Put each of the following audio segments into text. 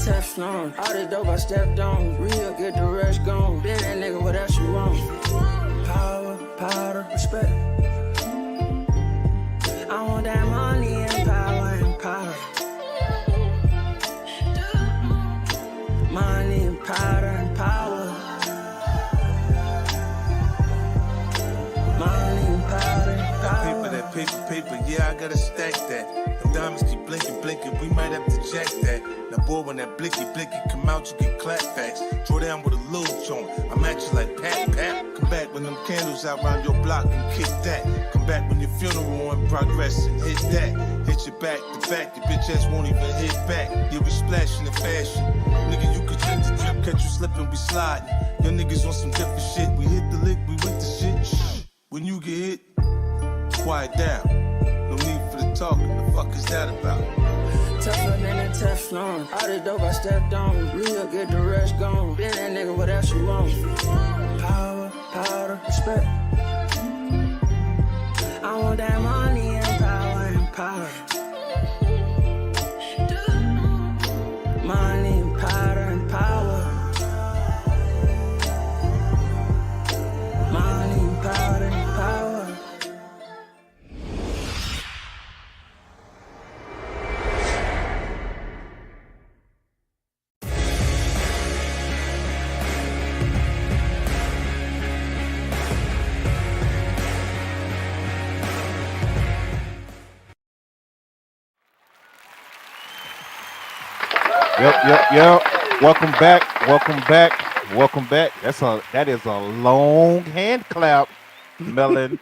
Teflon. All the dope I stepped on. Real, get the rush gone. Been that nigga, what else you want? Power, powder, respect. I want that money and power and powder. Money and powder and power. Money and powder and power. Paper, yeah, I gotta stack that. Them diamonds keep blinking, we might have to jack that. Now boy, when that blicky come out, you get clapbacks. Draw down with a little joint, I'm at you like pat. Come back when them candles out round your block and kick that. Come back when your funeral in progress and hit that. Hit your back to back, your bitch ass won't even hit back. Yeah, we splashing in fashion. Nigga, you could drip the drip, catch you slipping, we sliding. Your niggas on some different shit, we hit the lick, we with the shit. Shh. When you get hit, quiet down. No need for the talking. The fuck is that about? Tougher than a Teflon. All the dope I stepped on. Real, get the rush gone. Been that nigga, what else you want? Power, powder, respect. I want that money and power and power. Money and powder and power. Money and powder and power. Yep. Welcome back. That is a long hand clap, Melon.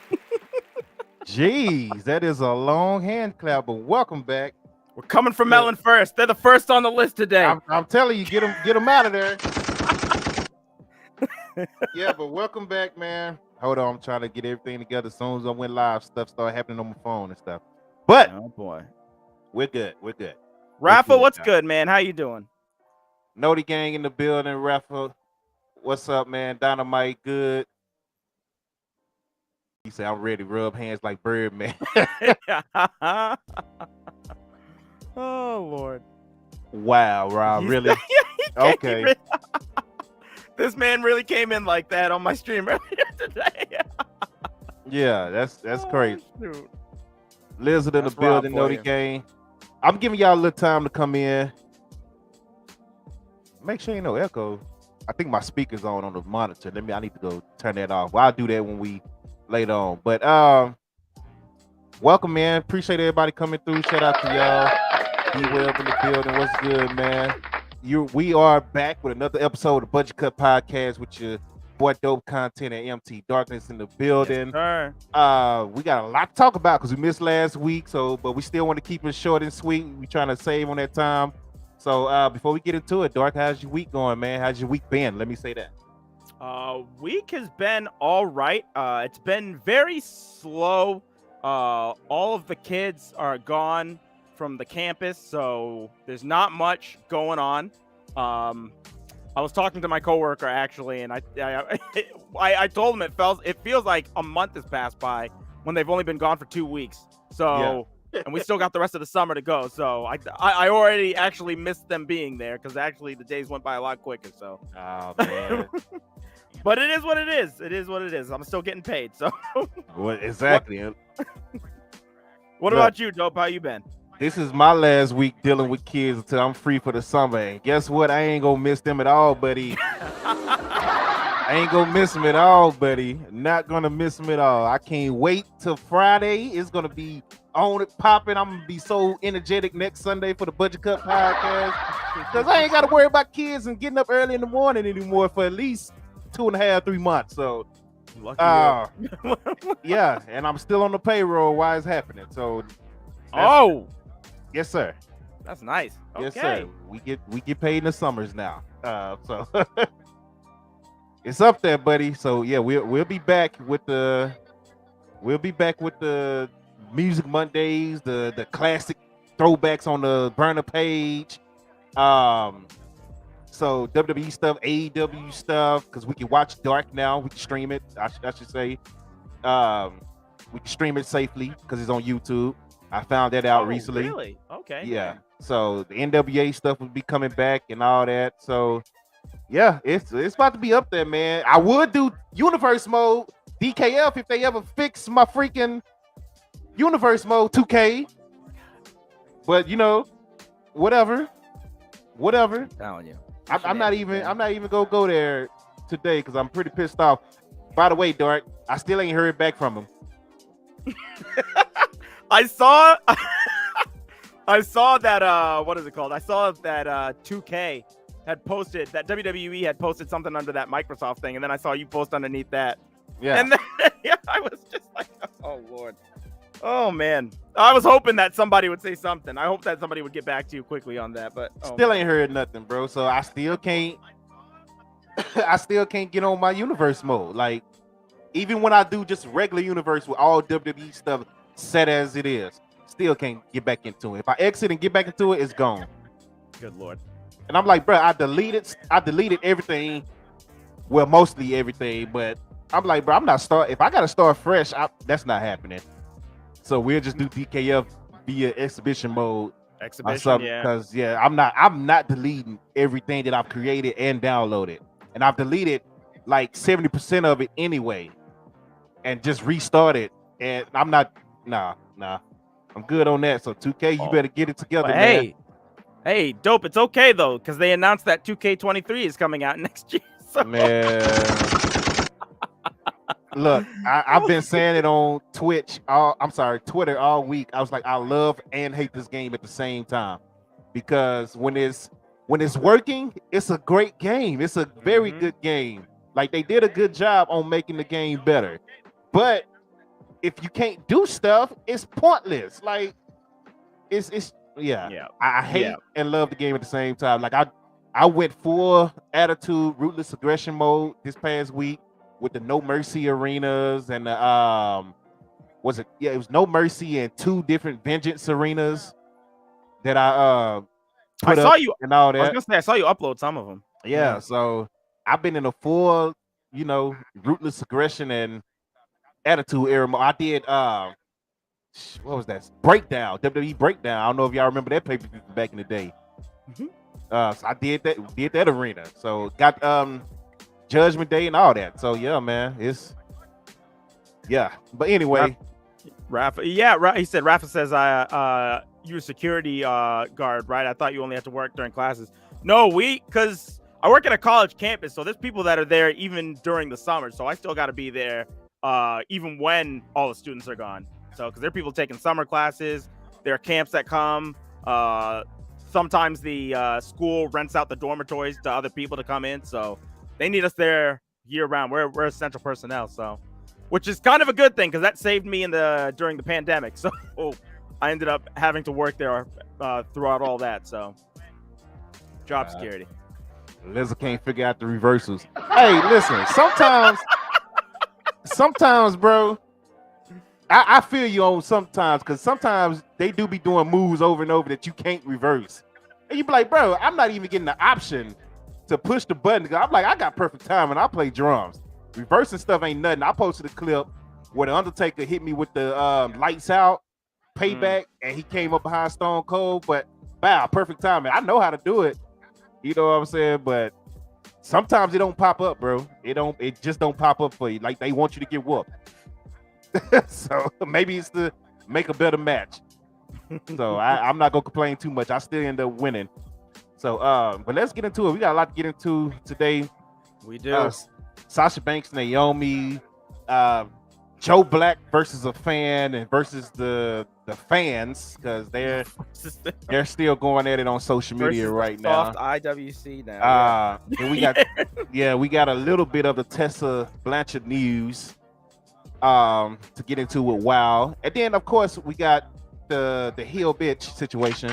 Jeez, that is a long hand clap. But welcome back. We're coming from Melon first. They're the first on the list today. I'm telling you, get them out of there. Yeah, but welcome back, man. Hold on, I'm trying to get everything together. As soon as I went live, stuff started happening on my phone and stuff. But oh boy, we're good. Rafa, what's good, man? How you doing? Noti gang in the building. Rafa, what's up, man? Dynamite, good. He said, I'm ready to rub hands like Birdman. Oh, Lord. Wow, Rob, really? Okay. This man really came in like that on my stream earlier today. Yeah, that's crazy. Shoot. Lizard in the building, Noti gang. I'm giving y'all a little time to come in. Make sure you know echo. I think my speaker's on the monitor. I need to go turn that off. Well, I'll do that when we later on. But welcome, man. Appreciate everybody coming through. Shout out to y'all. Be well in the building. What's good, man? We are back with another episode of the Budget Cut Podcast with your boy Dope Content and MT Darkness in the building. Yes, we got a lot to talk about because we missed last week, but we still want to keep it short and sweet. We trying to save on that time. So before we get into it, Dark, how's your week going, man? How's your week been? Let me say that. Week has been all right. It's been very slow. All of the kids are gone from the campus, so there's not much going on. I was talking to my coworker actually, and I told him it feels like a month has passed by when they've only been gone for 2 weeks. So, and we still got the rest of the summer to go. So I already actually missed them being there because actually the days went by a lot quicker. So, oh man. But it is what it is. It is what it is. I'm still getting paid. So, well, exactly. What about you, Dope? How you been? This is my last week dealing with kids until I'm free for the summer. And guess what? I ain't gonna miss them at all, buddy. I ain't gonna miss them at all, buddy. Not gonna miss them at all. I can't wait till Friday. It's gonna be on it, popping. I'm gonna be so energetic next Sunday for the Budget Cut Podcast because I ain't gotta worry about kids and getting up early in the morning anymore for at least 2.5, 3 months. So, yeah, and I'm still on the payroll while it's happening. So, yes, sir. That's nice. Okay. Yes, sir. We get paid in the summers now. So it's up there, buddy. So yeah, we'll be back with the Music Mondays, the classic throwbacks on the burner page. So WWE stuff, AEW stuff, because we can watch Dark now. We can stream it. I should say. We can stream it safely because it's on YouTube. I found that out recently. Really? Okay. Yeah. So the NWA stuff will be coming back and all that. So yeah, it's about to be up there, man. I would do universe mode DKF if they ever fix my freaking universe mode 2K. But whatever. I'm telling you. I'm not even gonna go there today because I'm pretty pissed off. By the way, Dark, I still ain't heard back from him. I saw that what is it called? I saw that 2K had posted that WWE had posted something under that Microsoft thing, and then I saw you post underneath that. Yeah. And then I was just like, oh Lord. Oh man. I was hoping that somebody would say something. I hope that somebody would get back to you quickly on that, but still ain't heard nothing, bro. So I still can't get on my universe mode. Like, even when I do just regular universe with all WWE stuff set as it is, still can't get back into it. If I exit and get back into it, it's gone. Good Lord. And I'm like, bro, I deleted everything. Well, mostly everything, but I'm like, bro, if I gotta start fresh, that's not happening. So we'll just do DKF via exhibition mode. Because I'm not deleting everything that I've created and downloaded. And I've deleted like 70% of it anyway. And just restarted. And I'm not I'm good on that. So 2K, you better get it together, man. Hey, dope. It's okay though, because they announced that 2K23 is coming out next year. So. Man. Look, I've been saying it on Twitter all week. I was like, I love and hate this game at the same time. Because when it's working, it's a great game. It's a very good game. Like, they did a good job on making the game better. But if you can't do stuff, it's pointless. Like, I hate and love the game at the same time. Like, I went full attitude, ruthless aggression mode this past week with the No Mercy arenas and the it was No Mercy and 2 different Vengeance arenas that I saw you and all that. I was gonna say I saw you upload some of them. Yeah, so I've been in a full, ruthless aggression and attitude era. I did what was that? Breakdown, WWE Breakdown. I don't know if y'all remember that pay-per-view back in the day. So I did that arena. So got Judgment Day and all that. So yeah, man, but anyway, Rafa, he said Rafa says you're a security guard, right? I thought you only had to work during classes. No, because I work at a college campus, so there's people that are there even during the summer, so I still got to be there even when all the students are gone. So because there are people taking summer classes, there are camps that come. Sometimes the school rents out the dormitories to other people to come in, so they need us there year round. We're essential personnel, so which is kind of a good thing because that saved me during the pandemic. So I ended up having to work there throughout all that. So job security. Liza can't figure out the reversals. Hey, listen, sometimes, bro, I feel you on sometimes because sometimes they do be doing moves over and over that you can't reverse. And you be like, bro, I'm not even getting the option to push the button. I'm like, I got perfect time and I play drums. Reversing stuff ain't nothing. I posted a clip where the Undertaker hit me with the lights out payback and he came up behind Stone Cold, but wow, perfect timing. I know how to do it. You know what I'm saying? But sometimes it don't pop up, bro. It just don't pop up for you. Like they want you to get whooped. So maybe it's to make a better match. So I'm not gonna complain too much. I still end up winning. So but let's get into it. We got a lot to get into today. We do. Sasha Banks, Naomi, Joe Black versus a fan and versus the fans because they're still going at it on social media right now. Soft IWC now. And we got a little bit of the Tessa Blanchard news to get into with WoW, and then of course we got the heel bitch situation.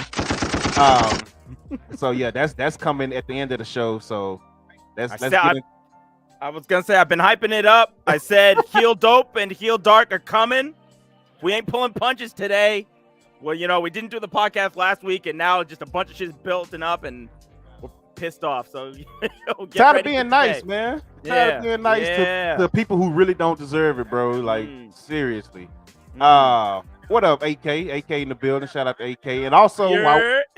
So yeah, that's coming at the end of the show. So I was gonna say I've been hyping it up. I said heel dope and heel dark are coming. We ain't pulling punches today. Well, we didn't do the podcast last week, and now just a bunch of shit's building up, and we're pissed off. So tired of being nice, man. Tired of being nice to people who really don't deserve it, bro. Like seriously. What up, AK? AK in the building. Shout out to AK, and also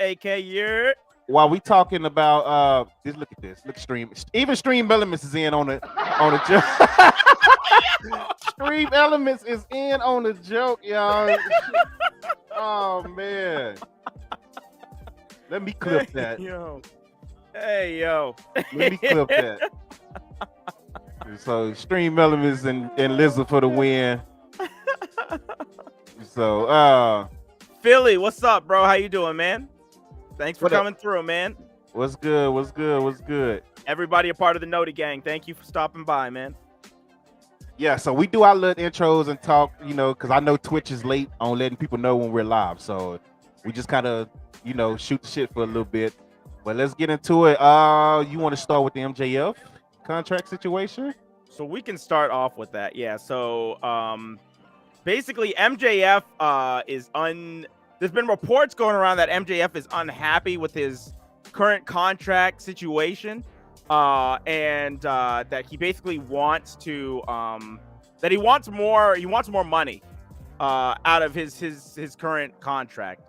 AK, you're while we talking about this, look at this. Look, even Stream Elements is in on the joke. Stream Elements is in on the joke, y'all. Oh man. Let me clip that. Hey yo. Let me clip that. So Stream Elements and Lizard for the win. So Philly, what's up, bro? How you doing, man? Thanks for What up? coming through, man. What's good? Everybody a part of the Noti gang. Thank you for stopping by, man. Yeah, so we do our little intros and talk, because I know Twitch is late on letting people know when we're live. So we just kind of, shoot the shit for a little bit. But let's get into it. You want to start with the MJF contract situation? So we can start off with that. Yeah. So basically MJF there's been reports going around that MJF is unhappy with his current contract situation. And that he basically wants to that he wants more money out of his current contract.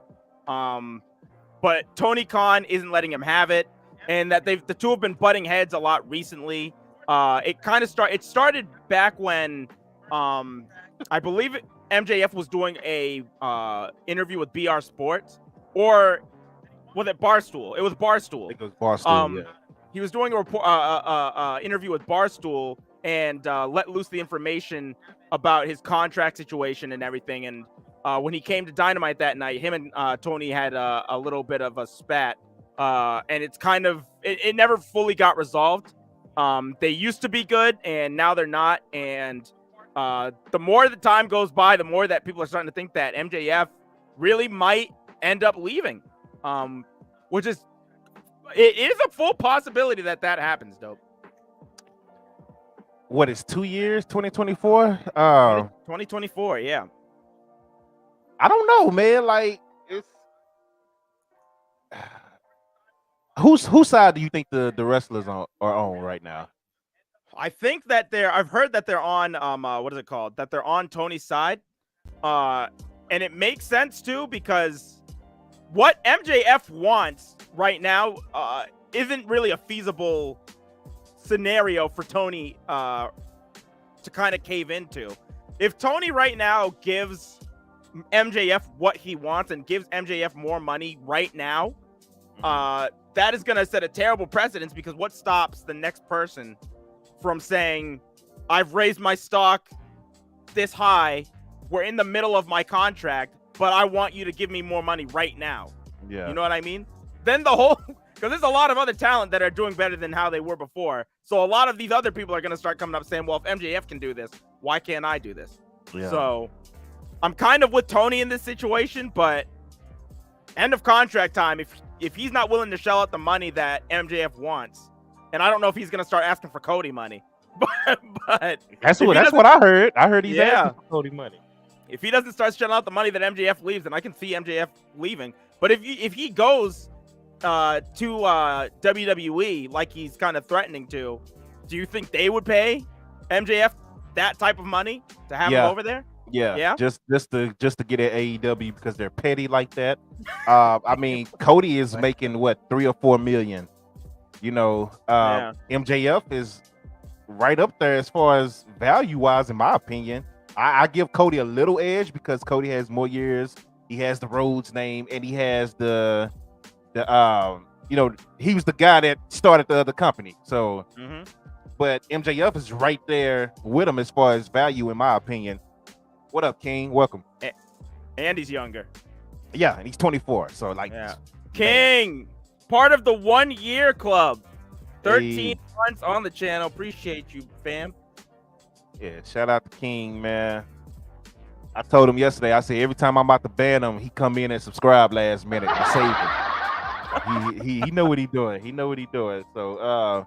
But Tony Khan isn't letting him have it, and that the two have been butting heads a lot recently. It started back when I believe MJF was doing a interview with BR Sports, or was it Barstool? It was Barstool. I think it was Barstool, yeah. He was doing a interview with Barstool and let loose the information about his contract situation and everything. And when he came to Dynamite that night, him and Tony had a little bit of a spat. And it's kind of it never fully got resolved. They used to be good, and now they're not. And the more the time goes by, the more that people are starting to think that MJF really might end up leaving, which is. It is a full possibility that happens, Dope. What is 2 years? 2024? 2024, yeah. I don't know, man. Like, it's whose side do you think the wrestlers are on right now? I think that I've heard that they're on what is it called? That they're on Tony's side. And it makes sense too, because what MJF wants right now isn't really a feasible scenario for Tony to kind of cave into. If Tony right now gives MJF what he wants and gives MJF more money right now, that is going to set a terrible precedence, because what stops the next person from saying, I've raised my stock this high, we're in the middle of my contract, but I want you to give me more money right now. Yeah. You know what I mean? Then because there's a lot of other talent that are doing better than how they were before. So a lot of these other people are going to start coming up saying, well, if MJF can do this, why can't I do this? Yeah. So I'm kind of with Tony in this situation, but end of contract time, if he's not willing to shell out the money that MJF wants, and I don't know if he's going to start asking for Cody money, but that's what I heard. I heard he's asking for Cody money. If he doesn't start shelling out the money that MJF leaves, then I can see MJF leaving. But if he goes to WWE like he's kind of threatening to, do you think they would pay MJF that type of money to have him over there? Yeah. Just to get at AEW because they're petty like that. I mean, Cody is making what, 3 or 4 million. MJF is right up there as far as value wise, in my opinion. I give Cody a little edge because Cody has more years. He has the Rhodes name, and he has the he was the guy that started the other company. So, but MJF is right there with him as far as value, in my opinion. What up, King? Welcome. And he's younger. Yeah, and he's 24. So, King, part of the 1 year club. 13 months on the channel. Appreciate you, fam. Yeah, shout out to King, man. I told him yesterday, I said, every time I'm about to ban him, he come in and subscribe last minute to save him. He know what he doing. He know what he doing. So,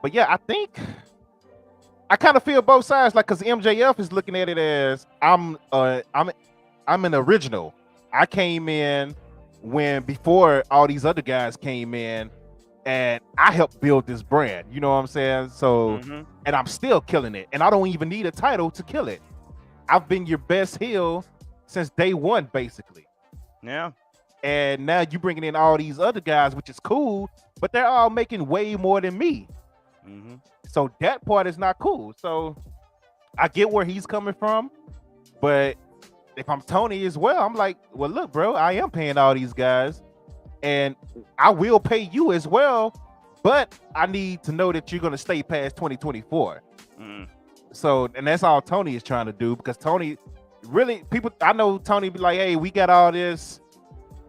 but yeah, I think I kind of feel both sides, like, because MJF is looking at it as I'm an original. I came in before all these other guys came in, and I helped build this brand. You know what I'm saying? So, and I'm still killing it, and I don't even need a title to kill it. I've been your best heel since day one, basically. Yeah. and now you bringing in all these other guys, which is cool, but they're all making way more than me. Mm-hmm. So that part is not cool. So I get where he's coming from, but if I'm Tony as well, I'm like, well, look, bro, I am paying all these guys, and I will pay you as well, but I need to know that you're going to stay past 2024. So, and that's all Tony is trying to do, because Tony really, I know Tony be like, hey, we got all this.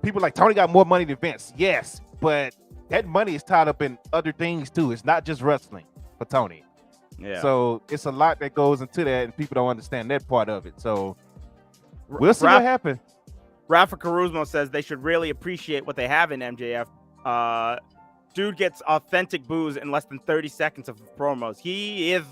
People like, Tony got more money than Vince. Yes, but that money is tied up in other things too. It's not just wrestling for Tony. Yeah. So it's a lot that goes into that, and people don't understand that part of it. So we'll see what happens. Rafa Caruzmo says they should really appreciate what they have in MJF. Dude gets authentic boos in less than 30 seconds of promos. He is,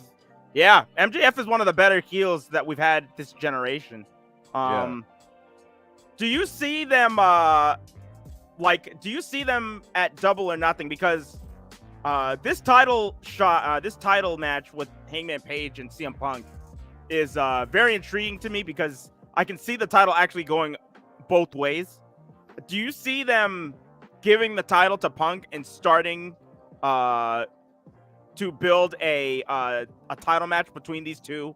yeah, MJF is one of the better heels that we've had this generation. Do you see them, do you see them at Double or Nothing? Because this title match with Hangman Page and CM Punk is very intriguing to me, because I can see the title actually going both ways. Do you see them giving the title to Punk and starting to build a title match between these two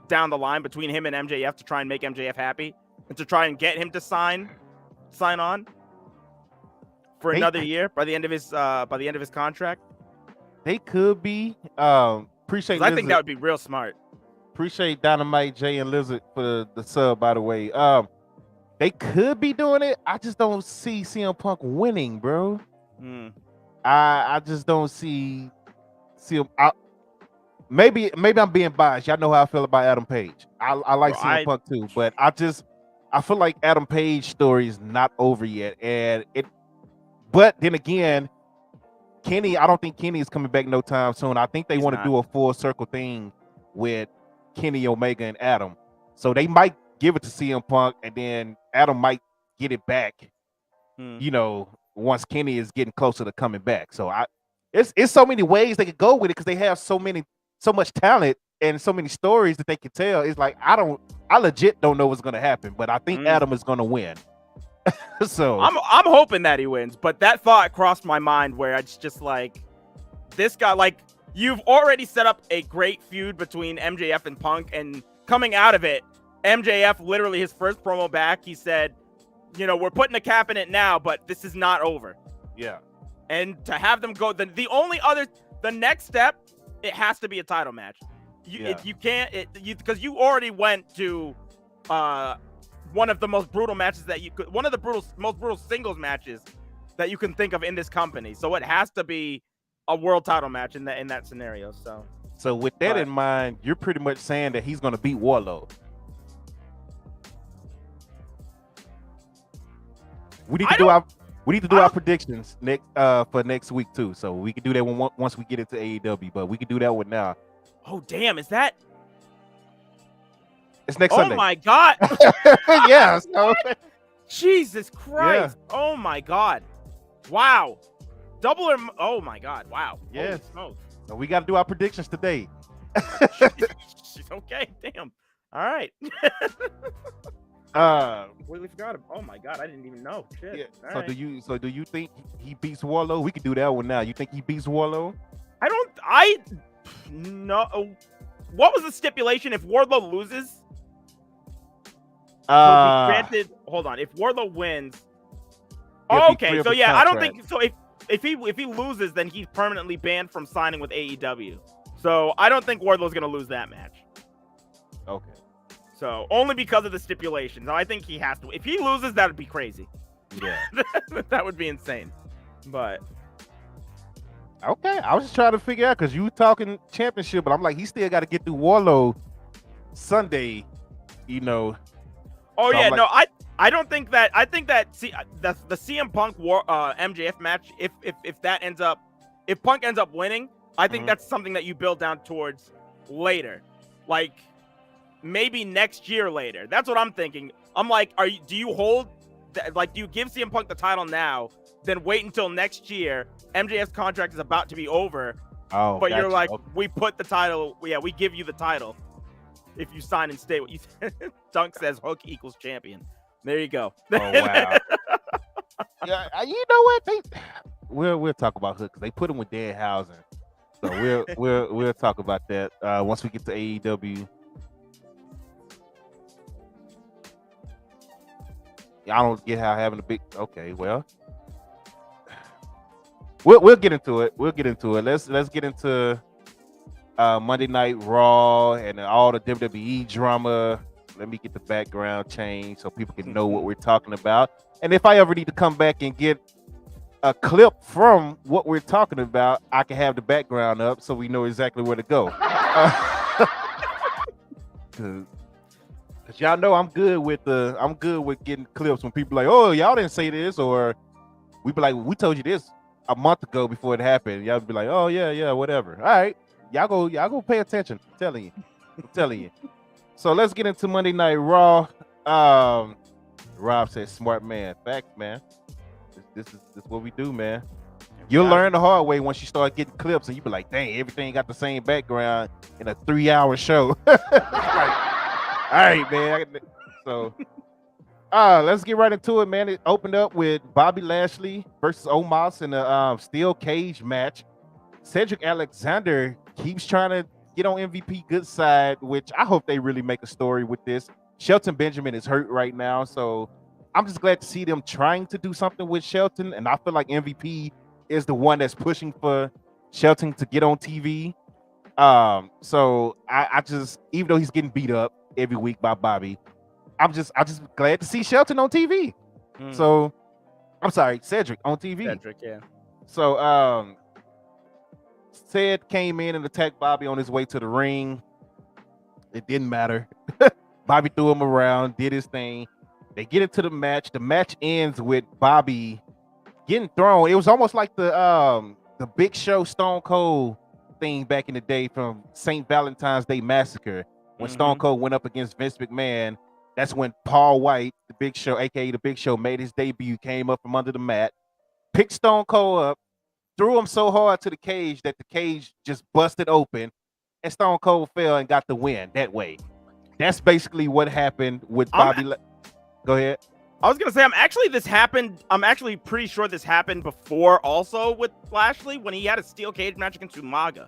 down the line, between him and MJF, to try and make MJF happy and to try and get him to sign on for another year by the end of his contract? They could be. Appreciate. I think that would be real smart. Appreciate Dynamite Jay and Lizard for the sub, by the way. They could be doing it. I just don't see CM Punk winning, bro. I just don't see him. Maybe I'm being biased. Y'all know how I feel about Adam Page. I like CM Punk too, but I feel like Adam Page's story is not over yet, but then again, Kenny, I don't think Kenny is coming back no time soon. I think they want to do a full circle thing with Kenny Omega and Adam. So they might give it to CM Punk, and then Adam might get it back, once Kenny is getting closer to coming back. So it's so many ways they could go with it, because they have so much talent and so many stories that they can tell. It's like, I legit don't know what's going to happen, but I think Adam is going to win. So I'm hoping that he wins, but that thought crossed my mind where it's just like, this guy, like, you've already set up a great feud between MJF and Punk, and coming out of it, MJF, literally his first promo back, he said, we're putting a cap in it now, but this is not over. Yeah. And to have them go, the next step, it has to be a title match. You can't, because you already went to one of the most brutal matches that you could, one of the most brutal singles matches that you can think of in this company. So it has to be a world title match in that scenario. So with that in mind, you're pretty much saying that he's going to beat Warlow. We need to do our predictions for next week too. So we can do that once we get into AEW, but we can do that one now. Oh damn! Is that? It's next Sunday. Oh my god! Yeah. So. Jesus Christ! Yeah. Oh my god! Wow! Double or oh my god! Wow! Yes. So we got to do our predictions today. Okay. Damn. All right. Completely forgot him. Oh my god! I didn't even know. Shit. Yeah. Do you think he beats Warlow? We can do that one now. You think he beats Warlow? No. What was the stipulation if Wardlow loses? Granted, hold on. If Wardlow wins, okay. So yeah, I don't think so. If he loses, then he's permanently banned from signing with AEW. So I don't think Wardlow's gonna lose that match. Okay. So only because of the stipulations. I think he has to. If he loses, that would be crazy. Yeah. That would be insane. But okay, I was just trying to figure out, because you talking championship, but I'm like, he still got to get through Warlow Sunday, Oh so yeah, like, no, I don't think that. I think that the CM Punk MJF match, if Punk ends up winning, I think that's something that you build down towards later, like maybe next year later. That's what I'm thinking. I'm like, do you give CM Punk the title now, then wait until next year? MJF's contract is about to be over, but you're like, we put the title, we give you the title if you sign and stay. What you Dunk says Hook equals champion. There you go. Oh wow. Yeah, you know what? We'll talk about Hook because they put him with Dan Housen. So we'll talk about that once we get to AEW. I don't get how having a big. Okay, well, we'll get into it. We'll get into it. Let's get into Monday Night Raw and all the WWE drama. Let me get the background changed so people can know what we're talking about. And if I ever need to come back and get a clip from what we're talking about, I can have the background up so we know exactly where to go. Cause y'all know I'm good with getting clips when people like, oh, y'all didn't say this, or we be like, we told you this a month ago before it happened. Y'all be like, oh yeah, whatever. All right, y'all go pay attention. I'm telling you. So let's get into Monday Night Raw. Rob says, "Smart man, facts, man. This is what we do, man. You'll learn the hard way once you start getting clips, and you be like, dang, everything got the same background in a 3-hour show." All right, man. So, let's get right into it, man. It opened up with Bobby Lashley versus Ole Moss in a steel cage match. Cedric Alexander keeps trying to get on MVP good side, which I hope they really make a story with this. Shelton Benjamin is hurt right now, so I'm just glad to see them trying to do something with Shelton, and I feel like MVP is the one that's pushing for Shelton to get on TV. So I just, even though he's getting beat up every week by Bobby, I'm just glad to see Shelton on TV. So I'm sorry, Cedric on TV. Cedric, yeah. So Ced came in and attacked Bobby on his way to the ring. It didn't matter. Bobby threw him around, did his thing. They get into the match. The match ends with Bobby getting thrown. It was almost like the Big Show Stone Cold thing back in the day from St. Valentine's Day Massacre when Stone Cold went up against Vince McMahon. That's when Paul White, the Big Show, aka the Big Show, made his debut, came up from under the mat, picked Stone Cold up, threw him so hard to the cage that the cage just busted open, and Stone Cold fell and got the win that way. That's basically what happened with Bobby. Go ahead. I was gonna say, I'm actually pretty sure this happened before, also with Lashley when he had a steel cage match against Umaga.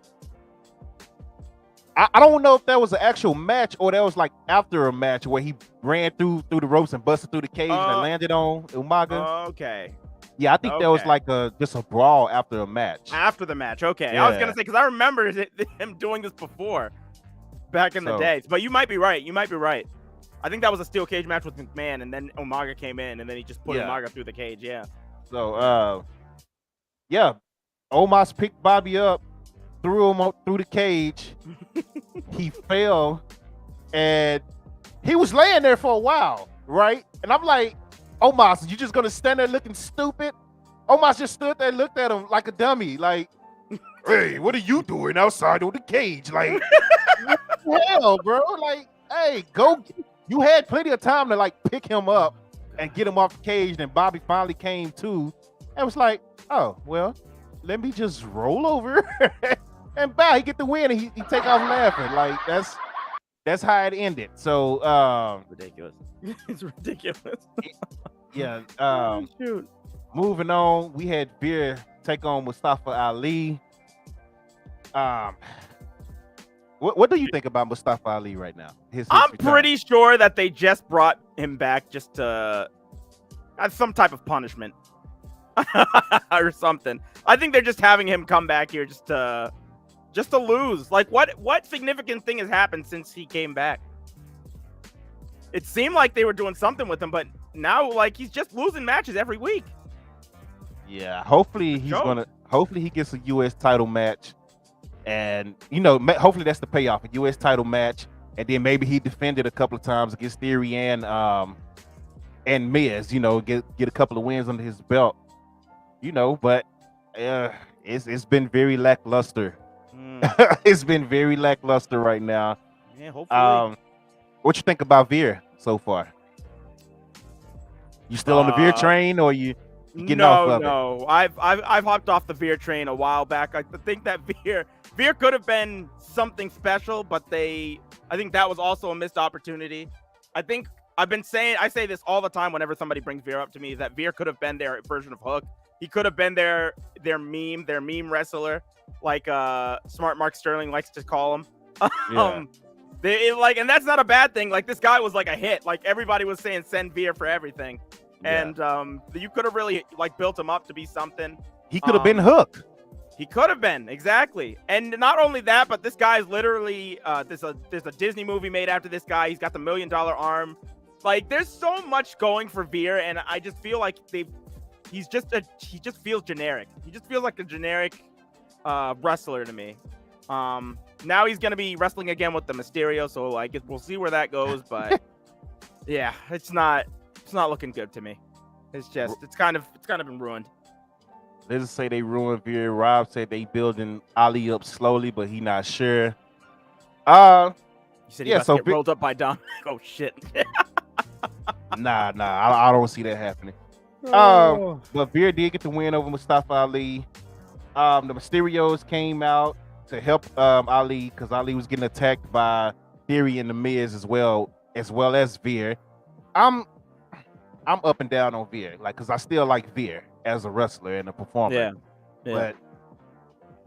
I don't know if that was an actual match or that was like after a match where he ran through the ropes and busted through the cage and landed on Umaga. Okay. Yeah, I think that was like just a brawl after a match. After the match, okay. Yeah. I was gonna say, because I remember him doing this before, back in the days. But you might be right. I think that was a steel cage match with McMahon, and then Umaga came in, and then he just put Umaga through the cage. Yeah. So, Omos picked Bobby up, threw him through the cage. He fell, and he was laying there for a while, right? And I'm like, Omos, you just gonna stand there looking stupid? Omos just stood there and looked at him like a dummy, like, hey, what are you doing outside of the cage? Like, what the hell, bro? Like, hey, go. You had plenty of time to like pick him up and get him off the cage. And Bobby finally came to and was like, oh, well, let me just roll over and bow. He get the win and he take off laughing. Like, that's how it ended. So ridiculous. It's ridiculous. Yeah. Shoot. Moving on, we had Veer take on Mustafa Ali. What do you think about Mustafa Ali right now? I'm pretty sure that they just brought him back just to have some type of punishment or something. I think they're just having him come back here just to lose. Like, what significant thing has happened since he came back? It seemed like they were doing something with him, but now like he's just losing matches every week. Yeah, hopefully he gets a U.S. title match. And, hopefully that's the payoff, a U.S. title match. And then maybe he defended a couple of times against Theory and Miz, get a couple of wins under his belt. But it's been very lackluster. It's been very lackluster right now. Yeah, hopefully. What you think about Veer so far? You still on the Veer train, or you getting off of it? No, I've hopped off the Veer train a while back. I think that Veer could have been something special, but I think that was also a missed opportunity. I think I say this all the time whenever somebody brings Veer up to me, that Veer could have been their version of Hook. He could have been their meme wrestler, like Smart Mark Sterling likes to call him. Yeah. And that's not a bad thing. Like, this guy was like a hit. Like, everybody was saying send Veer for everything. Yeah. And you could have really like built him up to be something. He could have been Hook. He could have been, exactly. And not only that, but this guy's literally there's a Disney movie made after this guy. He's got the $1 million arm. Like, there's so much going for Veer, and I just feel like he just feels generic. He just feels like a generic wrestler to me. Now he's gonna be wrestling again with the Mysterio, so I guess we'll see where that goes. But yeah, it's not looking good to me. It's kind of been ruined. Let's just say they ruined Veer. Rob said they building Ali up slowly, but he not sure. You said he got to get rolled up by Dom. Oh shit. Nah, I don't see that happening. But Veer did get the win over Mustafa Ali. The Mysterios came out to help Ali because Ali was getting attacked by Theory and the Miz as well as Veer. I'm up and down on Veer, like, because I still like Veer as a wrestler and a performer. Yeah. But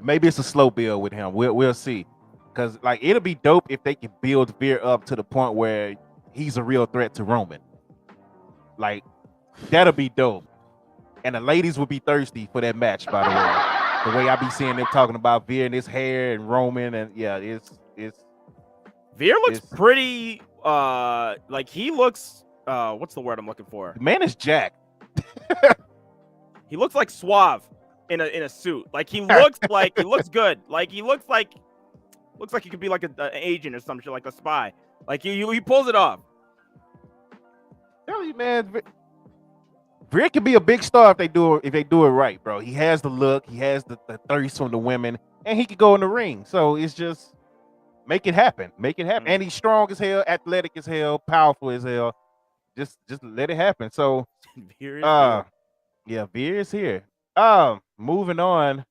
maybe it's a slow build with him. We'll see. Because like it'll be dope if they can build Veer up to the point where he's a real threat to Roman. Like, that'll be dope. And the ladies will be thirsty for that match, by the way. The way I be seeing them talking about Veer and his hair and Roman, and yeah, it's Veer looks pretty like he looks what's the word I'm looking for? The man is jacked. He looks like suave in a suit. Like, he looks like he looks good. Like, he looks like he could be like an agent or some shit, like a spy. Like, he pulls it off. Tell you, man, Veer can be a big star if they do it right, bro. He has the look, he has the thirst from the women, and he can go in the ring. So it's just make it happen. Mm-hmm. And he's strong as hell, athletic as hell, powerful as hell. Just let it happen. So Veer is here. Yeah, Veer is here. Moving on.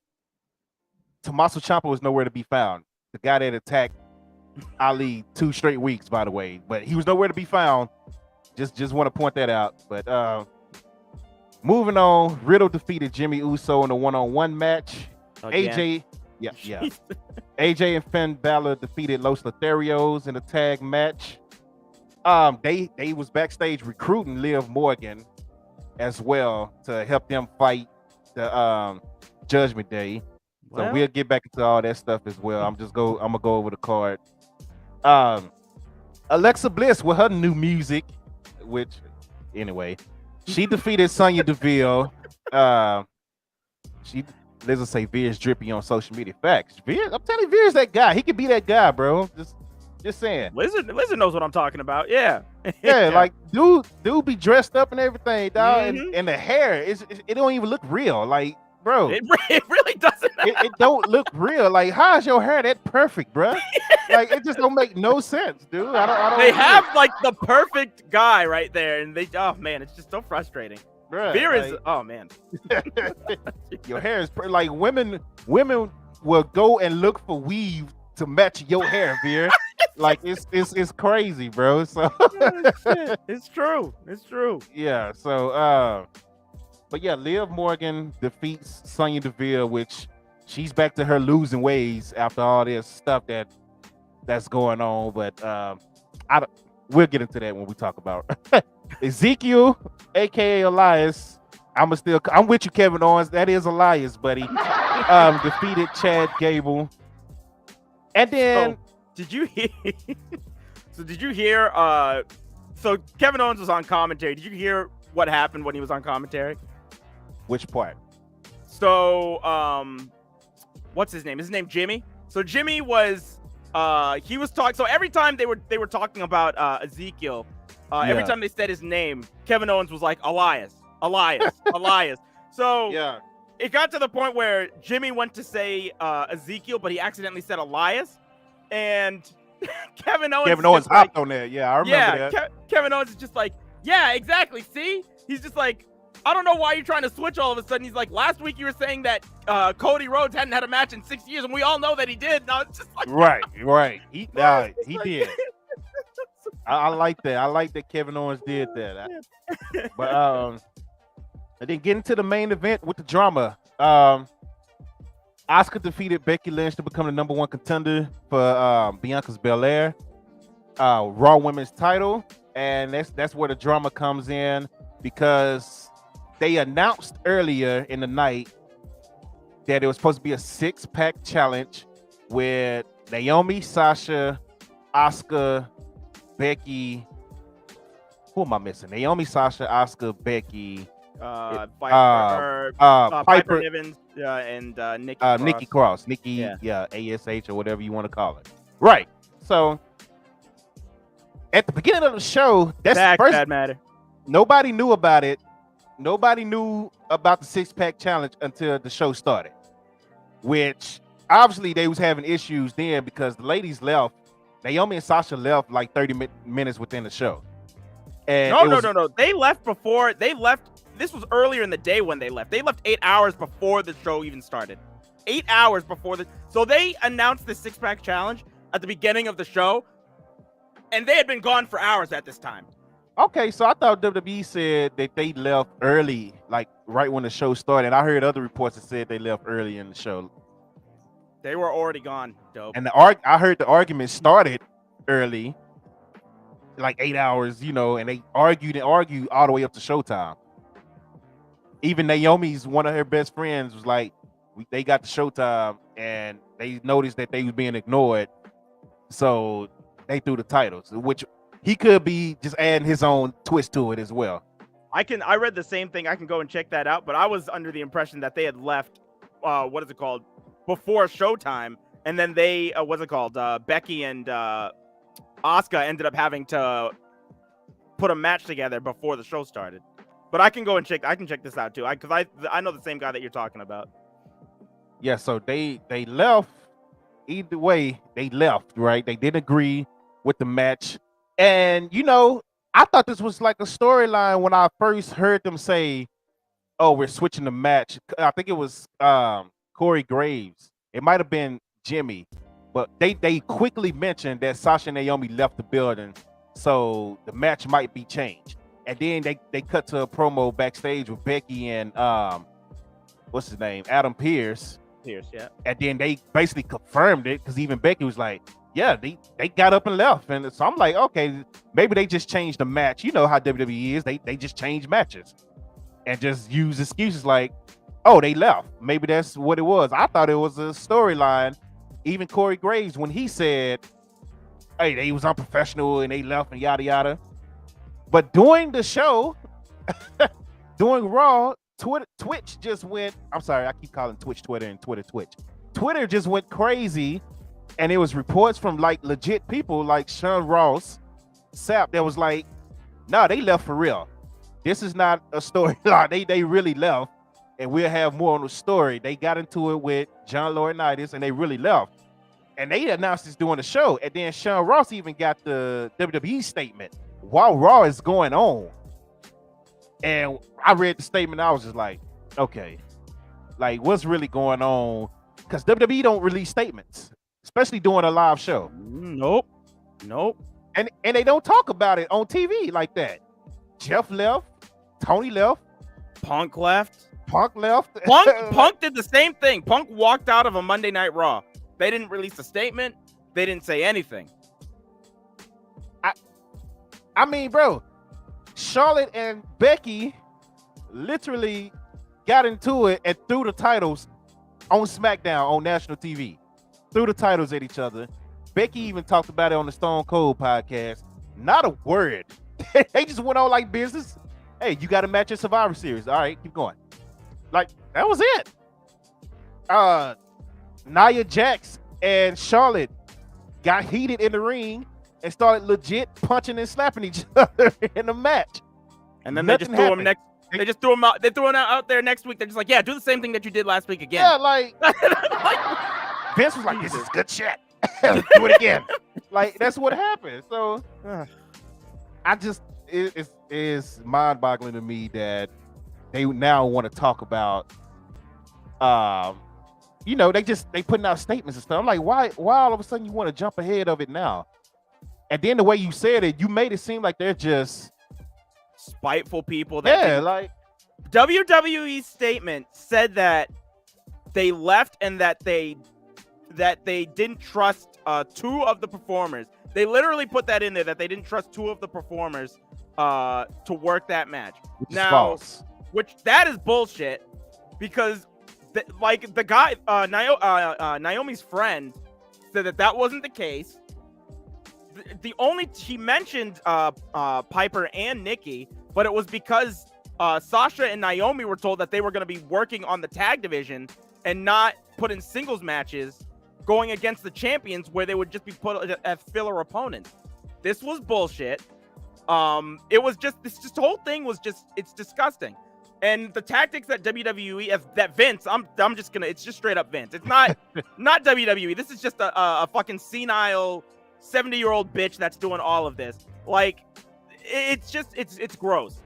Tommaso Ciampa was nowhere to be found. The guy that attacked Ali 2 straight weeks, by the way, but he was nowhere to be found. Just want to point that out. But moving on, Riddle defeated Jimmy Uso in a 1-on-1 match. Again. AJ and Finn Balor defeated Los Lotharios in a tag match. They was backstage recruiting Liv Morgan as well to help them fight the Judgment Day. So we'll get back into all that stuff as well. I'm gonna go over the card. Alexa Bliss with her new music, which anyway, she defeated Sonya Deville. Let's just say Veer's drippy on social media. Facts. Veer, I'm telling you, Veer's that guy. He could be that guy, bro. Just saying. Lizard knows what I'm talking about. Yeah. Yeah, like dude be dressed up and everything, dog. Mm-hmm. And the hair it don't even look real. Like, bro, it really doesn't. It don't look real. Like, how's your hair that perfect, bro? Like, it just don't make no sense, dude. I don't. They have like the perfect guy right there, and oh man, it's just so frustrating. Bruh, Veer is oh man. Your hair is like women will go and look for weave to match your hair, Veer. Like, it's crazy, bro. So it's true. Yeah. So but yeah, Liv Morgan defeats Sonya Deville, which she's back to her losing ways after all this stuff that's going on. But we'll get into that when we talk about Ezekiel, aka Elias. I'm with you, Kevin Owens. That is Elias, buddy. Defeated Chad Gable. And then did you hear so Kevin Owens was on commentary. Did you hear what happened when he was on commentary? Which part? So what's his name? His name Jimmy. So Jimmy was he was talking. So every time they were talking about Ezekiel, every time they said his name, Kevin Owens was like Elias. So yeah, it got to the point where Jimmy went to say Ezekiel, but he accidentally said Elias, and Kevin Owens hopped on there. Yeah, I remember that. Kevin Owens is just like, yeah, exactly. See, he's just like, I don't know why you're trying to switch all of a sudden. He's like, last week you were saying that Cody Rhodes hadn't had a match in 6 years, and we all know that he did. Now it's just like, right. He did. I like that. I like that Kevin Owens did that. But and then getting to the main event with the drama. Asuka defeated Becky Lynch to become the #1 contender for Bianca's Belair Raw Women's title, and that's where the drama comes in because they announced earlier in the night that it was supposed to be a 6-pack challenge with Naomi, Sasha, Asuka, Becky. Who am I missing? Naomi, Sasha, Asuka, Becky, Piper Niven, and Nikki Cross, Nikki, ASH or whatever you want to call it. Right. So at the beginning of the show, that's bad matter. Nobody knew about it. Nobody knew about the 6-pack challenge until the show started, which obviously they was having issues then because the ladies left. Naomi and Sasha left like 30 minutes within the show. And no. They left before. They left. This was earlier in the day when they left. They left 8 hours before the show even started. 8 hours before so they announced the 6-pack challenge at the beginning of the show, and they had been gone for hours at this time. Okay, so I thought WWE said that they left early, like right when the show started. I heard other reports that said they left early in the show. They were already gone, dope. And I heard the argument started early, like 8 hours, and they argued all the way up to showtime. Even Naomi's one of her best friends was like, they got to showtime and they noticed that they was being ignored, so they threw the titles, which he could be just adding his own twist to it as well. I read the same thing. I can go and check that out, but I was under the impression that they had left before showtime, and then they Becky and Asuka ended up having to put a match together before the show started. But I can go and check. I can check this out too, because I know the same guy that you're talking about. Yeah, so they left. Either way, they left. Right? They didn't agree with the match, and I thought this was like a storyline when I first heard them say, "Oh, we're switching the match." I think it was Corey Graves. It might have been Jimmy, but they quickly mentioned that Sasha and Naomi left the building, so the match might be changed. And then they cut to a promo backstage with Becky and what's his name, Adam Pearce. Yeah. And then they basically confirmed it because even Becky was like, "Yeah, they got up and left." And so I'm like, okay, maybe they just changed the match. You know how WWE is? They just change matches and just use excuses like, "Oh, they left." Maybe that's what it was. I thought it was a storyline. Even Corey Graves, when he said, "Hey, they was unprofessional and they left and yada yada." But during the show, during Raw, Twitch just went. I'm sorry, I keep calling Twitch Twitter and Twitter Twitch. Twitter just went crazy, and it was reports from like legit people like Sean Ross, Sap, that was like, "Nah, they left for real. This is not a storyline. They really left, and we'll have more on the story." They got into it with John Laurinaitis, and they really left. And they announced this during the show, and then Sean Ross even got the WWE statement while Raw is going on. And I read the statement, I was just like, okay, like what's really going on? Because WWE don't release statements, especially during a live show. Nope. And they don't talk about it on TV like that. Jeff left, Tony left, Punk left. Punk did the same thing. Punk walked out of a Monday Night Raw. They didn't release a statement. They didn't say anything. I mean, bro, Charlotte and Becky literally got into it and threw the titles on SmackDown on national TV. Threw the titles at each other. Becky even talked about it on the Stone Cold podcast. Not a word. They just went on like business. Hey, you got a match at Survivor Series. All right, keep going. Like, that was it. Nia Jax and Charlotte got heated in the ring and started legit punching and slapping each other in the match. And then they just threw them next. They just threw them out. They threw them out there next week. They're just like, "Yeah, do the same thing that you did last week again." Yeah, like Vince was like, "This is good shit. Do it again." Like, that's what happened. So it's mind-boggling to me that they now want to talk about they putting out statements and stuff. I'm like, why all of a sudden you want to jump ahead of it now? And then the way you said it, you made it seem like they're just spiteful people. That like WWE's statement said that they left and that they didn't trust 2 of the performers. They literally put that in there, that they didn't trust 2 of the performers to work that match. Which is now, false. Which that is bullshit, because the guy Naomi's friend said that wasn't the case. The only he mentioned Piper and Nikki, but it was because Sasha and Naomi were told that they were going to be working on the tag division and not put in singles matches going against the champions, where they would just be put as filler opponents. This was bullshit. It was just this whole thing was just, it's disgusting. And the tactics that WWE, that Vince, I'm just gonna, it's just straight up Vince. It's not not WWE. This is just a fucking senile 70-year-old bitch that's doing all of this. Like, it's just, it's gross.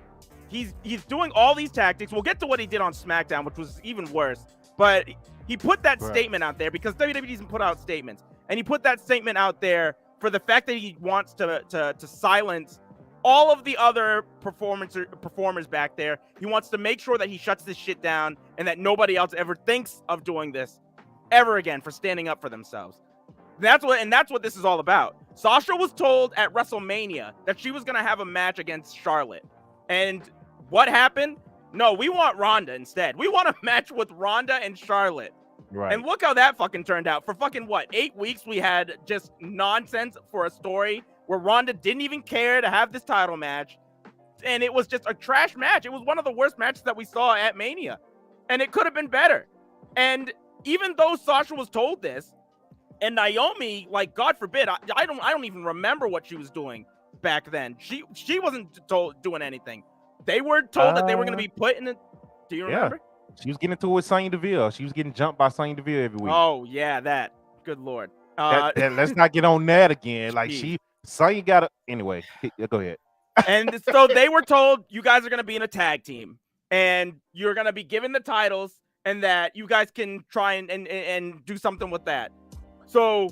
He's doing all these tactics. We'll get to what he did on SmackDown, which was even worse. But he put that statement out there because WWE doesn't put out statements, and he put that statement out there for the fact that he wants to silence all of the other performers back there. He wants to make sure that he shuts this shit down and that nobody else ever thinks of doing this ever again for standing up for themselves. That's what this is all about. Sasha was told at WrestleMania that she was going to have a match against Charlotte. And what happened? No, we want Ronda instead. We want a match with Ronda and Charlotte. Right. And look how that fucking turned out. For fucking 8 weeks, we had just nonsense for a story where Ronda didn't even care to have this title match. And it was just a trash match. It was one of the worst matches that we saw at Mania. And it could have been better. And even though Sasha was told this, and Naomi, like, God forbid, I don't even remember what she was doing back then. She wasn't doing anything. They were told that they were going to be put in the... Do you remember? She was getting into it with Sonya Deville. She was getting jumped by Sonya Deville every week. Oh, yeah, that. Good Lord. Let's not get on that again. Like, Sonya got it. Anyway, go ahead. And so they were told, you guys are going to be in a tag team, and you're going to be given the titles, and that you guys can try and do something with that. So,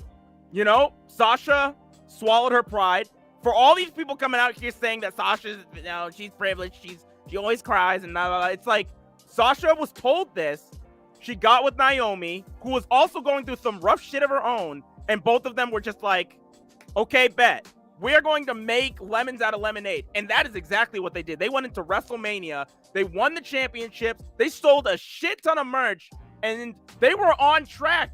you know, Sasha swallowed her pride. For all these people coming out here saying that Sasha's, you know, she's privileged, she always cries, and blah, blah, blah. It's like, Sasha was told this. She got with Naomi, who was also going through some rough shit of her own, and both of them were just like, okay, bet. We are going to make lemons out of lemonade. And that is exactly what they did. They went into WrestleMania. They won the championships. They sold a shit ton of merch, and they were on track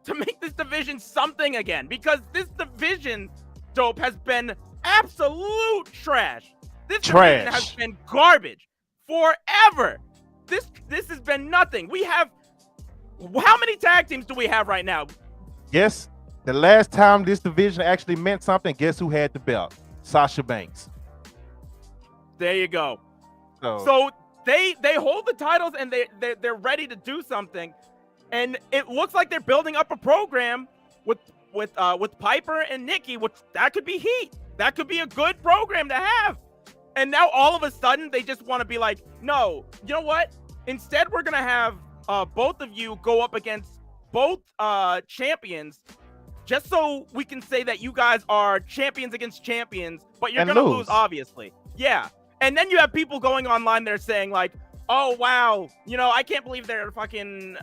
to make this division something again, because this division, Dope, has been absolute trash. This division has been garbage forever. This has been nothing. We have, how many tag teams do we have right now? Yes, the last time this division actually meant something, guess who had the belt? Sasha Banks. There you go. So they hold the titles, and they're ready to do something, and it looks like they're building up a program with Piper and Nikki, which that could be heat. That could be a good program to have. And now all of a sudden they just want to be like, no, you know what? Instead, we're gonna have both of you go up against both champions, just so we can say that you guys are champions against champions, but you're gonna lose, obviously. Yeah. And then you have people going online there saying like, oh wow, you know, I can't believe they're fucking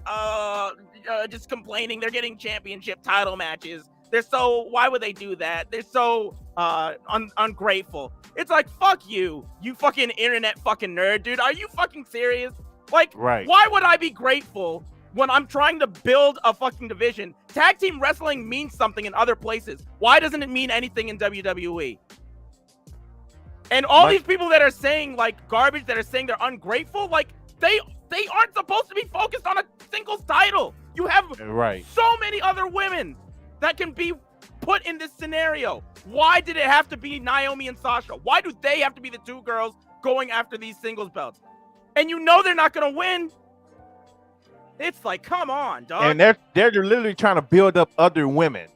just complaining. They're getting championship title matches. Why would they do that? They're so ungrateful. It's like, fuck you, you fucking internet fucking nerd, dude. Are you fucking serious? Like, why would I be grateful when I'm trying to build a fucking division? Tag team wrestling means something in other places. Why doesn't it mean anything in WWE? And all these people that are saying like garbage, that are saying they're ungrateful, like they aren't supposed to be focused on a singles title. You have so many other women that can be put in this scenario. Why did it have to be Naomi and Sasha? Why do they have to be the two girls going after these singles belts? And you know they're not going to win. It's like, come on, dog. And they're literally trying to build up other women.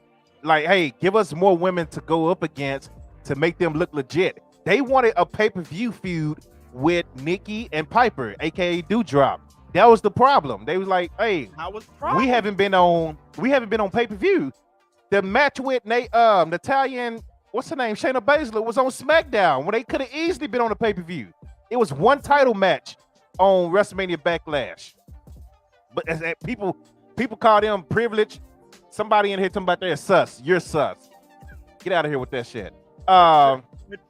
Like, hey, give us more women to go up against to make them look legit. They wanted a pay-per-view feud with Nikki and Piper, aka Doudrop. That was the problem. They was like, hey, we haven't been on pay-per-view. The match with Natalia what's her name? Shayna Baszler was on SmackDown when they could have easily been on the pay-per-view. It was one title match on WrestleMania Backlash. But people call them privileged. Somebody in here talking about they're sus. You're sus. Get out of here with that shit. But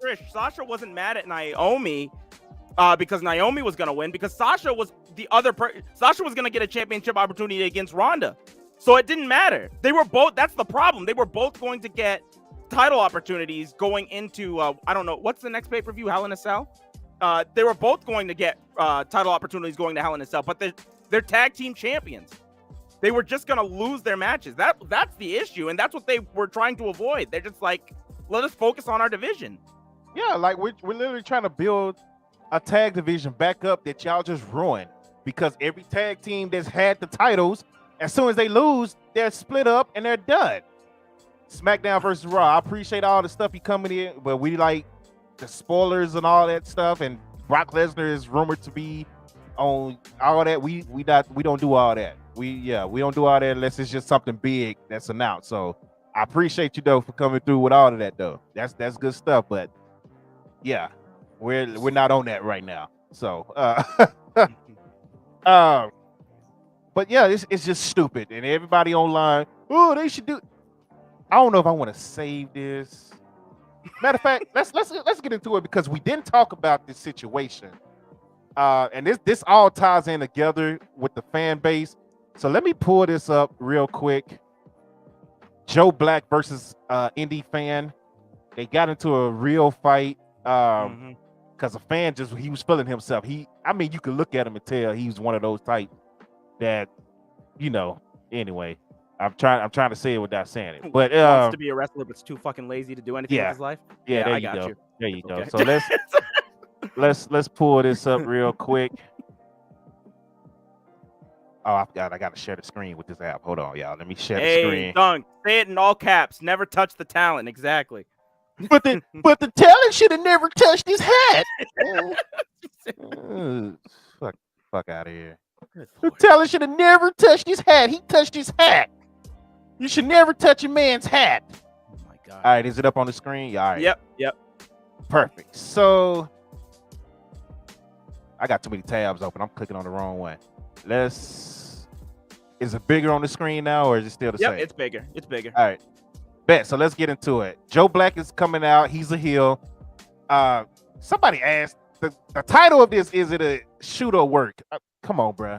Trish, Sasha wasn't mad at Naomi because Naomi was gonna win, because Sasha was Sasha was gonna get a championship opportunity against Ronda. So it didn't matter. They were both, that's the problem. They were both going to get title opportunities going into, I don't know, what's the next pay-per-view, Hell in a Cell? They were both going to get title opportunities going to Hell in a Cell, but they're tag team champions. They were just going to lose their matches. That's the issue, and that's what they were trying to avoid. They're just like, let us focus on our division. Yeah, like we're literally trying to build a tag division back up that y'all just ruined, because every tag team that's had the titles, as soon as they lose, they're split up and they're done. SmackDown versus Raw. I appreciate all the stuff you coming in, but we like the spoilers and all that stuff. And Brock Lesnar is rumored to be on all that. We don't do all that. We don't do all that unless it's just something big that's announced. So I appreciate you though for coming through with all of that though. That's good stuff. But yeah, we're not on that right now. So but yeah, it's just stupid, and everybody online, oh, they should do. I don't know if I want to save this. Matter of fact, let's get into it, because we didn't talk about this situation, and this all ties in together with the fan base. So let me pull this up real quick. Joe Black versus Indie Fan. They got into a real fight because a fan he was feeling himself. I mean, you could look at him and tell he was one of those type that, anyway, I'm trying to say it without saying it, but wants to be a wrestler but's too fucking lazy to do anything with his life. Yeah, there I you got go. you. There you go. Okay. So let's pull this up real quick. Oh, I got to share the screen with this app. Hold on, y'all. Let me share the screen. Dunk, say it in all caps. Never touch the talent. Exactly. But the talent should have never touched his hat. Fuck out of here. The talent should have never touched his hat. He touched his hat. You should never touch a man's hat. Oh my god. All right, is it up on the screen? Yeah, all right. Yep. Perfect. So I got too many tabs open. I'm clicking on the wrong one. Is it bigger on the screen now, or is it still the same? Yep, it's bigger. It's bigger. All right. Bet. So let's get into it. Joe Black is coming out. He's a heel. Somebody asked the title of this, is it a shoot or work? Come on, bro.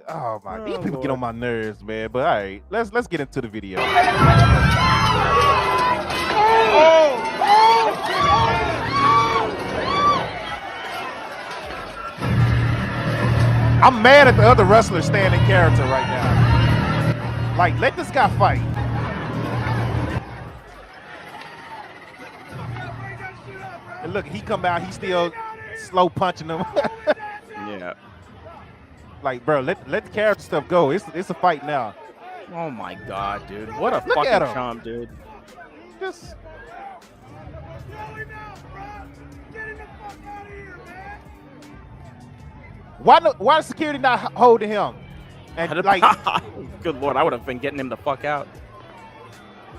Oh my, these people get on my nerves, man. But all right, let's get into the video. I'm mad at the other wrestlers staying in character right now. Like, let this guy fight. And look, he come out, he still slow punching them. Yeah. Like, bro, let the character stuff go. It's a fight now. Oh my god, dude. What a Look at fucking him. chump, dude. Just why is security not holding him? And like, good lord, I would have been getting him the fuck out.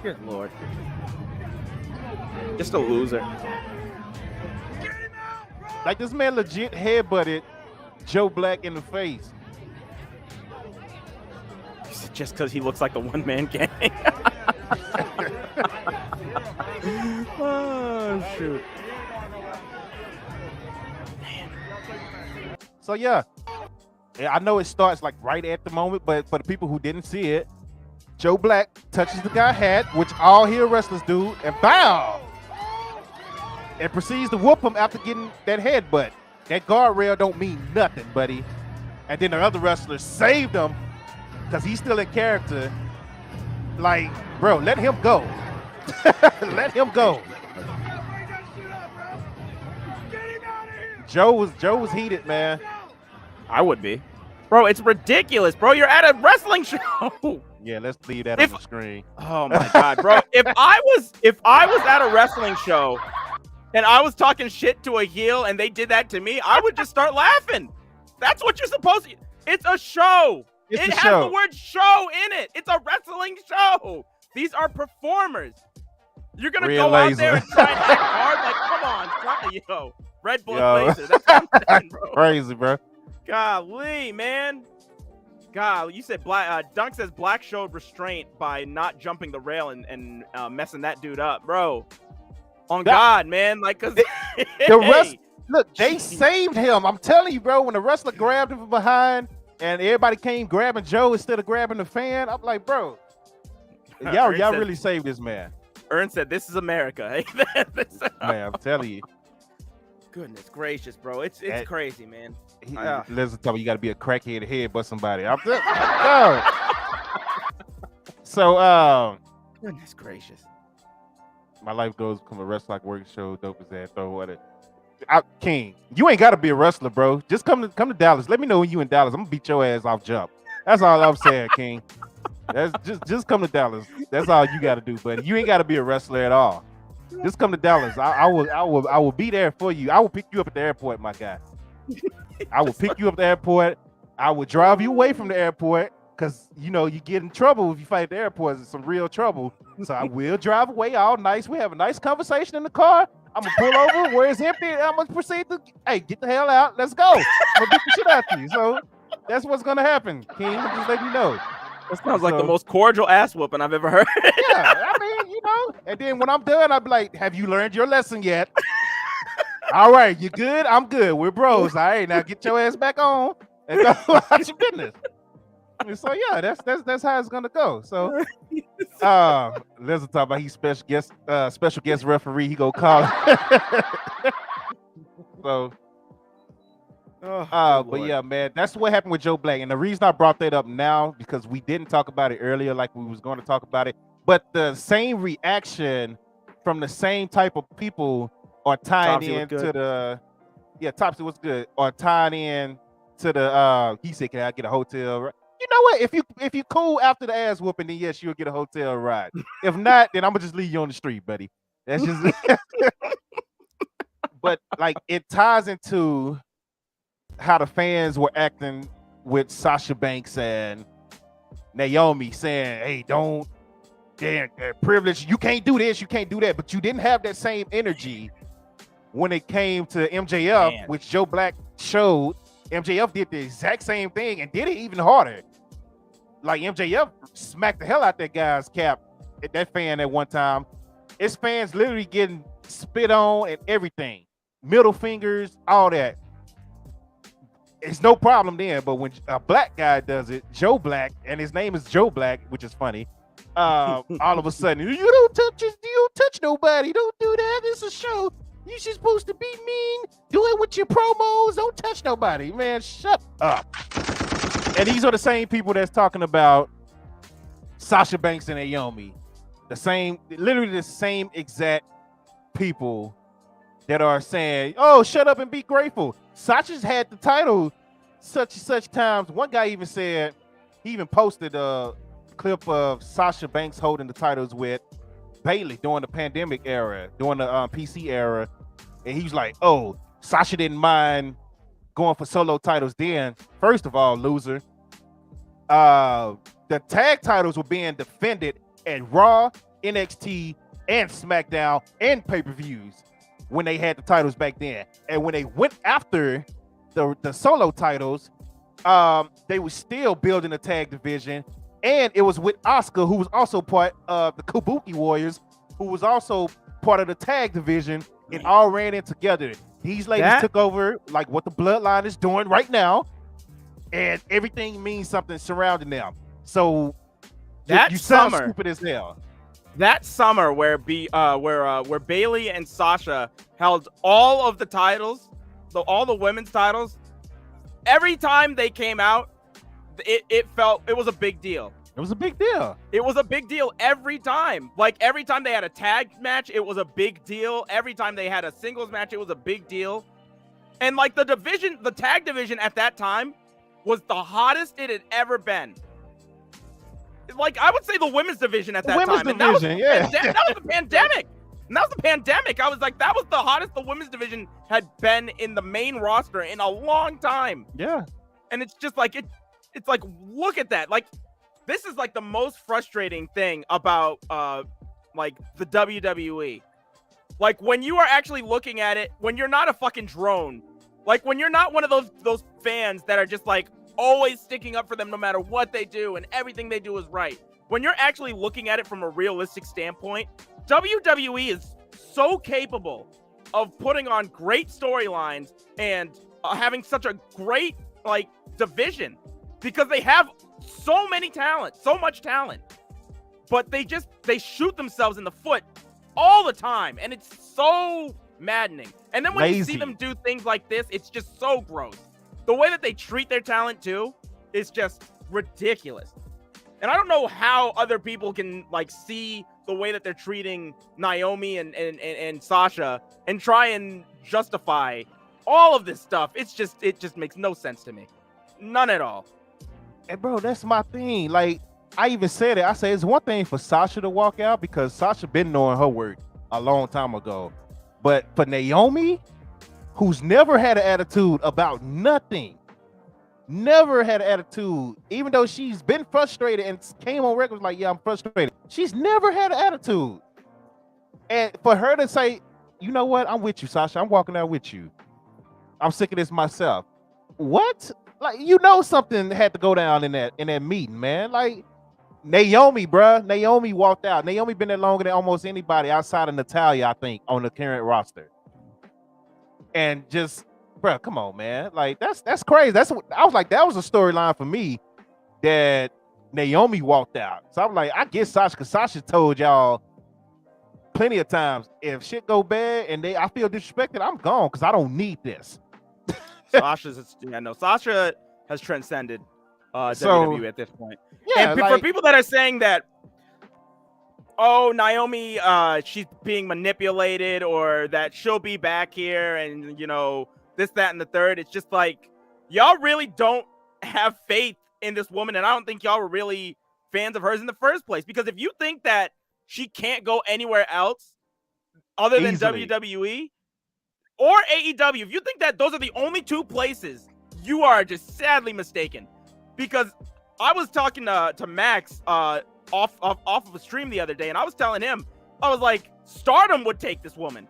Good lord. Just a loser. like this man legit headbutted Joe Black in the face. Just because he looks like the one-man gang. Oh, shoot. So yeah, I know it starts like right at the moment, but for the people who didn't see it, Joe Black touches the guy's hat, which all heel wrestlers do, and bow, and proceeds to whoop him after getting that headbutt. That guardrail don't mean nothing, buddy. And then the other wrestlers saved him because he's still in character. Like, bro, let him go. Let him go. Joe was heated, man. I would be. Bro, it's ridiculous, bro. You're at a wrestling show. Yeah, let's leave that on the screen. Oh my god, bro. If I was at a wrestling show and I was talking shit to a heel and they did that to me, I would just start laughing. That's what you're supposed to. It's a show. It has the word show in it. It's a wrestling show. These are performers. You're gonna Real go out laser. there and try and act hard? Like, come on, yo, red blood laser. That's what I'm saying, bro. Crazy, bro. Golly, man. God, you said Black. Dunk says Black showed restraint by not jumping the rail and messing that dude up, bro. On God, man. Like, cause the rest. Look, they saved him. I'm telling you, bro. When the wrestler grabbed him from behind and everybody came grabbing Joe instead of grabbing the fan, I'm like, bro, y'all really saved this man. Ern said, "This is America." Man, I'm telling you. Goodness gracious, bro. It's crazy, man. Listen, tell me you got to be a crackhead to headbutt somebody. No. So, Goodness gracious. My life goes from a wrestler like work show, dope as that. Throw what it. King, you ain't got to be a wrestler, bro. Just come to Dallas. Let me know when you in Dallas. I'm gonna beat your ass off jump. That's all I'm saying, King. That's just come to Dallas. That's all you got to do, buddy. You ain't got to be a wrestler at all. Just come to Dallas. I will be there for you. I will pick you up at the airport, my guy. I will pick you up at the airport. I will drive you away from the airport because you get in trouble if you fight at the airport. It's some real trouble. So I will drive away all nice. We have a nice conversation in the car. I'm gonna pull over where it's empty. I'm gonna proceed to get the hell out. Let's go. I'm gonna beat the shit out of you. So that's what's gonna happen, King. I'm just letting you know. That sounds like the most cordial ass whooping I've ever heard. Yeah, I mean, and then when I'm done, I'll be like, have you learned your lesson yet? All right, you good? I'm good. We're bros. All right, now get your ass back on and go about your business. And so yeah, that's how it's gonna go. So let's talk about he's special guest referee. He go call. So but yeah, man, that's what happened with Joe Black. And the reason I brought that up now because we didn't talk about it earlier, like we was going to talk about it. But the same reaction from the same type of people are tying into the Topsy was good, or tying in to the he said, can I get a hotel? You know what? If you cool after the ass whooping, then yes, you'll get a hotel ride. If not, then I'm gonna just leave you on the street, buddy. That's just but like it ties into how the fans were acting with Sasha Banks and Naomi saying, hey, don't privilege, you can't do this, you can't do that. But you didn't have that same energy when it came to MJF, which Joe Black showed. MJF did the exact same thing and did it even harder. Like MJF smacked the hell out that guy's cap, that fan at one time. His fans literally getting spit on and everything. Middle fingers, all that. It's no problem then, but when a black guy does it, Joe Black, and his name is Joe Black, which is funny, all of a sudden, you don't touch nobody. Don't do that. It's a show. You're supposed to be mean. Do it with your promos. Don't touch nobody. Man, shut up. And these are the same people that's talking about Sasha Banks and Naomi. Literally the same exact people that are saying, oh, shut up and be grateful. Sasha's had the title such and such times. One guy even said, he even posted a clip of Sasha Banks holding the titles with Bailey during the pandemic era, during the PC era. And he was like, oh, Sasha didn't mind going for solo titles then. First of all, loser. The tag titles were being defended at Raw, NXT, and SmackDown, and pay-per-views when they had the titles back then. And when they went after the solo titles, they were still building a tag division. And it was with Asuka, who was also part of the Kabuki Warriors, who was also part of the tag division, and all ran in together. These ladies took over like what the Bloodline is doing right now, and everything means something surrounding them. So you sound stupid as hell. That summer where Bailey and Sasha held all of the titles, all the women's titles, every time they came out, it was a big deal. It was a big deal. It was a big deal every time. Like every time they had a tag match, it was a big deal. Every time they had a singles match, it was a big deal. And like the tag division at that time was the hottest it had ever been. Like I would say the women's division at that time. That was the pandemic. And that was the pandemic. I was like, that was the hottest the women's division had been in the main roster in a long time. Yeah. And it's just like it's like, look at that. Like this is like the most frustrating thing about like the WWE. Like when you are actually looking at it, when you're not a fucking drone, like when you're not one of those fans that are just like always sticking up for them no matter what they do and everything they do is right. When you're actually looking at it from a realistic standpoint, WWE is so capable of putting on great storylines and having such a great like division because they have so much talent, but they shoot themselves in the foot all the time, and it's so maddening. And then when you see them do things like this, it's just so gross. The way that they treat their talent too is just ridiculous. And I don't know how other people can like see the way that they're treating Naomi and Sasha and try and justify all of this stuff. It just makes no sense to me. None at all. And bro, that's my thing. Like I even said it. I said it's one thing for Sasha to walk out because Sasha been knowing her worth a long time ago. But for Naomi, who's never had an attitude about nothing, never had an attitude, even though she's been frustrated and came on record like, yeah, I'm frustrated. She's never had an attitude. And for her to say, you know what, I'm with you, Sasha. I'm walking out with you. I'm sick of this myself. What? Like, you know, something had to go down in that meeting, man. Like Naomi, bruh. Naomi walked out. Naomi been there longer than almost anybody outside of Natalya, I think, on the current roster. And just, bruh, come on, man. Like that's crazy. That's what I was like. That was a storyline for me that Naomi walked out. So I'm like, I get Sasha because Sasha told y'all plenty of times, if shit go bad and I feel disrespected, I'm gone because I don't need this. Sasha has transcended WWE at this point. Yeah, and for people that are saying that, oh, Naomi, she's being manipulated, or that she'll be back here, and you know this, that, and the third. It's just like y'all really don't have faith in this woman, and I don't think y'all were really fans of hers in the first place. Because if you think that she can't go anywhere else other than WWE or AEW, if you think that those are the only two places, you are just sadly mistaken. Because I was talking to Max off of a stream the other day, and I was telling him, I was like, Stardom would take this woman.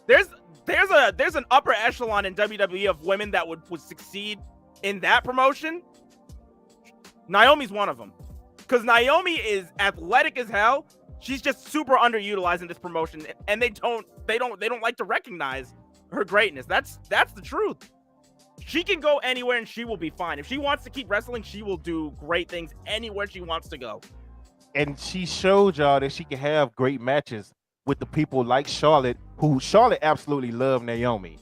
There's an upper echelon in WWE of women that would succeed in that promotion. Naomi's one of them, because Naomi is athletic as hell. She's just super underutilized in this promotion, and they don't like to recognize her greatness. That's the truth. She can go anywhere and she will be fine. If she wants to keep wrestling, she will do great things anywhere she wants to go. And she showed y'all that she can have great matches with the people like Charlotte, who Charlotte absolutely loved Naomi.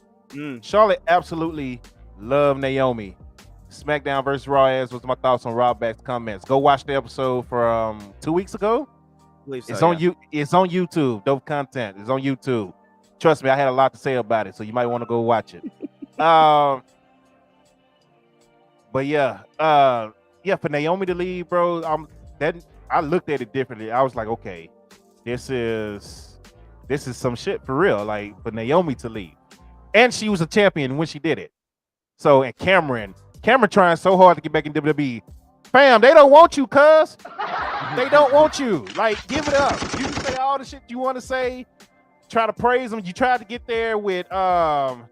Charlotte absolutely loved Naomi. SmackDown versus Raw as was my thoughts on Rob Back's comments. Go watch the episode from 2 weeks ago. I believe so, It's on YouTube. Dope content. It's on YouTube. Trust me, I had a lot to say about it, so you might want to go watch it. But yeah, for Naomi to leave, bro, I looked at it differently. I was like, okay, this is some shit for real. Like for Naomi to leave, and she was a champion when she did it. So and Cameron trying so hard to get back in WWE. Fam, they don't want you, cuz. They don't want you. Like, give it up. You can say all the shit you want to say. Try to praise them. You tried to get there with AEW.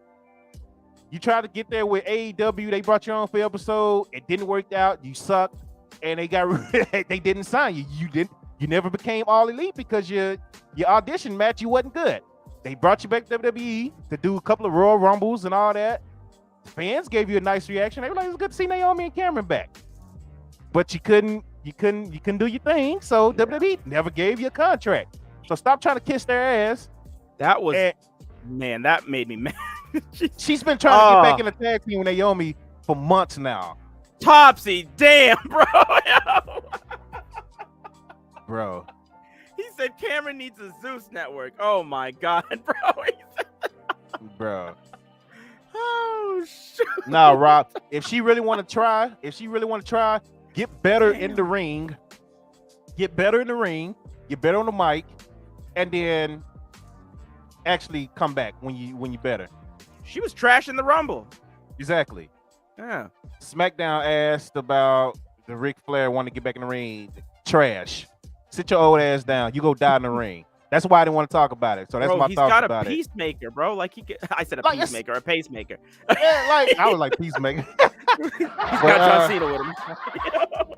They brought you on for the episode. It didn't work out. You sucked, and they didn't sign you. You never became All Elite because your audition match you wasn't good. They brought you back to WWE to do a couple of Royal Rumbles and all that. Fans gave you a nice reaction. They were like, "It's good to see Naomi and Cameron back," but you couldn't do your thing. So WWE never gave you a contract. So stop trying to kiss their ass. That made me mad. She's been trying to get back in the tag team with Naomi for months now. Topsy, damn, bro. Bro. He said Cameron needs a Zeus network. Oh my god, bro. Bro. Oh shit. Nah, Rob. If she really want to try, get better in the ring. Get better in the ring. Get better on the mic, and then actually come back when you better. She was trash in the Rumble. Exactly. Yeah. SmackDown asked about the Ric Flair want to get back in the ring. Trash. Sit your old ass down. You go die in the ring. That's why I didn't want to talk about it. So that's my thoughts about it. He's got a peacemaker, bro. Like I said, a like, peacemaker, a pacemaker. Yeah, like I was like peacemaker. He's got John Cena with him.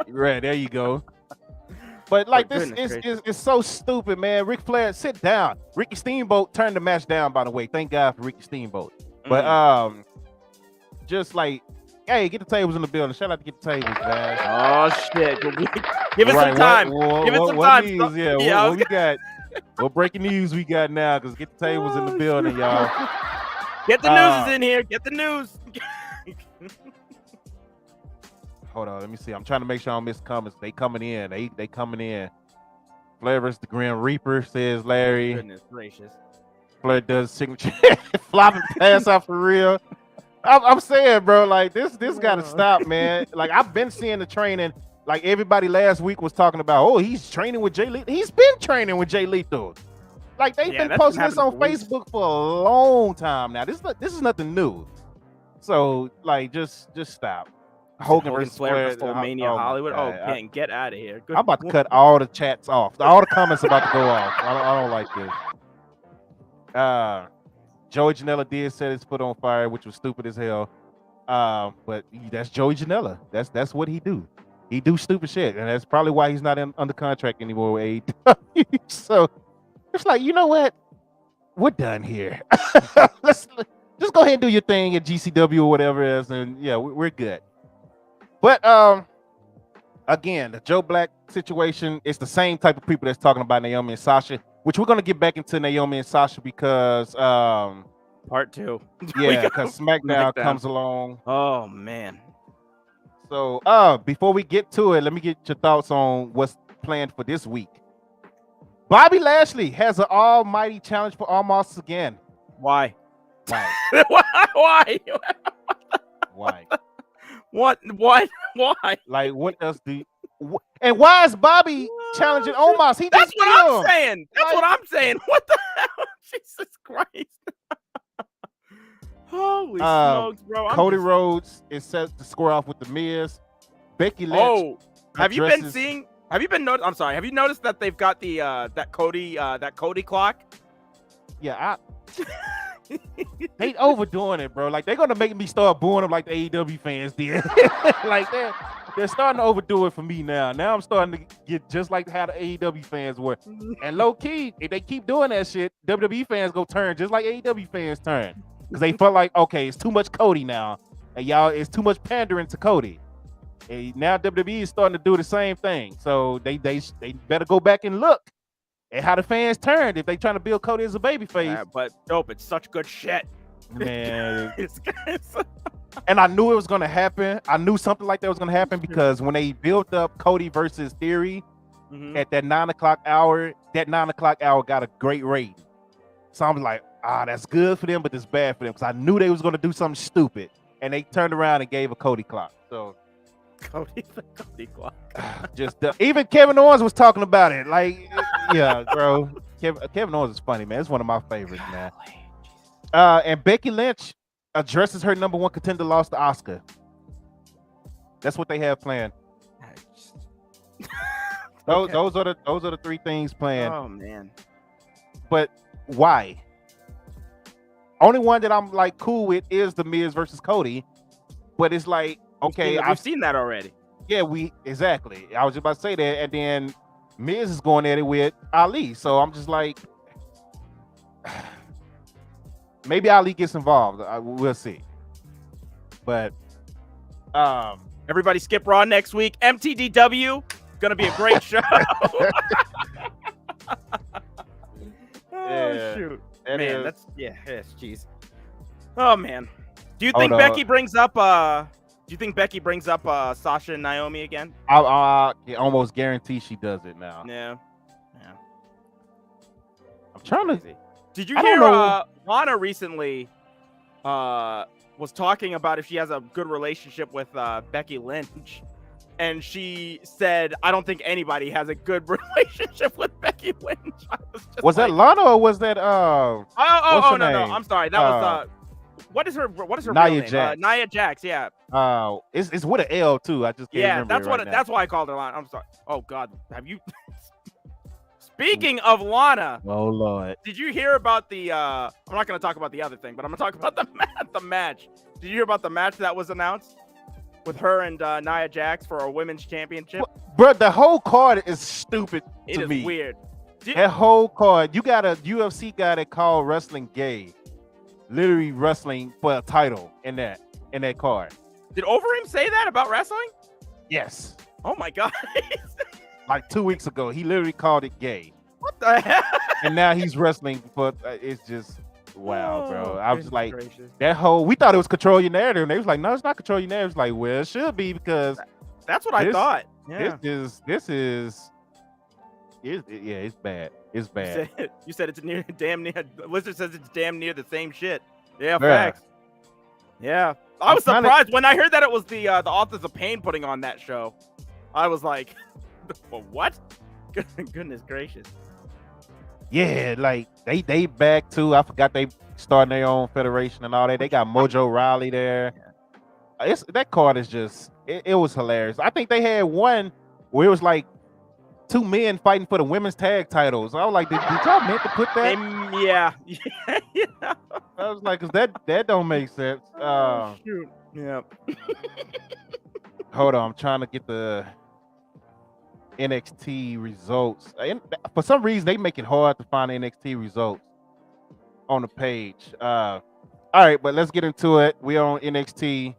Right, there you go. But like this is so stupid, man. Ric Flair, sit down. Ricky Steamboat turned the match down, by the way. Thank God for Ricky Steamboat. But just like, hey, get the tables in the building. Shout out to Get the Tables, man. Oh shit. Give us some time. Give us some time. News, yeah, what we got? What breaking news we got now? Because Get the Tables in the building, y'all. Get the news is in here. Get the news. Hold on, let me see. I'm trying to make sure I don't miss comments. They coming in. They coming in. Flair versus the Grim Reaper, says Larry. Goodness gracious. Flair does signature flopping pass out for real. I'm saying, bro, like this got to stop, man. Like I've been seeing the training. Like everybody last week was talking about, oh, he's training with Jay Lethal. He's been training with Jay Lethal. Like they've been posting this on Facebook for a long time now. This is nothing new. So like, just stop. Hogan versus Flair versus Mania Hollywood. Man, get out of here. Good. I'm about to cut all the chats off. All the comments about to go off. I don't like this. Joey Janela did set his foot on fire, which was stupid as hell. But that's Joey Janela. That's what he do. He do stupid shit, and that's probably why he's not under contract anymore with AEW. So it's like, you know what? We're done here. Let's just go ahead and do your thing at GCW or whatever it is, and yeah, we're good. But again, the Joe Black situation, it's the same type of people that's talking about Naomi and Sasha, which we're gonna get back into Naomi and Sasha because part 2. Yeah, because SmackDown comes along. Oh man. So before we get to it, let me get your thoughts on what's planned for this week. Bobby Lashley has an almighty challenge for Ole Moss again. Why? Why? What? Why? Like, what else do you... And why is Bobby challenging Ole Moss? That's what I'm saying. That's what I'm saying. What the hell? Jesus Christ. Holy smokes, bro. Cody Rhodes is set to square off with the Miz. Becky Lynch. Oh, have you noticed that they've got the that Cody clock? Yeah, they overdoing it, bro. Like they're gonna make me start booing them like the AEW fans did. Like they're starting to overdo it for me now. Now I'm starting to get just like how the AEW fans were. And low key, if they keep doing that shit, WWE fans go turn just like AEW fans turn. Because they felt like, okay, it's too much Cody now. And y'all, it's too much pandering to Cody. And now WWE is starting to do the same thing. So they better go back and look at how the fans turned if they trying to build Cody as a babyface. Yeah, but nope, it's such good shit. Man. And I knew it was going to happen. I knew something like that was going to happen because when they built up Cody versus Theory at that 9 o'clock hour, that 9 o'clock hour got a great rating. So I'm like, that's good for them, but it's bad for them because I knew they was going to do something stupid. And they turned around and gave a Cody clock. So Cody clock. Even Kevin Owens was talking about it. Like, yeah, bro. Kevin Owens is funny, man. It's one of my favorites, man. And Becky Lynch addresses her number 1 contender loss to Asuka. That's what they have planned. Those are the 3 things planned. Oh man. But why? Only one that I'm like cool with is the Miz versus Cody. But it's like, okay, I've seen that already. Yeah, exactly. I was just about to say that, and then Miz is going at it with Ali. So I'm just like, maybe Ali gets involved. We'll see. But everybody skip Raw next week. MTDW, gonna be a great show. Shoot, man, that's jeez. Oh man, do you think Becky brings up Sasha and Naomi again? I almost guarantee she does it now. Yeah. I'm trying to. Did you hear Lana recently was talking about if she has a good relationship with Becky Lynch, and she said, "I don't think anybody has a good relationship with Becky Lynch." Was that Lana or was that no, I'm sorry. That was what is her Nia real name? Jax. Nia Jax, yeah. It's with an L too. I just can't remember that's it right now. that's why I called her Lana. I'm sorry. Oh God, have you? Speaking of Lana, Oh Lord, did you hear about the? I'm not going to talk about the other thing, but I'm going to talk about the match. Did you hear about the match that was announced with her and Nia Jax for a women's championship? bro, the whole card is stupid It to is me. weird. That whole card, you got a UFC guy that called wrestling gay, literally wrestling for a title in that card. Did Overeem say that about wrestling? Yes, Oh my God. like 2 weeks ago, he literally called it gay, What the hell? and now he's wrestling for. It's just wow, bro. I was Goodness like, gracious. that whole. We thought it was control your narrative, and they was like, no, it's not control your narrative. It's like, well, it should be because That's what I this- thought. Yeah. this is. It's bad. It's bad. You said it's damn near. Lister says it's damn near the same shit. Yeah, Yeah. facts. Yeah, I was I'm kinda- surprised when I heard that it was the Authors of Pain putting on that show. I was like, well, what? Goodness gracious. Yeah, like they back too. I forgot they starting their own federation and all that. They got Mojo Riley there. That card is just it was hilarious. I think they had one where it was like 2 men fighting for the women's tag titles. I was like, did y'all meant to put that? Yeah. I was like, 'cause that don't make sense. Shoot. Yeah. Hold on, I'm trying to get the NXT results. And for some reason, they make it hard to find NXT results on the page. All right, but let's get into it. We're on NXT.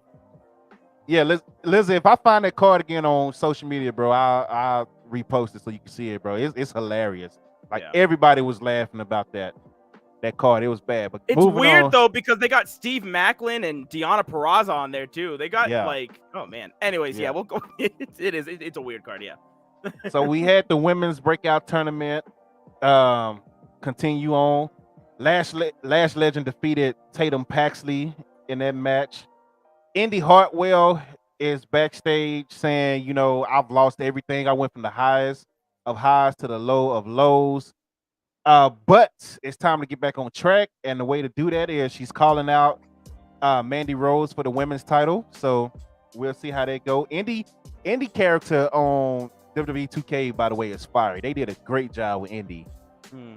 Yeah, Lizzie, if I find that card again on social media, bro, I'll repost it so you can see it, bro. It's hilarious. Like everybody was laughing about that card. It was bad. But It's weird though because they got Steve Macklin and Deonna Purrazzo on there too. They got like, oh man. Anyways, yeah, we'll go. It's a weird card, yeah. So we had the women's breakout tournament continue on. Lash Legend defeated Tatum Paxley in that match. Indy Hartwell is backstage saying, you know, I've lost everything. I went from the highest of highs to the low of lows. But it's time to get back on track. And the way to do that is she's calling out Mandy Rose for the women's title. So we'll see how that go. Indy character on WWE 2K, by the way, is fire. They did a great job with Indy.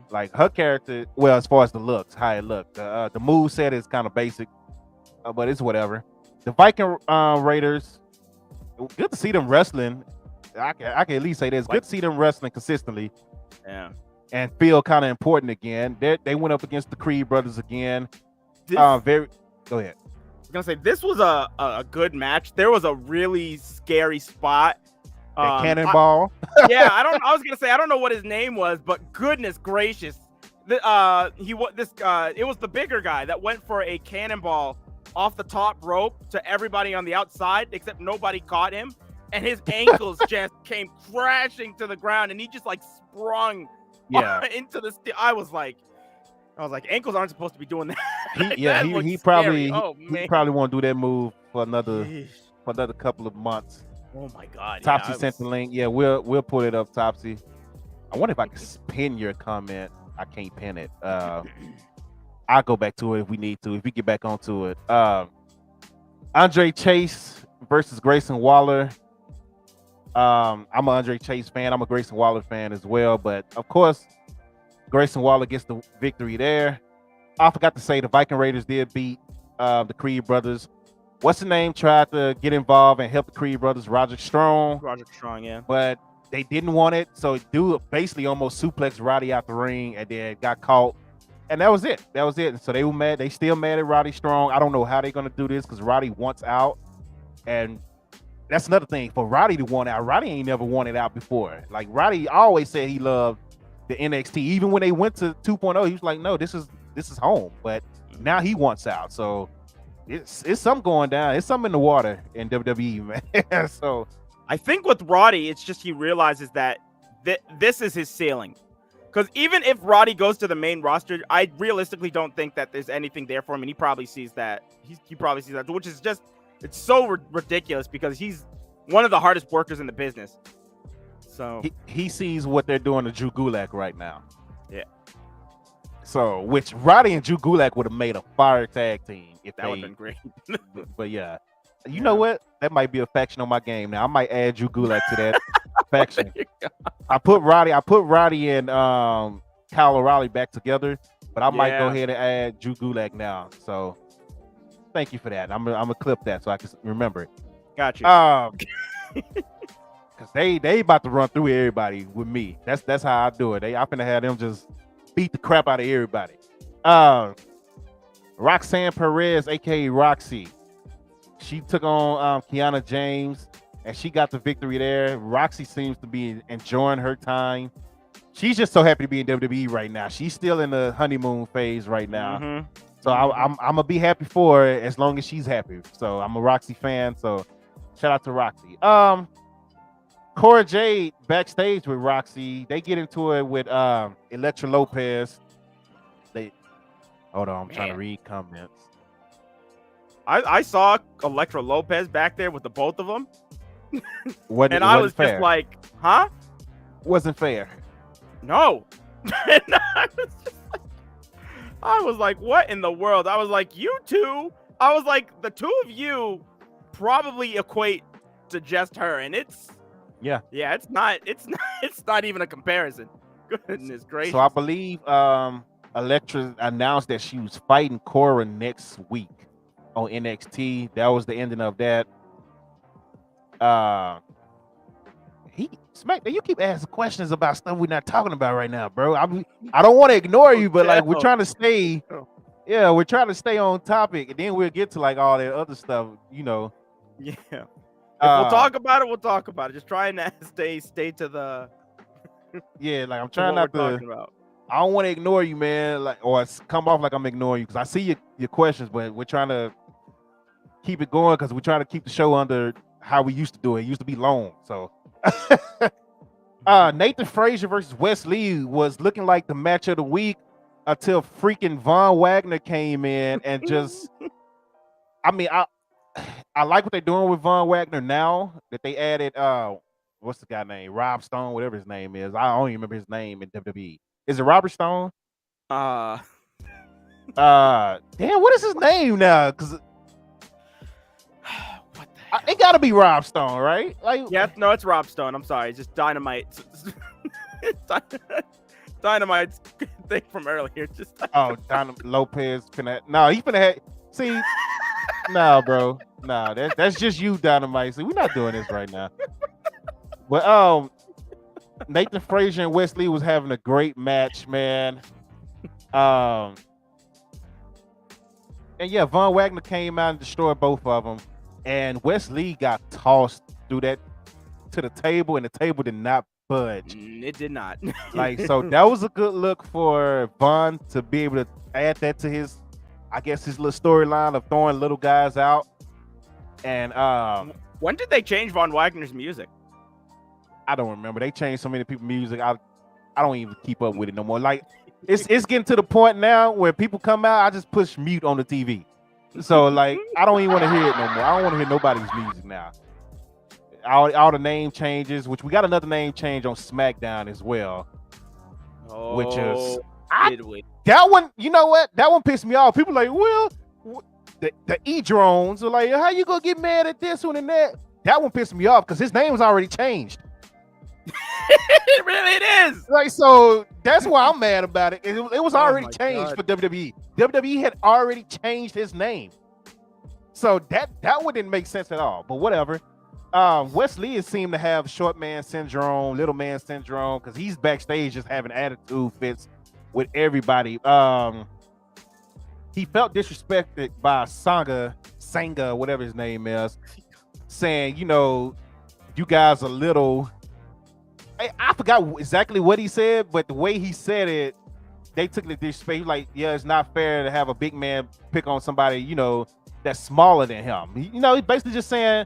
Like her character, well, as far as the looks, how it looked. The move set is kind of basic, but it's whatever. The Viking Raiders, good to see them wrestling. I can at least say this. Good to see them wrestling consistently. Yeah. And feel kind of important again. They went up against the Creed brothers again. Go ahead. I was gonna say this was a good match. There was a really scary spot. Cannonball. I was gonna say I don't know what his name was, but goodness gracious, it was the bigger guy that went for a cannonball off the top rope to everybody on the outside, except nobody caught him, and his ankles just came crashing to the ground, and he just like sprung into the I was like, ankles aren't supposed to be doing that. He probably won't do that move for another couple of months. Oh my God. Topsy sent the link. Yeah, we'll pull it up, Topsy. I wonder if I can pin your comment. I can't pin it. I'll go back to it if we need to. If we get back onto it. Andre Chase versus Grayson Waller. I'm an Andre Chase fan. I'm a Grayson Waller fan as well. But of course, Grayson Waller gets the victory there. I forgot to say the Viking Raiders did beat the Creed brothers. What's the name? Tried to get involved and help the Creed brothers, Roderick Strong. Yeah. But they didn't want it. So dude basically almost suplexed Roddy out the ring and then got caught. And that was it. And so they were mad. They still mad at Roddy Strong. I don't know how they're going to do this because Roddy wants out. And that's another thing. For Roddy to want out, Roddy ain't never wanted out before. Like Roddy always said he loved the NXT. Even when they went to 2.0, he was like, no, this is home. But now he wants out. So it's something going down. It's something in the water in WWE, man. So I think with Roddy, it's just he realizes that this is his ceiling. Because even if Roddy goes to the main roster, I realistically don't think that there's anything there for him, and he probably sees that. He probably sees that, which is just it's so ridiculous because he's one of the hardest workers in the business. So he sees what they're doing to Drew Gulak right now. Yeah. So which Roddy and Drew Gulak would have made a fire tag team if that would have been great. but yeah. You know what? That might be a faction on my game now. I might add Drew Gulak to that faction. I put Roddy and Kyle O'Reilly back together, but I might go ahead and add Drew Gulak now. So thank you for that. I'm gonna clip that so I can remember it. Got you. Cause they about to run through everybody with me. That's how I do it. I finna have them just beat the crap out of everybody. Roxanne Perez, aka Roxy, she took on Kiana James, and she got the victory there. Roxy seems to be enjoying her time. She's just so happy to be in WWE right now. She's still in the honeymoon phase right now. So I'm gonna be happy for her as long as she's happy. So I'm a Roxy fan. So shout out to Roxy. Cora Jade backstage with Roxy. They get into it with Elektra Lopez. Hold on, I'm trying to read comments. I saw Elektra Lopez back there with the both of them. And I was just like, huh? Wasn't fair. No. And I was like, what in the world? I was like, you two. I was like, the two of you probably equate to just her, and it's it's not even a comparison. Goodness gracious. So I believe Elektra announced that she was fighting Cora next week on NXT. That was the ending of that. Smack, you keep asking questions about stuff we're not talking about right now, bro. I don't want to ignore you, but like we're trying to stay, we're trying to stay on topic, and then we'll get to like all that other stuff, you know. Yeah. If we'll talk about it, we'll talk about it. Just trying to stay to the. Yeah, like I'm trying not to. I don't want to ignore you, man. Like, or come off like I'm ignoring you because I see your questions, but we're trying to keep it going because we're trying to keep the show under how we used to do it. It used to be long, so. Nathan Frazier versus Wes Lee was looking like the match of the week until freaking Von Wagner came in and just. I mean, I like what they're doing with Von Wagner now that they added what's the guy name? Rob Stone, whatever his name is. I don't even remember his name in WWE. Is it Robert Stone? Damn, what is his name now? Because it gotta be Rob Stone, right? Like, yeah, no, it's Rob Stone. I'm sorry, it's just Dynamite. Dynamite's thing from earlier. Just Lopez. No, he finna have. See, no, bro, no, that's just you, Dynamite. See, we're not doing this right now. But Nathan Frazier and Wes Lee was having a great match, man. And yeah, Von Wagner came out and destroyed both of them. And Wes Lee got tossed through that to the table, and the table did not budge. It did not. Like, so that was a good look for Von to be able to add that to his, I guess, his little storyline of throwing little guys out. And when did they change Von Wagner's music? I don't remember. They changed so many people's music. I don't even keep up with it no more. Like, it's getting to the point now where people come out, I just push mute on the TV. So like, I don't even want to hear it no more. I don't want to hear nobody's music now. All the name changes, which we got another name change on SmackDown as well. Which is that one. You know what? That one pissed me off. People like, well, the E-drones are like, how you gonna get mad at this one and that? That one pissed me off because his name was already changed. It is. Like, so that's why I'm mad about it. It was already changed for WWE. WWE had already changed his name. So that one didn't make sense at all. But whatever. Wes Lee seemed to have short man syndrome, little man syndrome, because he's backstage just having attitude fits with everybody. He felt disrespected by Sanga, whatever his name is, saying, you know, you guys are little. I forgot exactly what he said, but the way he said it, they took the disrespect. Like, yeah, it's not fair to have a big man pick on somebody, you know, that's smaller than him. You know, he's basically just saying,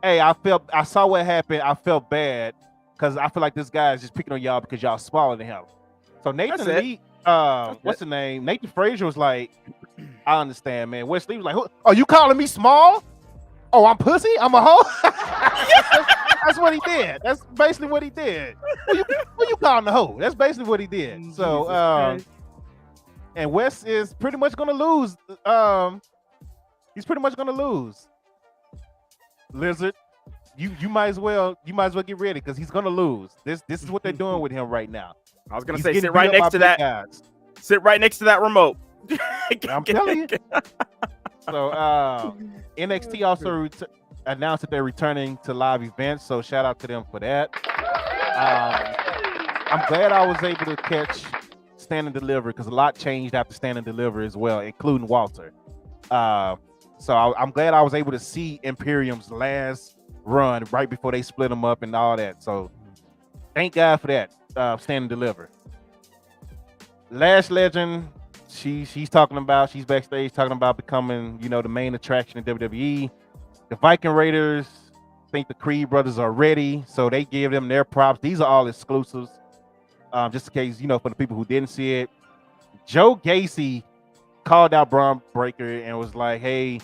hey, I saw what happened. I felt bad because I feel like this guy is just picking on y'all because y'all smaller than him. So Nathan Lee, what's the name? Nathan Frazier was like, I understand, man. Wes Lee was like, oh, you calling me small? Oh, I'm pussy? I'm a hoe? That's what he did. That's basically what he did. Who you calling the hoe? That's basically what he did. So, and Wes is pretty much going to lose. He's pretty much going to lose. Lizard, you might as well get ready because he's gonna lose. This is what they're doing with him right now. I was gonna He's say, getting sit right beat up next to by big that. guys. Sit right next to that remote. I'm telling you. So NXT also announced that they're returning to live events. So shout out to them for that. I'm glad I was able to catch Stand and Deliver because a lot changed after Stand and Deliver as well, including Walter. So I'm glad I was able to see Imperium's last run right before they split them up and all that. So thank God for that. Stand and Deliver. Lash Legend, she's backstage talking about becoming, the main attraction in WWE. The Viking Raiders think the Creed brothers are ready, so they give them their props. These are all exclusives. Just in case, for the people who didn't see it. Joe Gacy called out Braun Breaker and was like, hey,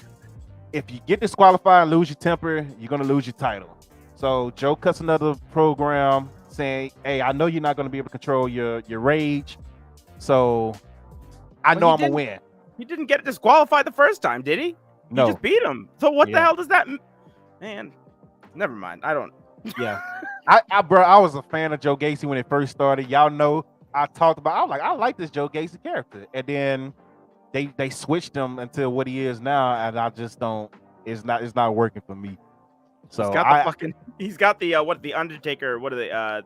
if you get disqualified and lose your temper, you're going to lose your title. So Joe cuts another program saying, hey, I know you're not going to be able to control your rage. So I know I'm going to win. He didn't get disqualified the first time, did he? No. He just beat him. So what the hell does that man? Never mind. I don't. Yeah. I was a fan of Joe Gacy when it first started. Y'all know I talked about, I like this Joe Gacy character. And then they switched him until what he is now, and I just don't. It's not working for me. So he's got the Undertaker. What are they? What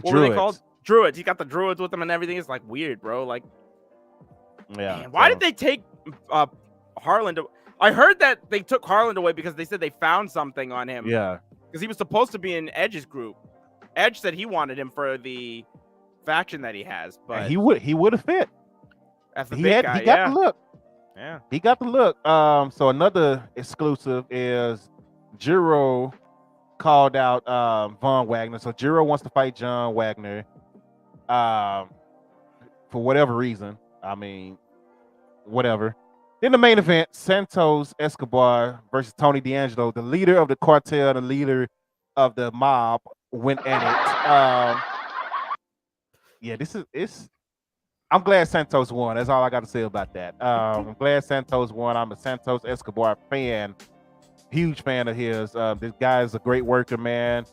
were Druids. they called? Druids. He's got the Druids with him and everything. It's like weird, bro. Like, yeah. man, why did they take Harland? I heard that they took Harland away because they said they found something on him. Yeah. Because he was supposed to be in Edge's group. Edge said he wanted him for the faction that he has, but and he would have fit. As the he big guy, he got the look. Yeah. He got the look. So another exclusive is Jiro called out Von Wagner. So Jiro wants to fight John Wagner. For whatever reason. I mean, whatever. In the main event, Santos Escobar versus Tony D'Angelo, the leader of the cartel, the leader of the mob, went at it. I'm glad Santos won. That's all I got to say about that. I'm glad Santos won. I'm a Santos Escobar fan, huge fan of his. This guy is a great worker, man.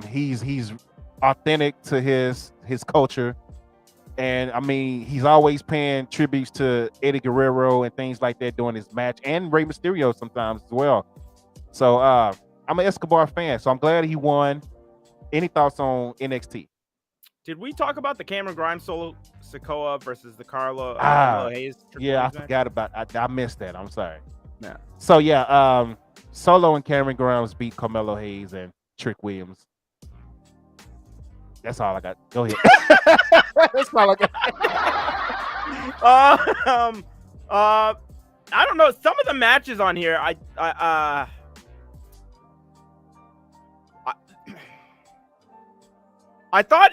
He's authentic to his culture. And I mean, he's always paying tributes to Eddie Guerrero and things like that during his match, and Rey Mysterio sometimes as well. So I'm an Escobar fan, so I'm glad he won. Any thoughts on NXT? Did we talk about the Cameron Grimes Solo Sikoa versus the Carmelo Hayes? Yeah, I forgot about. I missed that. I'm sorry. Yeah. So yeah, Solo and Cameron Grimes beat Carmelo Hayes and Trick Williams. That's all I got. Go ahead. That's all I got. I don't know. Some of the matches on here, I thought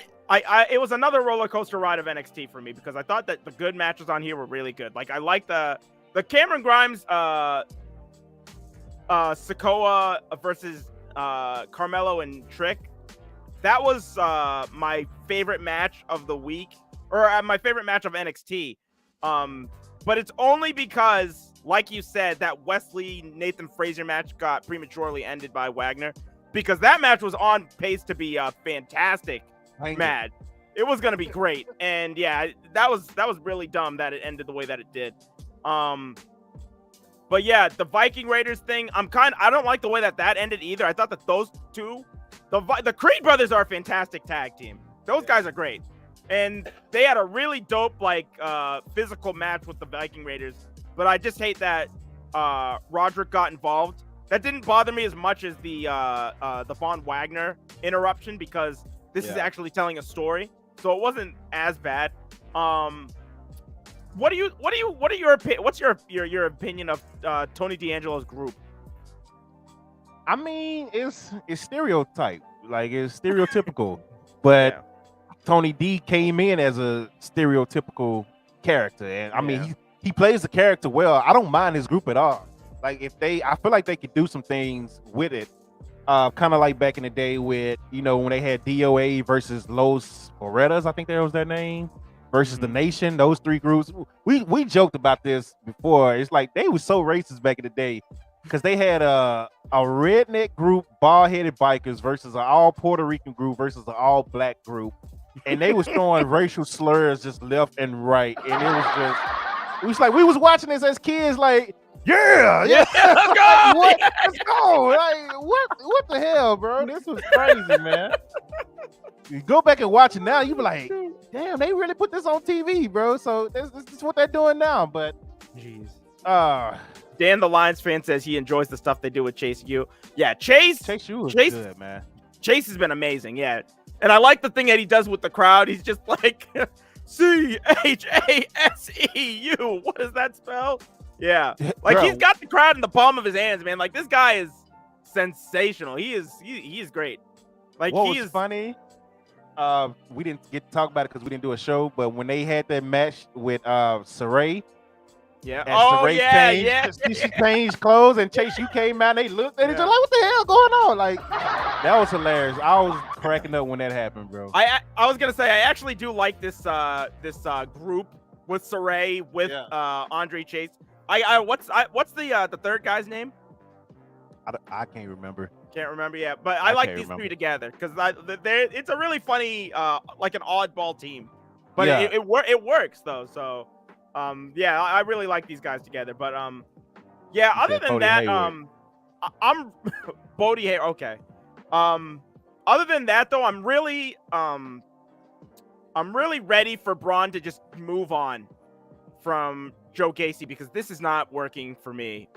it was another roller coaster ride of NXT for me because I thought that the good matches on here were really good. Like I like the Cameron Grimes Sikoa versus Carmelo and Trick. That was my favorite match of the week, or my favorite match of NXT. But it's only because, like you said, that Wesley Nathan Frazier match got prematurely ended by Wagner, because that match was on pace to be a fantastic match. It was gonna be great, and yeah, that was really dumb that it ended the way that it did. But yeah, the Viking Raiders thing, I don't like the way that ended either. I thought that those two. The Creed brothers are a fantastic tag team. Those guys are great. And they had a really dope, physical match with the Viking Raiders. But I just hate that Roderick got involved. That didn't bother me as much as the Von Wagner interruption, because this is actually telling a story. So it wasn't as bad. What's your opinion of Tony D'Angelo's group? I mean, it's stereotype, it's stereotypical, but Tony D came in as a stereotypical character, and I mean, he plays the character well. I don't mind his group at all. I feel like they could do some things with it, kind of like back in the day with, when they had DOA versus Los Moretas, I think that was their name, versus the Nation. Those three groups, we joked about this before. It's like they were so racist back in the day, because they had a redneck group, bald-headed bikers versus an all Puerto Rican group versus an all black group, and they was throwing racial slurs just left and right, and it was like we was watching this as kids, like, yeah, let's go, let's go, like what the hell, bro? This was crazy, man. You go back and watch it now, you be like, damn, they really put this on TV, bro. So this is what they're doing now, but jeez. Dan the Lions fan says he enjoys the stuff they do with Chase U. Yeah, Chase U was good, man. Chase has been amazing, yeah. And I like the thing that he does with the crowd. He's just like CHASEU. What does that spell? Yeah. Like, bro, he's got the crowd in the palm of his hands, man. Like, this guy is sensational. He is great. Like, what was funny? We didn't get to talk about it because we didn't do a show, but when they had that match with Saray. Yeah. She changed clothes and Chase U came out and they looked at each other like, what the hell going on? Like, that was hilarious. I was cracking up when that happened, bro. I was gonna say I actually do like this group with Saray with Andre Chase. What's the third guy's name? I can't remember. Can't remember yet, but I like these three together because it's a really funny like an oddball team, but it works though. So I really like these guys together. But other than that, I'm Bodie Hayward. Okay. Other than that though, I'm really ready for Braun to just move on from Joe Gacy because this is not working for me.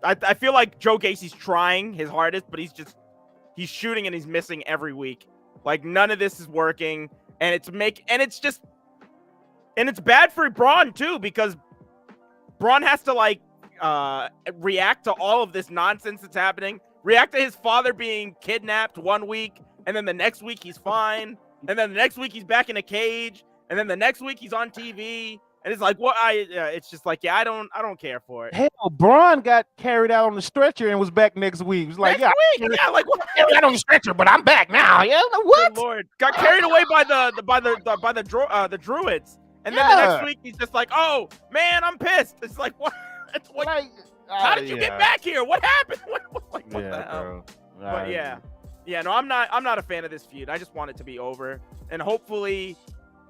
I feel like Joe Gacy's trying his hardest, but he's shooting and he's missing every week. Like, none of this is working, and it's bad for Braun too because Braun has to react to all of this nonsense that's happening. React to his father being kidnapped one week, and then the next week he's fine, and then the next week he's back in a cage, and then the next week he's on TV. And it's like, what? It's just like, I don't care for it. Hell, Braun got carried out on the stretcher and was back next week. It was like, like what? Carried out on the stretcher, but I'm back now. Yeah, what? Good Lord, got carried away by the Druids, and then the next week he's just like, oh man, I'm pissed. It's like, what? It's like, how did you get back here? What happened? What the hell? But no, I'm not a fan of this feud. I just want it to be over, and hopefully,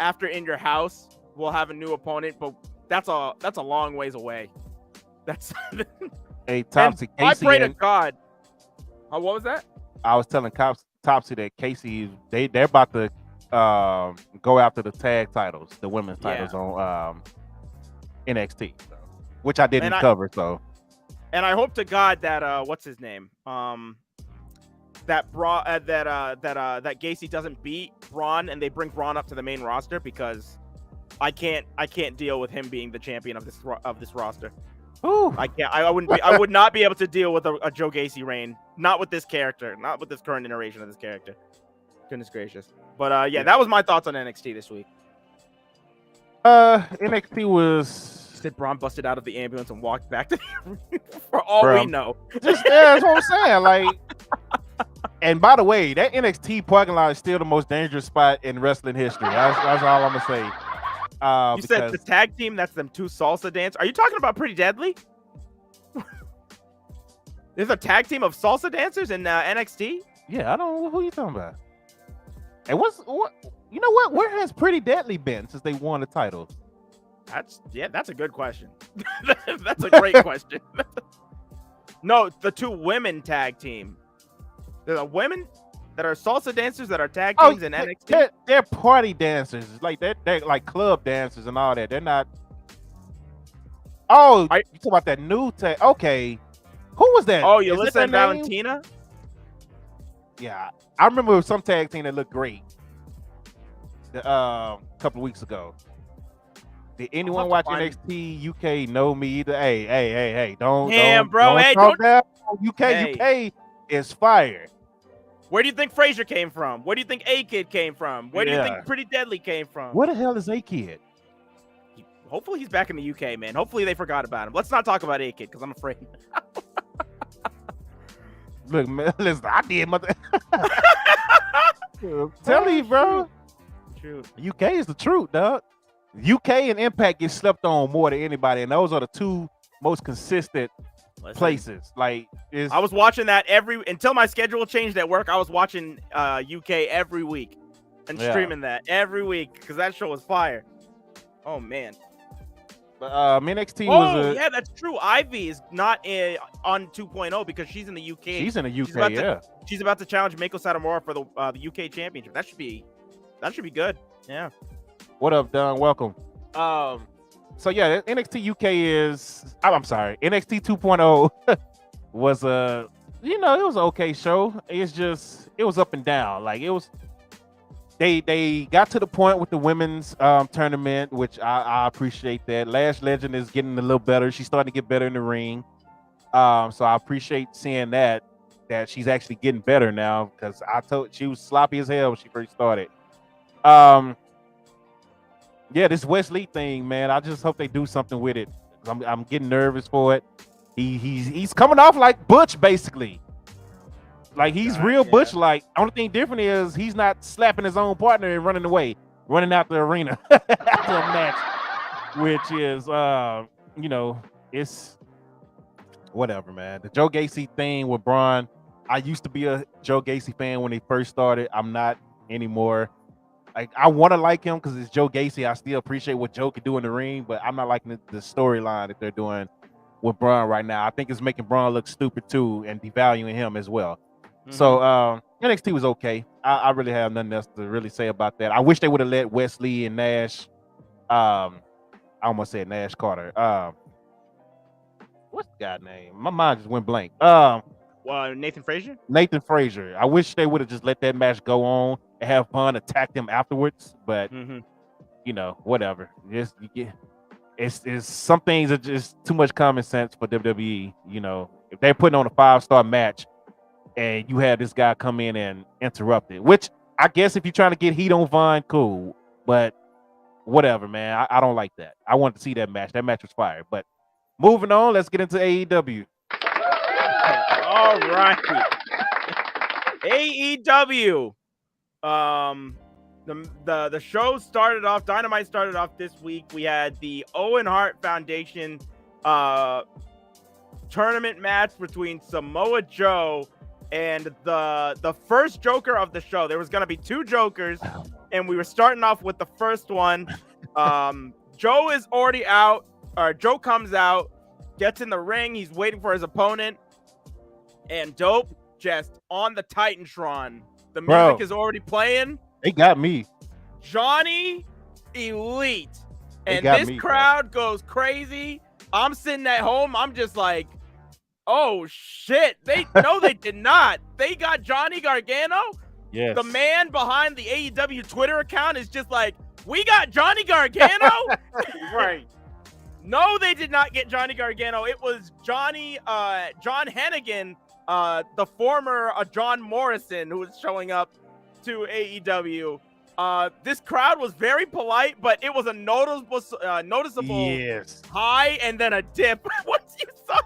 after In Your House, we'll have a new opponent, but that's a long ways away. That's hey, Topsy. Casey, I pray to God. What was that? I was telling Topsy that Casey they're about to go after the tag titles, the women's titles on NXT, which I didn't cover. So, and I hope to God that what's his name? That Gacy doesn't beat Braun and they bring Braun up to the main roster because I can't deal with him being the champion of this roster. Ooh. I can't. I would not be able to deal with a Joe Gacy reign. Not with this character. Not with this current iteration of this character. Goodness gracious. But that was my thoughts on NXT this week. NXT was. Sid Braun busted out of the ambulance and walked back to for all we know. That's what I'm saying. Like, and by the way, that NXT parking lot is still the most dangerous spot in wrestling history. That's all I'm gonna say. You said the tag team, that's them two salsa dance. Are you talking about Pretty Deadly? There's a tag team of salsa dancers in NXT? Yeah, I don't know who you talking about. And what? You know what? Where has Pretty Deadly been since they won the title? That's a good question. That's a great question. No, the two women tag team. There's a women that are salsa dancers that are tag teams in NXT. They're party dancers. Like they're like club dancers and all that. They're not. Oh, you talking about that new tag? Okay, who was that? Oh, Yulisa and Valentina. Yeah, I remember some tag team that looked great. A couple of weeks ago. Did anyone watch NXT UK know me either? Hey, don't. Damn, bro. Hey, don't. UK is fire. Where do you think Frazier came from? Where do you think A-Kid came from? Where do you think Pretty Deadly came from? Where the hell is A-Kid? Hopefully he's back in the UK, man. Hopefully they forgot about him. Let's not talk about A-Kid because I'm afraid. Look, man, listen, I did mother. Tell you, bro. True. UK is the truth, dog. UK and Impact get slept on more than anybody, and those are the two most consistent Listen, places. Like I was watching that until my schedule changed at work. I was watching UK every week and streaming that every week because that show was fire. Oh man. NXT was yeah, that's true. Ivy is not on 2.0 because she's in the UK. She's in the UK, she's about to challenge Meiko Satomura for the UK championship. That should be good. Yeah. What up, Don? Welcome. So yeah, NXT UK is I'm sorry, NXT 2.0 was it was an okay show. It was up and down. Like it was they got to the point with the women's tournament, which I appreciate that. Lash Legend is getting a little better. She's starting to get better in the ring. So I appreciate seeing that she's actually getting better now, because she was sloppy as hell when she first started. Yeah, this Wesley thing, man, I just hope they do something with it. I'm getting nervous for it. He's coming off like Butch, basically. Like he's real Butch. Like only thing different is he's not slapping his own partner and running away, running out the arena after a match, which is it's whatever, man. The Joe Gacy thing with Braun. I used to be a Joe Gacy fan when he first started. I'm not anymore. Like I want to like him because it's Joe Gacy. I still appreciate what Joe could do in the ring, but I'm not liking the storyline that they're doing with Braun right now. I think it's making Braun look stupid too and devaluing him as well. Mm-hmm. So NXT was okay. I really have nothing else to really say about that. I wish they would have let Wesley and Nash. I almost said Nash Carter. What's the guy's name? My mind just went blank. Nathan Frazier. Nathan Frazier. I wish they would have just let that match go on and have fun, attack them afterwards. But whatever. It's some things are just too much common sense for WWE. If they're putting on a 5-star match and you have this guy come in and interrupt it, which I guess if you're trying to get heat on Vaughn, cool. But whatever, man. I don't like that. I wanted to see that match. That match was fire. But moving on, let's get into AEW. All right. AEW. The show started off, Dynamite started off this week. We had the Owen Hart Foundation tournament match between Samoa Joe and the first Joker of the show. There was going to be 2 Jokers, and we were starting off with the first one. Joe is already out, or Joe comes out, gets in the ring. He's waiting for his opponent, and Dope just on the Titantron. The music is already playing. They got me. Johnny Elite. And this crowd goes crazy. I'm sitting at home. I'm just like, oh, shit. They did not. They got Johnny Gargano. Yes. The man behind the AEW Twitter account is just like, we got Johnny Gargano? Right. No, they did not get Johnny Gargano. It was John Hennigan, the former John Morrison, who was showing up to AEW. This crowd was very polite, but it was a noticeable high and then a dip. Once you saw.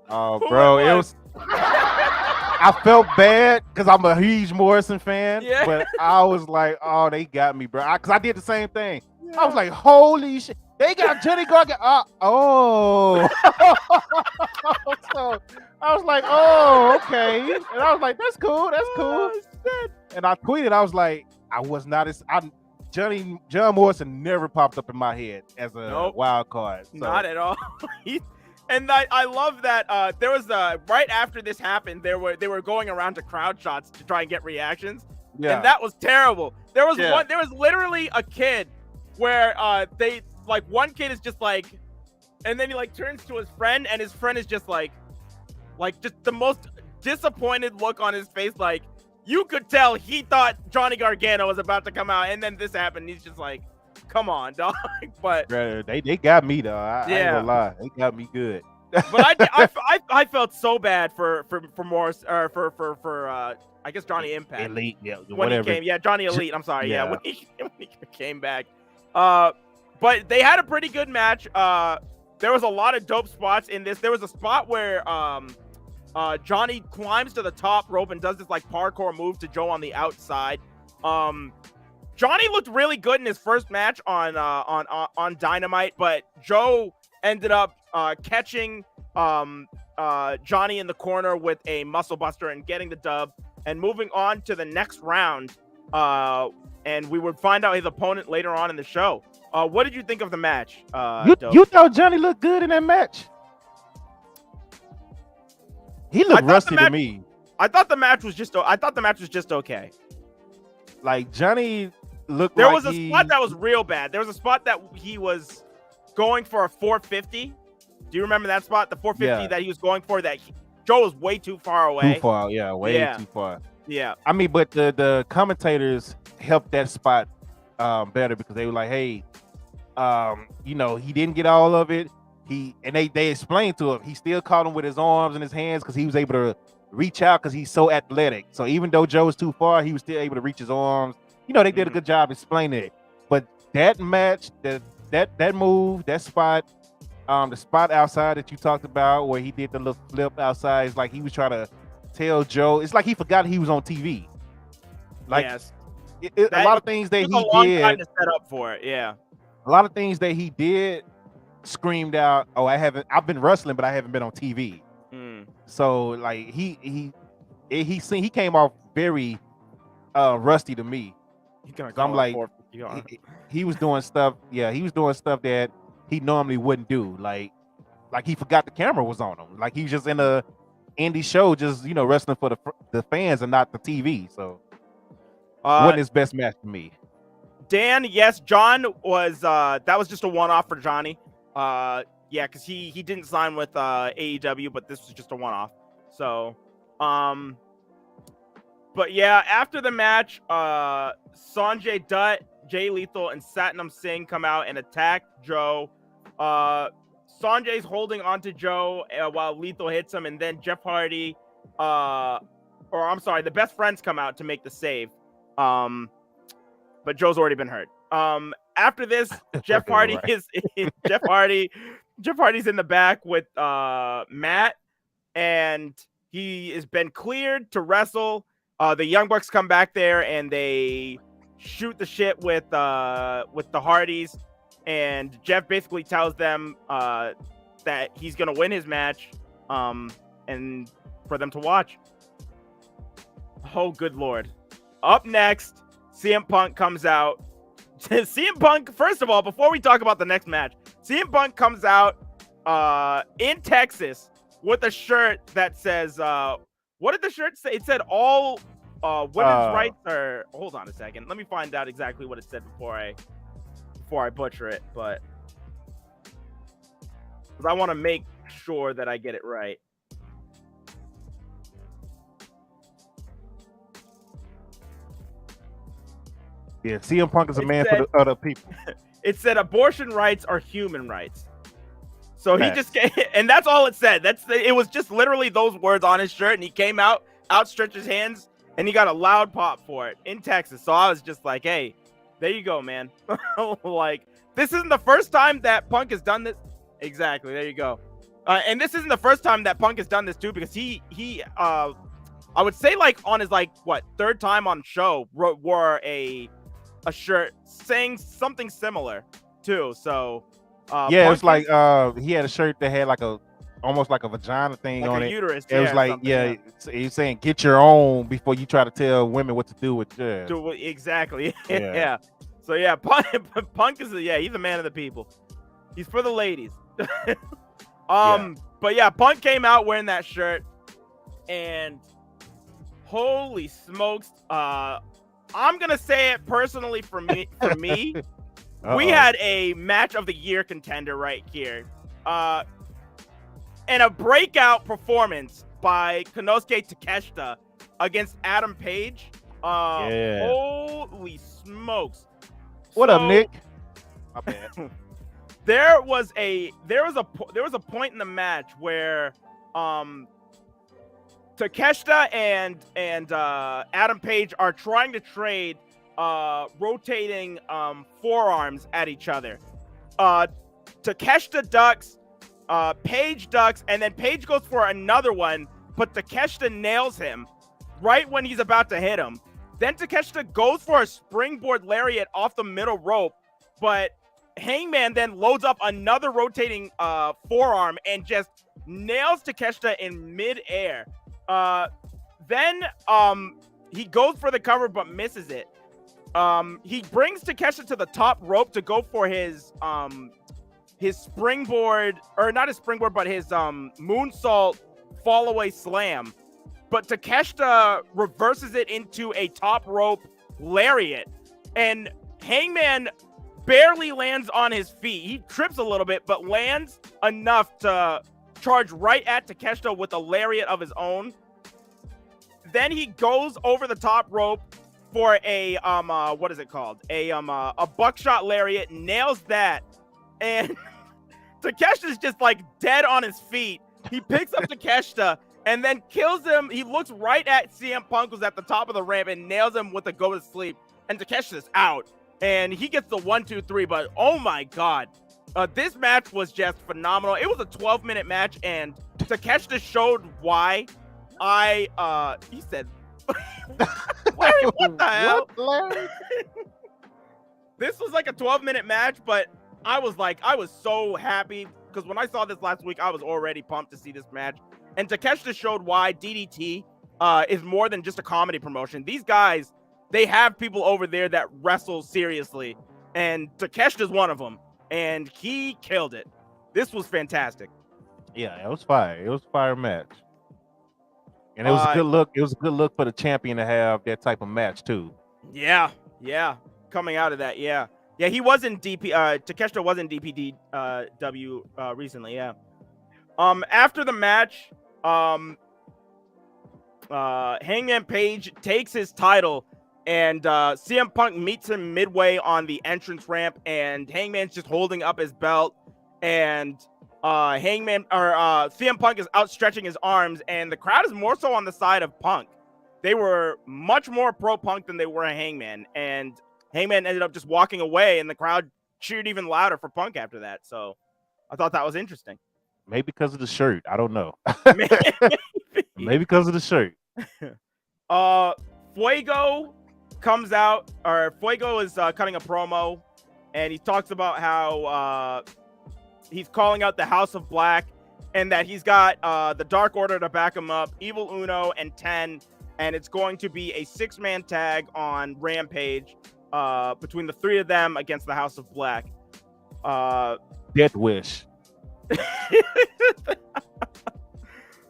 Oh, bro, it was. I felt bad because I'm a huge Morrison fan, but I was like, oh, they got me, bro. Because I did the same thing. Yeah. I was like, holy shit. They got Johnny Gargano. Oh. So I was like, oh, okay. And I was like, that's cool. That's cool. And I tweeted, I was like, John Morrison never popped up in my head as a wild card. So. Not at all. And I love that there was right after this happened, they were going around to crowd shots to try and get reactions. Yeah. And that was terrible. There was literally a kid where one kid is just like, and then he like turns to his friend, and his friend is just like just the most disappointed look on his face, like you could tell he thought Johnny Gargano was about to come out, and then this happened. He's just like, come on, dog. But they got me, though. I ain't gonna lie, they got me good. But I felt so bad for Morris, or for I guess Johnny Impact. Elite, when he came, Johnny Elite. I'm sorry, when he came back. But they had a pretty good match. There was a lot of dope spots in this. There was a spot where Johnny climbs to the top rope and does this like parkour move to Joe on the outside. Johnny looked really good in his first match on Dynamite, but Joe ended up catching Johnny in the corner with a muscle buster and getting the dub, and moving on to the next round. And we would find out his opponent later on in the show. What did you think of the match? You thought Johnny looked good in that match? He looked rusty to me. I thought the match was just okay. Like Johnny looked. There was a spot that was real bad. There was a spot that he was going for a 450. Do you remember that spot? The 450 that he was going for. That Joe was way too far away. Too far, way too far. Yeah. I mean, but the commentators helped that spot better because they were like, hey, you know, he didn't get all of it. They explained to him he still caught him with his arms and his hands because he was able to reach out because he's so athletic. So even though Joe was too far, he was still able to reach his arms. You know, they did a good job explaining it. But that match, that move, that spot, the spot outside that you talked about where he did the little flip outside, it's like he was trying to tell Joe. It's like he forgot he was on TV. Like yes. A lot of things that he did. A long time to set up for it. Yeah. A lot of things that he did screamed out, "Oh, I've been wrestling, but I haven't been on TV." So like he came off very rusty to me. I'm like, he was doing stuff. Yeah, he was doing stuff that he normally wouldn't do. Like he forgot the camera was on him. Like he was just in a indie show, just wrestling for the fans and not the TV. So wasn't his best match for me. Dan, yes, John was that was just a one-off for Johnny. Yeah, because he didn't sign with AEW, but this was just a one-off. So, but yeah, after the match, Sanjay Dutt, Jay Lethal, and Satnam Singh come out and attack Joe. Sanjay's holding onto Joe while Lethal hits him, and then Jeff Hardy, the Best Friends come out to make the save. But Joe's already been hurt. After this, Jeff Hardy Jeff Hardy's in the back with Matt, and he has been cleared to wrestle. The Young Bucks come back there and they shoot the shit with the Hardys, and Jeff basically tells them that he's gonna win his match, and for them to watch. Oh, good Lord. Up next, CM Punk comes out. CM Punk, first of all, before we talk about the next match, CM Punk comes out in Texas with a shirt that says, what did the shirt say? It said all women's rights are... Hold on a second. Let me find out exactly what it said before I butcher it, but... because I want to make sure that I get it right. Yeah, CM Punk is a man for the other people. It said abortion rights are human rights. So he just came, and that's all it said. It was just literally those words on his shirt, and he came out, outstretched his hands, and he got a loud pop for it in Texas. So I was just like, hey, there you go, man. Like, this isn't the first time that Punk has done this. Exactly, there you go. And this isn't the first time that Punk has done this too, because he I would say like on his third time on show wore a shirt saying something similar too. So yeah, it was like he had a shirt that had like almost like a vagina thing on it. Uterus. It was like he's saying get your own before you try to tell women what to do with yours. Exactly. Yeah. So yeah, Punk is he's a man of the people. He's for the ladies. But yeah, Punk came out wearing that shirt, and holy smokes, I'm gonna say it personally for me. We had a match of the year contender right here, and a breakout performance by Konosuke Takeshita against Adam Page. Holy smokes! What up, Nick? My bad. There was a point in the match where Takeshita and Adam Page are trying to trade rotating forearms at each other. Takeshita ducks, Page ducks, and then Page goes for another one, but Takeshita nails him right when he's about to hit him. Then Takeshita goes for a springboard lariat off the middle rope, but Hangman then loads up another rotating forearm and just nails Takeshita in midair. Then he goes for the cover but misses it. He brings Takeshita to the top rope to go for his springboard, or not his springboard, but his moonsault fallaway slam. But Takeshita reverses it into a top rope lariat, and Hangman barely lands on his feet. He trips a little bit, but lands enough to charge right at Takeshita with a lariat of his own. Then he goes over the top rope for a what is it called? A buckshot lariat, nails that, and Takeshita's just like dead on his feet. He picks up Takeshita and then kills him. He looks right at CM Punk, who's at the top of the ramp, and nails him with a go to sleep. And Takeshita's out. And he gets the 1-2-3, but oh my God. This match was just phenomenal. It was a 12-minute match, and Takeshita showed why he said, Larry, what the hell? This was like a 12-minute match, but I was so happy because when I saw this last week, I was already pumped to see this match. And Takeshita showed why DDT is more than just a comedy promotion. These guys, they have people over there that wrestle seriously, and Takeshita's one of them, and he killed it. This was fantastic. Yeah, it was fire. It was a fire match. And it was a good look. It was a good look for the champion to have that type of match too. Yeah. Coming out of that, yeah. He was in DP. Takeshita was in DPW recently. Yeah. After the match, Hangman Page takes his title, and CM Punk meets him midway on the entrance ramp, and Hangman's just holding up his belt, and CM Punk is outstretching his arms, and the crowd is more so on the side of Punk. They were much more pro Punk than they were Hangman, and Hangman ended up just walking away, and the crowd cheered even louder for Punk after that. So I thought that was interesting. Maybe because of the shirt. I don't know. Maybe because of the shirt. Fuego comes out, or Fuego is cutting a promo, and he talks about how he's calling out the House of Black, and that he's got the Dark Order to back him up, Evil Uno and 10, and it's going to be a 6-man tag on Rampage between the 3 of them against the House of Black. Death Wish.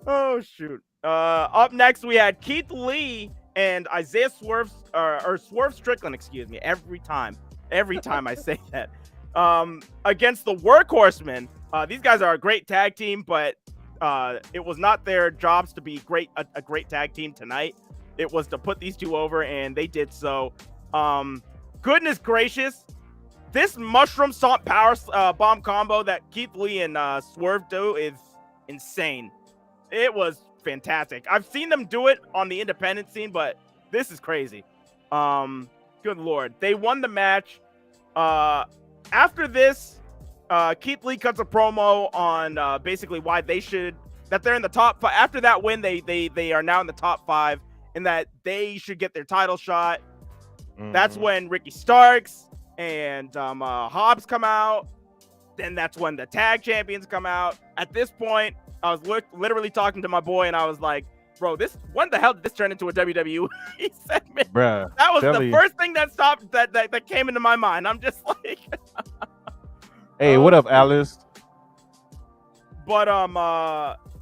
Oh shoot. Up next we had Keith Lee and Isaiah Swerve Strickland, excuse me, every time I say that, against the Workhorsemen. These guys are a great tag team, but it was not their jobs to be a great tag team tonight. It was to put these two over, and they did so. Goodness gracious, this mushroom salt power bomb combo that Keith Lee and Swerve do is insane. It was fantastic. I've seen them do it on the independent scene, but this is crazy. Good Lord. They won the match. After this, Keith Lee cuts a promo on basically why they're in the top 5. After that win, they are now in the top 5, and that they should get their title shot. Mm-hmm. That's when Ricky Starks and Hobbs come out. Then that's when the tag champions come out. At this point, I was literally talking to my boy, and I was like, bro, when the hell did this turn into a WWE segment? Bruh, that was the first thing that came into my mind. I'm just like, hey, what up, Alice? But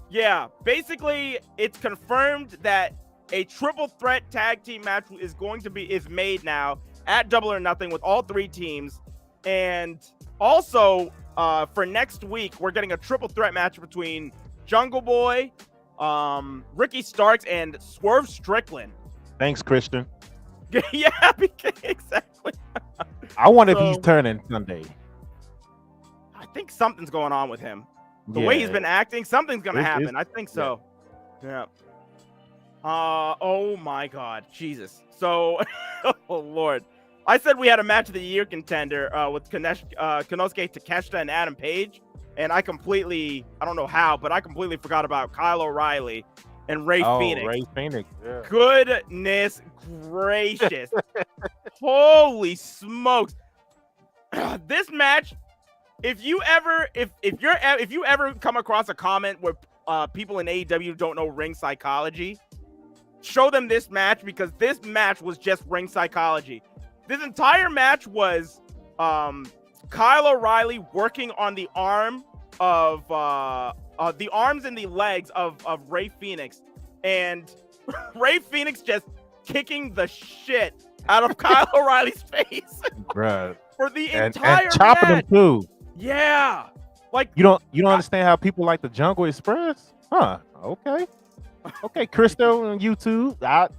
yeah, basically it's confirmed that a triple threat tag team match is made now at Double or Nothing with all 3 teams. And also for next week, we're getting a triple threat match between Jungle Boy, Ricky Starks, and Swerve Strickland. Thanks, Christian. Yeah, exactly. I wonder if he's turning Sunday. I think something's going on with him. The way he's been acting, something's going to happen. I think so. Yeah. Oh my God, Jesus. So, oh Lord. I said we had a match of the year contender with Konosuke Takeshita and Adam Page, and I don't know how, but I completely forgot about Kyle O'Reilly and Ray Phoenix. Ray Phoenix. Yeah. Goodness gracious. Holy smokes. this match, if you ever come across a comment where people in AEW don't know ring psychology, show them this match, because this match was just ring psychology. This entire match was Kyle O'Reilly working on the arm of the arms and the legs of Rey Fénix, and Rey Fénix just kicking the shit out of Kyle O'Reilly's face, Bruh. for the And entire chopping match. them too. Yeah, like You don't understand how people like the Jungle Express? Huh? Okay, Christo on YouTube. I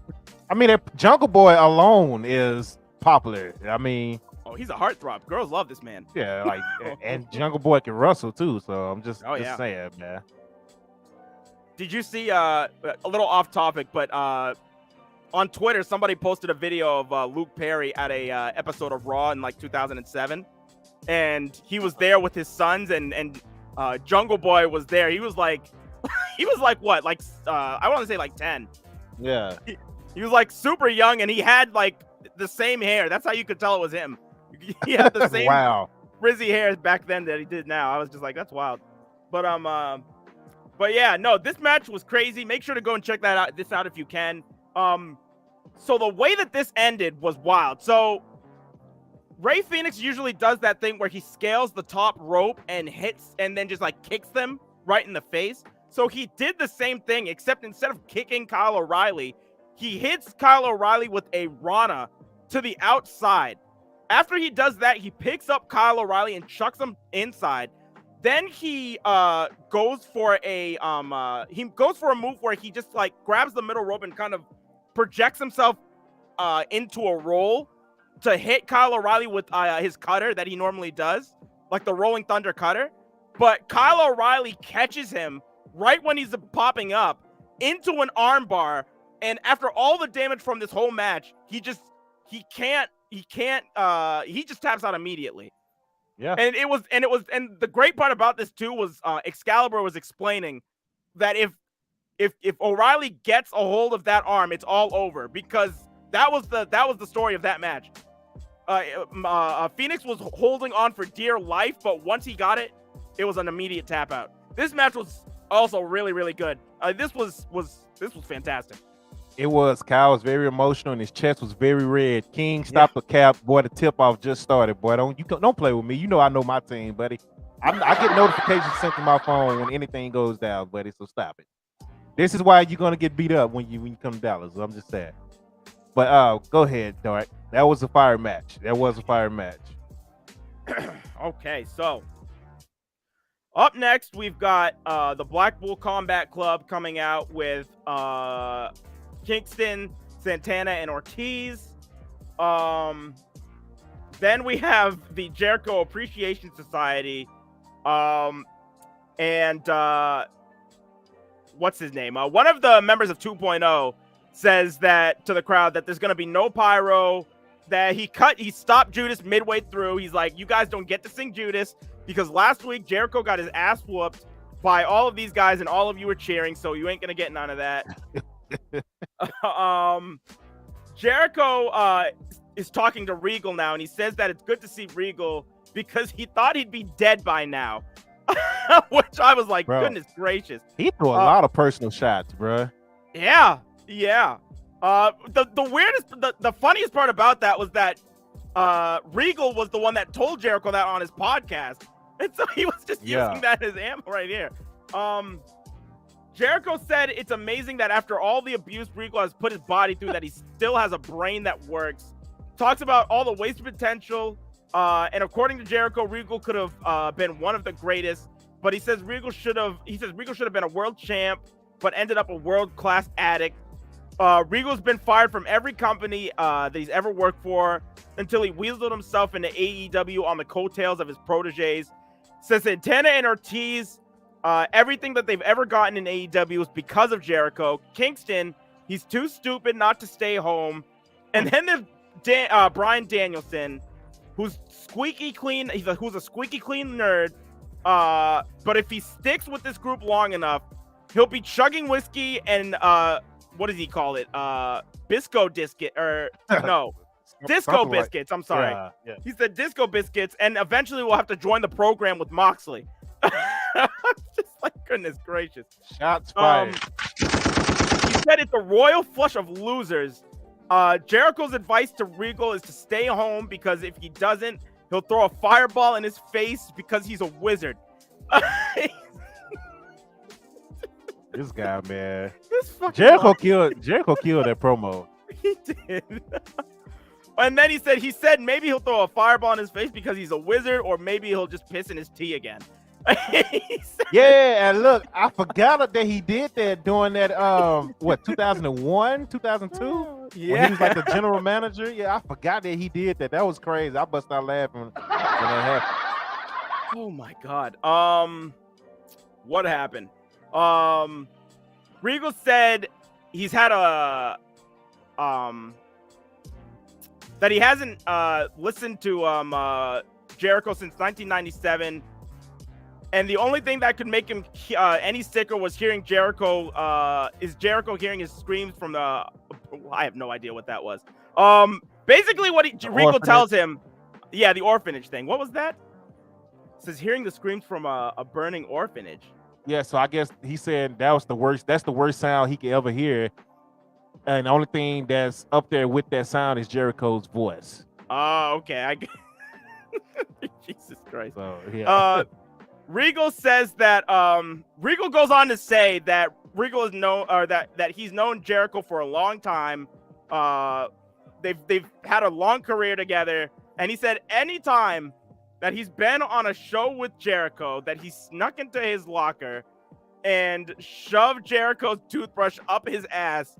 mean, that Jungle Boy alone is popular. I mean, oh, he's a heartthrob. Girls love this man. yeah, like, and Jungle Boy can wrestle too. So I'm just saying, man. Did you see a little off topic, but on Twitter somebody posted a video of Luke Perry at a episode of Raw in like 2007, and he was there with his sons, and Jungle Boy was there. He was like what, like I want to say like 10. Yeah. He was like super young, and he had like the same hair. That's how you could tell it was him. He had the same Wow. frizzy hair back then that he did now. I was just like, that's wild. But yeah, no, this match was crazy. Make sure to go and check this out if you can. So the way that this ended was wild. So Rey Fénix usually does that thing where he scales the top rope and hits, and then just like kicks them right in the face. So he did the same thing, except instead of kicking Kyle O'Reilly, he hits Kyle O'Reilly with a Rana to the outside. After he does that, he picks up Kyle O'Reilly and chucks him inside. Then he goes for a move where he just like grabs the middle rope and kind of projects himself into a roll to hit Kyle O'Reilly with his cutter that he normally does, like the Rolling Thunder cutter. But Kyle O'Reilly catches him right when he's popping up into an armbar, and after all the damage from this whole match, he just taps out immediately. Yeah. And the great part about this too was Excalibur was explaining that if O'Reilly gets a hold of that arm, it's all over, because that was the story of that match. Fénix was holding on for dear life, but once he got it, it was an immediate tap out. This match was also really, really good. This was fantastic. It was. Kyle was very emotional, and his chest was very red. King, stop the cap, boy. The tip off just started, boy. Don't play with me. You know I know my team, buddy. I get notifications sent to my phone when anything goes down, buddy. So stop it. This is why you're gonna get beat up when you come to Dallas. I'm just saying. But go ahead, Dark. That was a fire match. Okay, so up next we've got the Black Bull Combat Club coming out with Kingston, Santana, and Ortiz. Then we have the Jericho Appreciation Society, and what's his name? One of the members of 2.0 says that to the crowd that there's gonna be no pyro. That he stopped Judas midway through. He's like, you guys don't get to sing Judas because last week Jericho got his ass whooped by all of these guys, and all of you were cheering, so you ain't gonna get none of that. Jericho is talking to Regal now, and he says that it's good to see Regal because he thought he'd be dead by now. Which I was like, bro, goodness gracious. He threw a lot of personal shots, bro. Yeah. The weirdest, the funniest part about that was that Regal was the one that told Jericho that on his podcast, and so he was just using that as ammo right here. Jericho said it's amazing that after all the abuse Regal has put his body through, that he still has a brain that works. Talks about all the wasted potential, and according to Jericho, Regal could have been one of the greatest, but he says Regal should have been a world champ, but ended up a world-class addict. Regal's been fired from every company that he's ever worked for until he weaseled himself into AEW on the coattails of his proteges. Says Santana and Ortiz, everything that they've ever gotten in AEW was because of Jericho. Kingston, he's too stupid not to stay home. And then there's Bryan Danielson, who's squeaky clean. Who's a squeaky clean nerd. But if he sticks with this group long enough, he'll be chugging whiskey and what does he call it? Bisco discus, or no, Disco Something like- Biscuits. I'm sorry. Yeah. He said Disco Biscuits, and eventually we'll have to join the program with Moxley. Just like, goodness gracious. Shots fired. He said it's a royal flush of losers. Jericho's advice to Regal is to stay home because if he doesn't, he'll throw a fireball in his face because he's a wizard. This guy, man. This fucking Jericho killed that promo. He did. And then he said maybe he'll throw a fireball in his face because he's a wizard, or maybe he'll just piss in his tea again. Yeah, and look, I forgot that he did that during that 2001, 2002? Yeah. When he was like the general manager. Yeah, I forgot that he did that. That was crazy. I bust out laughing when that happened. Oh my god. What happened? Regal said he's had that he hasn't listened to Jericho since 1997, and the only thing that could make him any sicker was hearing Jericho hearing his screams from the I have no idea what that was. Basically what Regal tells him, yeah, the orphanage thing. What was that? It says hearing the screams from a burning orphanage. Yeah, so I guess he said that's the worst sound he could ever hear. And the only thing that's up there with that sound is Jericho's voice. Oh, okay. Jesus Christ. So yeah. Regal says that Regal goes on to say that Regal is known, or that he's known Jericho for a long time. They've had a long career together, and he said anytime that he's been on a show with Jericho, that he snuck into his locker and shoved Jericho's toothbrush up his ass.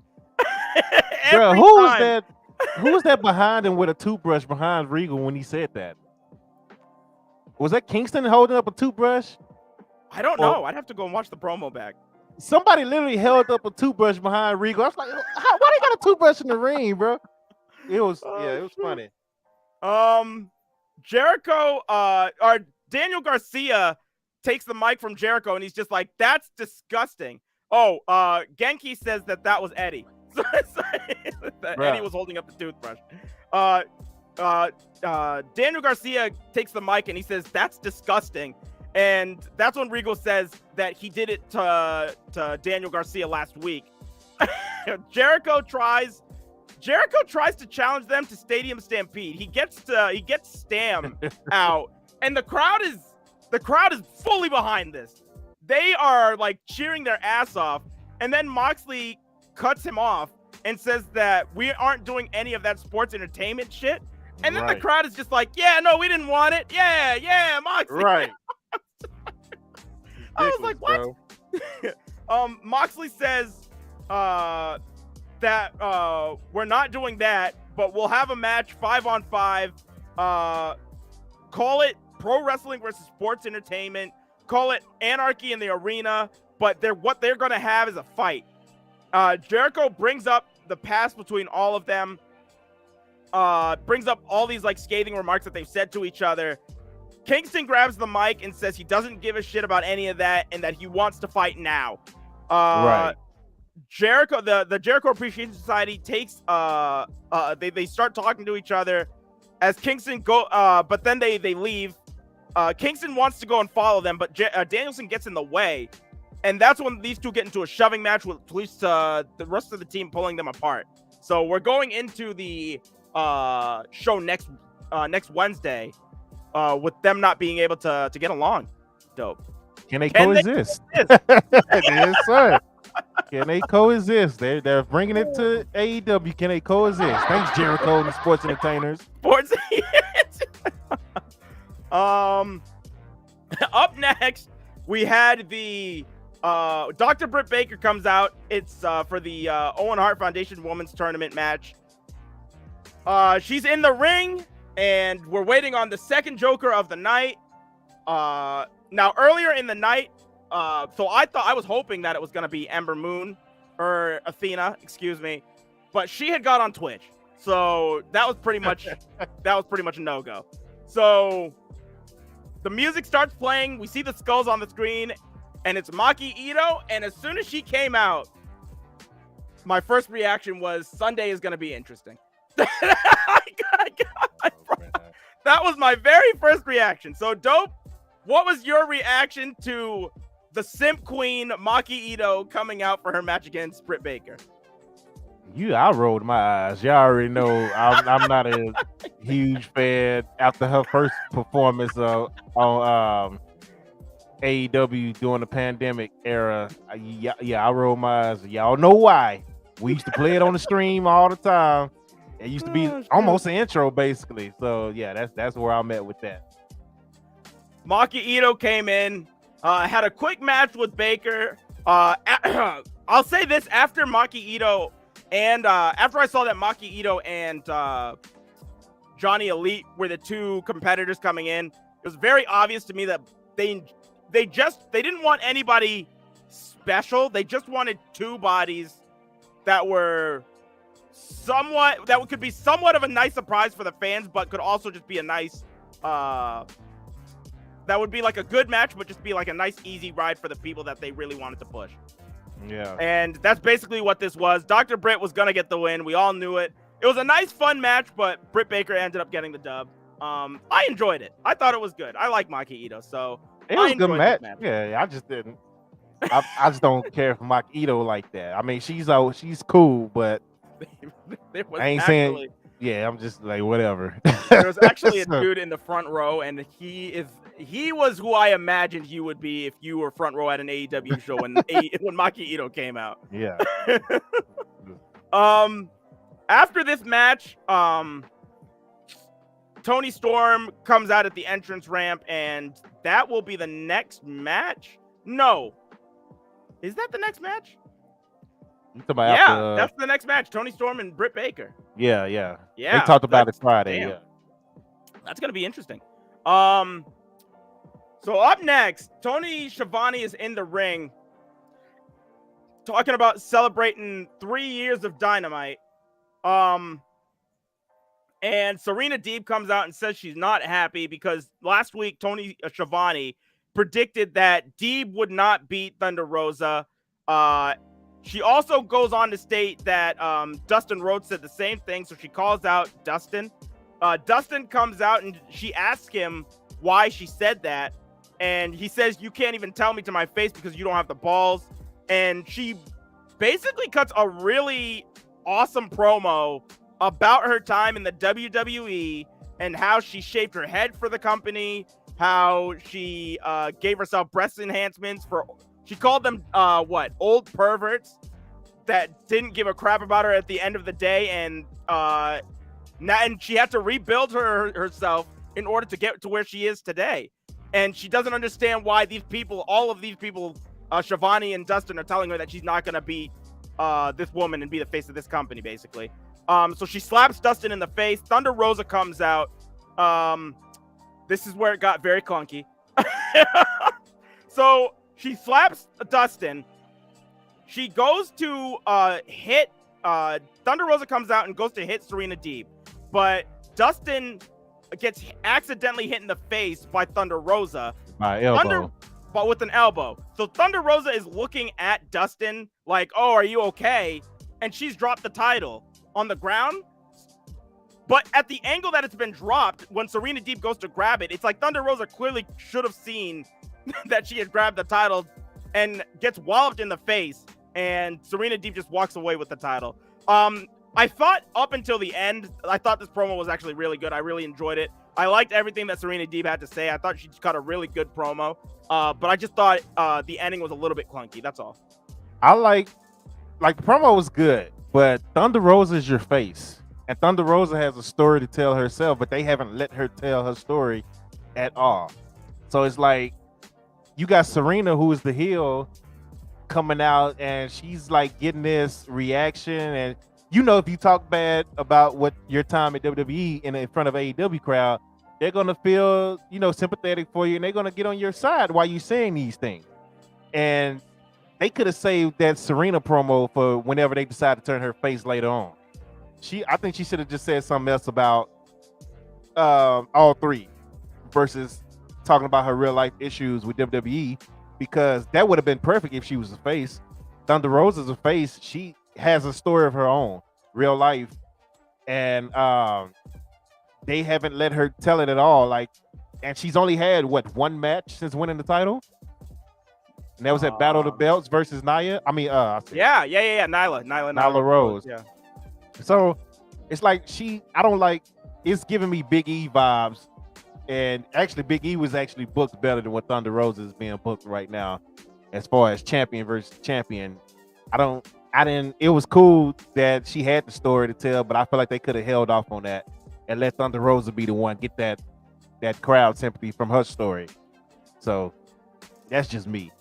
Bro, who was that? Who was that behind him with a toothbrush behind Regal when he said that? Was that Kingston holding up a toothbrush? I don't know. I'd have to go and watch the promo back. Somebody literally held up a toothbrush behind Regal. I was like, why they got a toothbrush in the ring, bro? It was it was funny. Jericho or Daniel Garcia takes the mic from Jericho and he's just like, that's disgusting. Genki says that was Eddie. Eddie was holding up the toothbrush. Daniel Garcia takes the mic and he says, that's disgusting. And that's when Regal says that he did it to Daniel Garcia last week. Jericho tries to challenge them to Stadium Stampede. He gets Stam out, and the crowd is fully behind this. They are like cheering their ass off, and then Moxley cuts him off and says that we aren't doing any of that sports entertainment shit. And then the crowd is just like, yeah, no, we didn't want it. Yeah, Moxley. Right. I was like, what? Moxley says that we're not doing that, but we'll have a match 5-on-5. Call it pro wrestling versus sports entertainment. Call it anarchy in the arena. But what they're gonna have is a fight. Jericho brings up the past between all of them. Brings up all these like scathing remarks that they've said to each other. Kingston grabs the mic and says he doesn't give a shit about any of that and that he wants to fight now. Jericho, the Jericho Appreciation Society takes they start talking to each other as Kingston but then they leave. Kingston wants to go and follow them, but Danielson gets in the way, and that's when these two get into a shoving match with at least the rest of the team pulling them apart. So we're going into the show next Wednesday with them not being able to get along. Dope. Can they coexist? Yes, sir. Can they coexist? They're bringing it to AEW. Can they coexist? Thanks, Jericho and the sports entertainers. Sports. Up next, we had the Dr. Britt Baker comes out. It's for the Owen Hart Foundation Women's Tournament match. She's in the ring, and we're waiting on the second Joker of the night. Now, earlier in the night, so I was hoping that it was going to be Ember Moon or Athena, excuse me, but she had got on Twitch. So that was pretty much a no-go. So the music starts playing. We see the skulls on the screen, and it's Maki Ito. And as soon as she came out, my first reaction was Sunday is going to be interesting. That was my very first reaction. So, Dope, what was your reaction to the simp queen, Maki Ito, coming out for her match against Britt Baker? I rolled my eyes. Y'all already know I'm not a huge fan after her first performance on AEW during the pandemic era. I rolled my eyes. Y'all know why. We used to play it on the stream all the time. It used to be almost an intro, basically. So yeah, that's where I'm at with that. Maki Ito came in, had a quick match with Baker. I'll say this, after Maki Ito and after I saw that Maki Ito and Johnny Elite were the two competitors coming in, it was very obvious to me that they didn't want anybody special. They just wanted two bodies that could be somewhat of a nice surprise for the fans, but could also just be a nice that would be like a good match, but just be like a nice easy ride for the people that they really wanted to push. Yeah. And that's basically what this was. Dr. Britt was gonna get the win. We all knew it. It was a nice, fun match, but Britt Baker ended up getting the dub. I enjoyed it. I thought it was good. I like Maki Ito, so it was a good match. Yeah, I just didn't. I just don't care for Maki Ito like that. I mean, she's cool, but I ain't saying. Yeah, I'm just like whatever. There was actually a dude in the front row, and he was who I imagined you would be if you were front row at an AEW show when Maki Ito came out. Yeah. After this match, Toni Storm comes out at the entrance ramp, and that will be the next match. No, is that the next match? That's the next match. Toni Storm and Britt Baker. Yeah. They talked about it Friday. Damn. Yeah, that's gonna be interesting. So up next, Tony Schiavone is in the ring, talking about celebrating 3 years of Dynamite. And Serena Deeb comes out and says she's not happy because last week Tony Schiavone predicted that Deeb would not beat Thunder Rosa. She also goes on to state that Dustin Rhodes said the same thing, so she calls out Dustin. Dustin comes out and she asks him why she said that, and he says, "You can't even tell me to my face because you don't have the balls." And she basically cuts a really awesome promo about her time in the WWE and how she shaped her head for the company, how she gave herself breast enhancements for... She called them, old perverts that didn't give a crap about her at the end of the day, and she had to rebuild herself in order to get to where she is today. And she doesn't understand why all of these people, Schiavone and Dustin, are telling her that she's not going to beat this woman and be the face of this company, basically. So she slaps Dustin in the face. Thunder Rosa comes out. This is where it got very clunky. So she slaps Dustin. She goes to hit. Thunder Rosa comes out and goes to hit Serena Deeb. But Dustin gets accidentally hit in the face by Thunder Rosa. By elbow. But with an elbow. So Thunder Rosa is looking at Dustin like, "Oh, are you okay?" And she's dropped the title on the ground. But at the angle that it's been dropped, when Serena Deeb goes to grab it, it's like Thunder Rosa clearly should have seen that she had grabbed the title and gets walloped in the face. And Serena Deeb just walks away with the title. I thought up until the end, I thought this promo was actually really good. I really enjoyed it. I liked everything that Serena Deeb had to say. I thought she cut a really good promo. But I just thought the ending was a little bit clunky. That's all. I like the promo was good, but Thunder Rosa is your face. And Thunder Rosa has a story to tell herself, but they haven't let her tell her story at all. So it's like you got Serena, who is the heel, coming out, and she's like getting this reaction. And if you talk bad about what your time at WWE in front of AEW crowd, they're gonna feel sympathetic for you, and they're gonna get on your side while you saying these things. And they could have saved that Serena promo for whenever they decide to turn her face later on. I think she should have just said something else about all three versus talking about her real life issues with WWE, because that would have been perfect if she was a face. Thunder Rosa's a face. She has a story of her own, real life. And they haven't let her tell it at all. Like, and she's only had one match since winning the title, and that was at Battle of the Belts versus Nyla. I mean, Nyla Rose. Yeah. So it's like I don't like. It's giving me Big E vibes, and actually, Big E was actually booked better than what Thunder Rosa is being booked right now, as far as champion versus champion. I didn't. It was cool that she had the story to tell, but I feel like they could have held off on that and let Thunder Rosa be the one get that crowd sympathy from her story. So that's just me.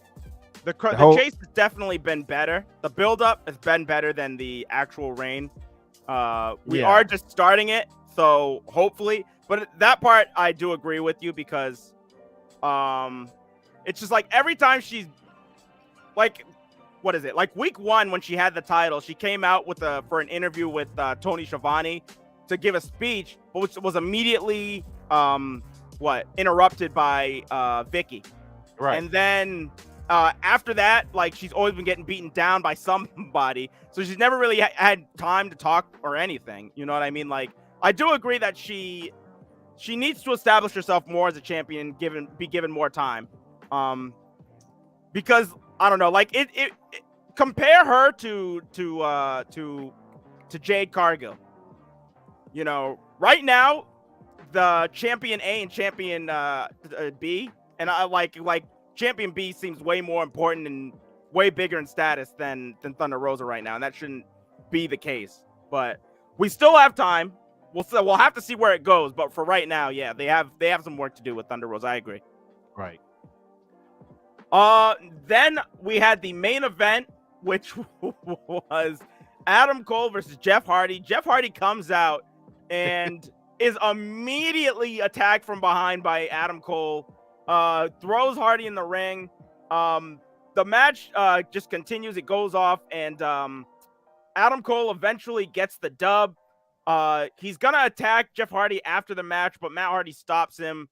The chase has definitely been better. The build-up has been better than the actual reign. We are just starting it, so hopefully. But that part, I do agree with you because it's just like every time she's like, what is it? Like week 1 when she had the title, she came out for an interview with Tony Schiavone to give a speech, which was immediately interrupted by Vicky. Right. And then after that, like she's always been getting beaten down by somebody, so she's never really had time to talk or anything. You know what I mean? Like I do agree that she needs to establish herself more as a champion, be given more time. Because I don't know, like it compare her to Jade Cargill. You know, right now the champion A and champion B, and I like champion B seems way more important and way bigger in status than Thunder Rosa right now, and that shouldn't be the case. But we still have time. We'll have to see where it goes. But for right now, yeah, they have some work to do with Thunder Rosa. I agree. Right. Then we had the main event, which was Adam Cole versus Jeff Hardy. Jeff Hardy comes out and is immediately attacked from behind by Adam Cole. Throws Hardy in the ring. The match just continues. It goes off, and Adam Cole eventually gets the dub. He's gonna attack Jeff Hardy after the match, but Matt Hardy stops him.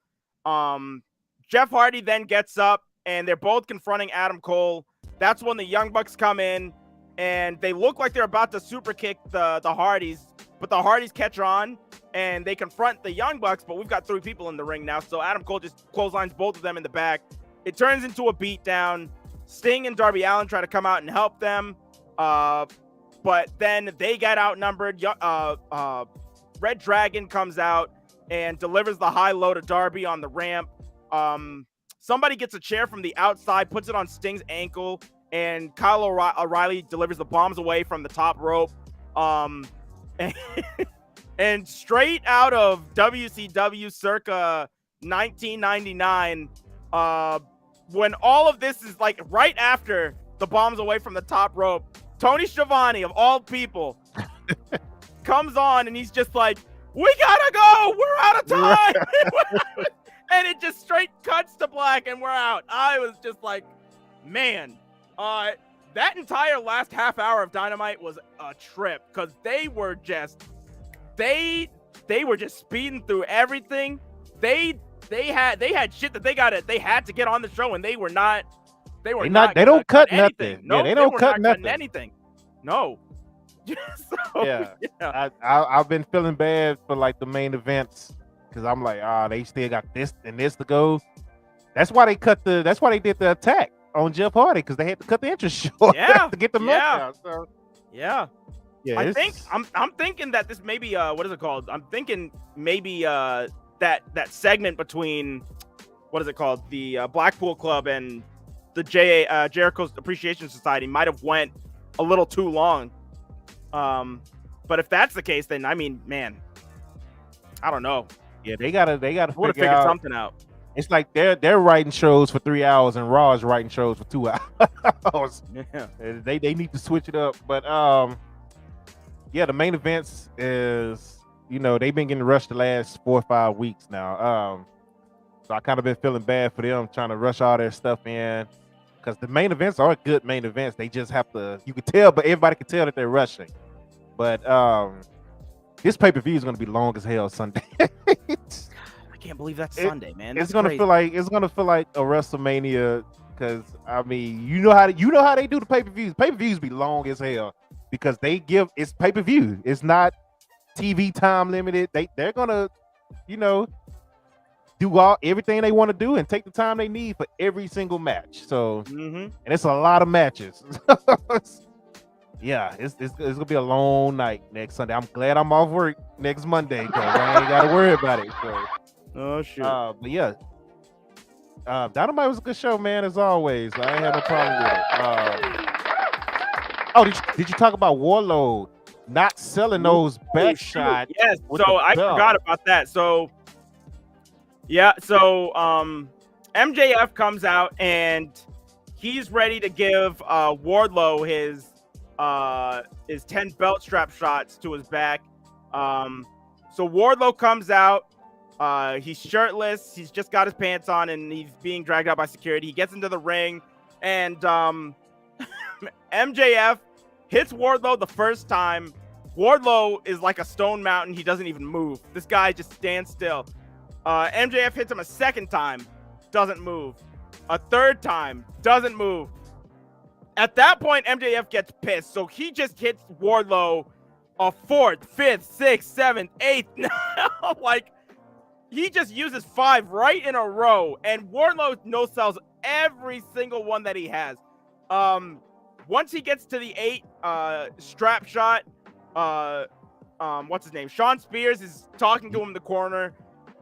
Jeff Hardy then gets up, and they're both confronting Adam Cole. That's when the Young Bucks come in, and they look like they're about to super kick the Hardys, but the Hardys catch on, and they confront the Young Bucks, but we've got 3 people in the ring now, so Adam Cole just clotheslines both of them in the back. It turns into a beatdown. Sting and Darby Allin try to come out and help them, but then they get outnumbered. Red Dragon comes out and delivers the high-low to Darby on the ramp. Somebody gets a chair from the outside, puts it on Sting's ankle, and Kyle O'Reilly delivers the bombs away from the top rope. And straight out of WCW circa 1999, when all of this is like right after the bombs away from the top rope, Tony Schiavone, of all people, comes on and he's just like, "We gotta go! We're out of time!" And it just straight cuts to black and we're out. I was just like, man, that entire last half hour of Dynamite was a trip because they were just speeding through everything. They had shit that they had to get on the show, and they don't cut nothing. No, they don't cut nothing. Anything. No. So, yeah. I've been feeling bad for like the main events because I'm like, they still got this and this to go. That's why they did the attack on Jeff Hardy, because they had to cut the entrance short to get the match out. So yeah. I think I'm thinking that this maybe what is it called? I'm thinking maybe that segment between what is it called? The Blackpool Club and the Jericho's Appreciation Society might have went a little too long. But if that's the case, then I mean, man, I don't know. Yeah, they gotta figure something out. It's like they're writing shows for 3 hours and Raw is writing shows for 2 hours. Yeah. They need to switch it up. But yeah, the main events is, they've been getting rushed the last 4 or 5 weeks now. So I kind of been feeling bad for them trying to rush all their stuff in, because the main events are good main events. They just have to, you can tell, but everybody can tell that they're rushing. But this pay-per-view is going to be long as hell Sunday. I can't believe that's Sunday, man. It's gonna feel like a WrestleMania, because I mean, you know how they do the pay-per-views. Pay-per-views be long as hell because it's pay-per-view. It's not TV time limited. They're gonna do everything they want to do and take the time they need for every single match. So, and it's a lot of matches. Yeah, it's gonna be a long night next Sunday. I'm glad I'm off work next Monday because I ain't got to worry about it. So, oh shit. But yeah, Dynamite was a good show, man. As always, I ain't had no problem with it. Did you talk about Warlord not selling those back shots? Yes. So I forgot about that. So yeah. So MJF comes out and he's ready to give Wardlow his 10 belt strap shots to his back. So Wardlow comes out. He's shirtless. He's just got his pants on, and he's being dragged out by security. He gets into the ring, and MJF hits Wardlow the first time. Wardlow is like a stone mountain. He doesn't even move. This guy just stands still. MJF hits him a second time. Doesn't move. A third time. Doesn't move. At that point, MJF gets pissed, so he just hits Wardlow a fourth, fifth, sixth, seventh, eighth. Like, he just uses 5 right in a row, and Wardlow no-sells every single one that he has. Once he gets to the 8 strap shot, what's his name? Shawn Spears is talking to him in the corner,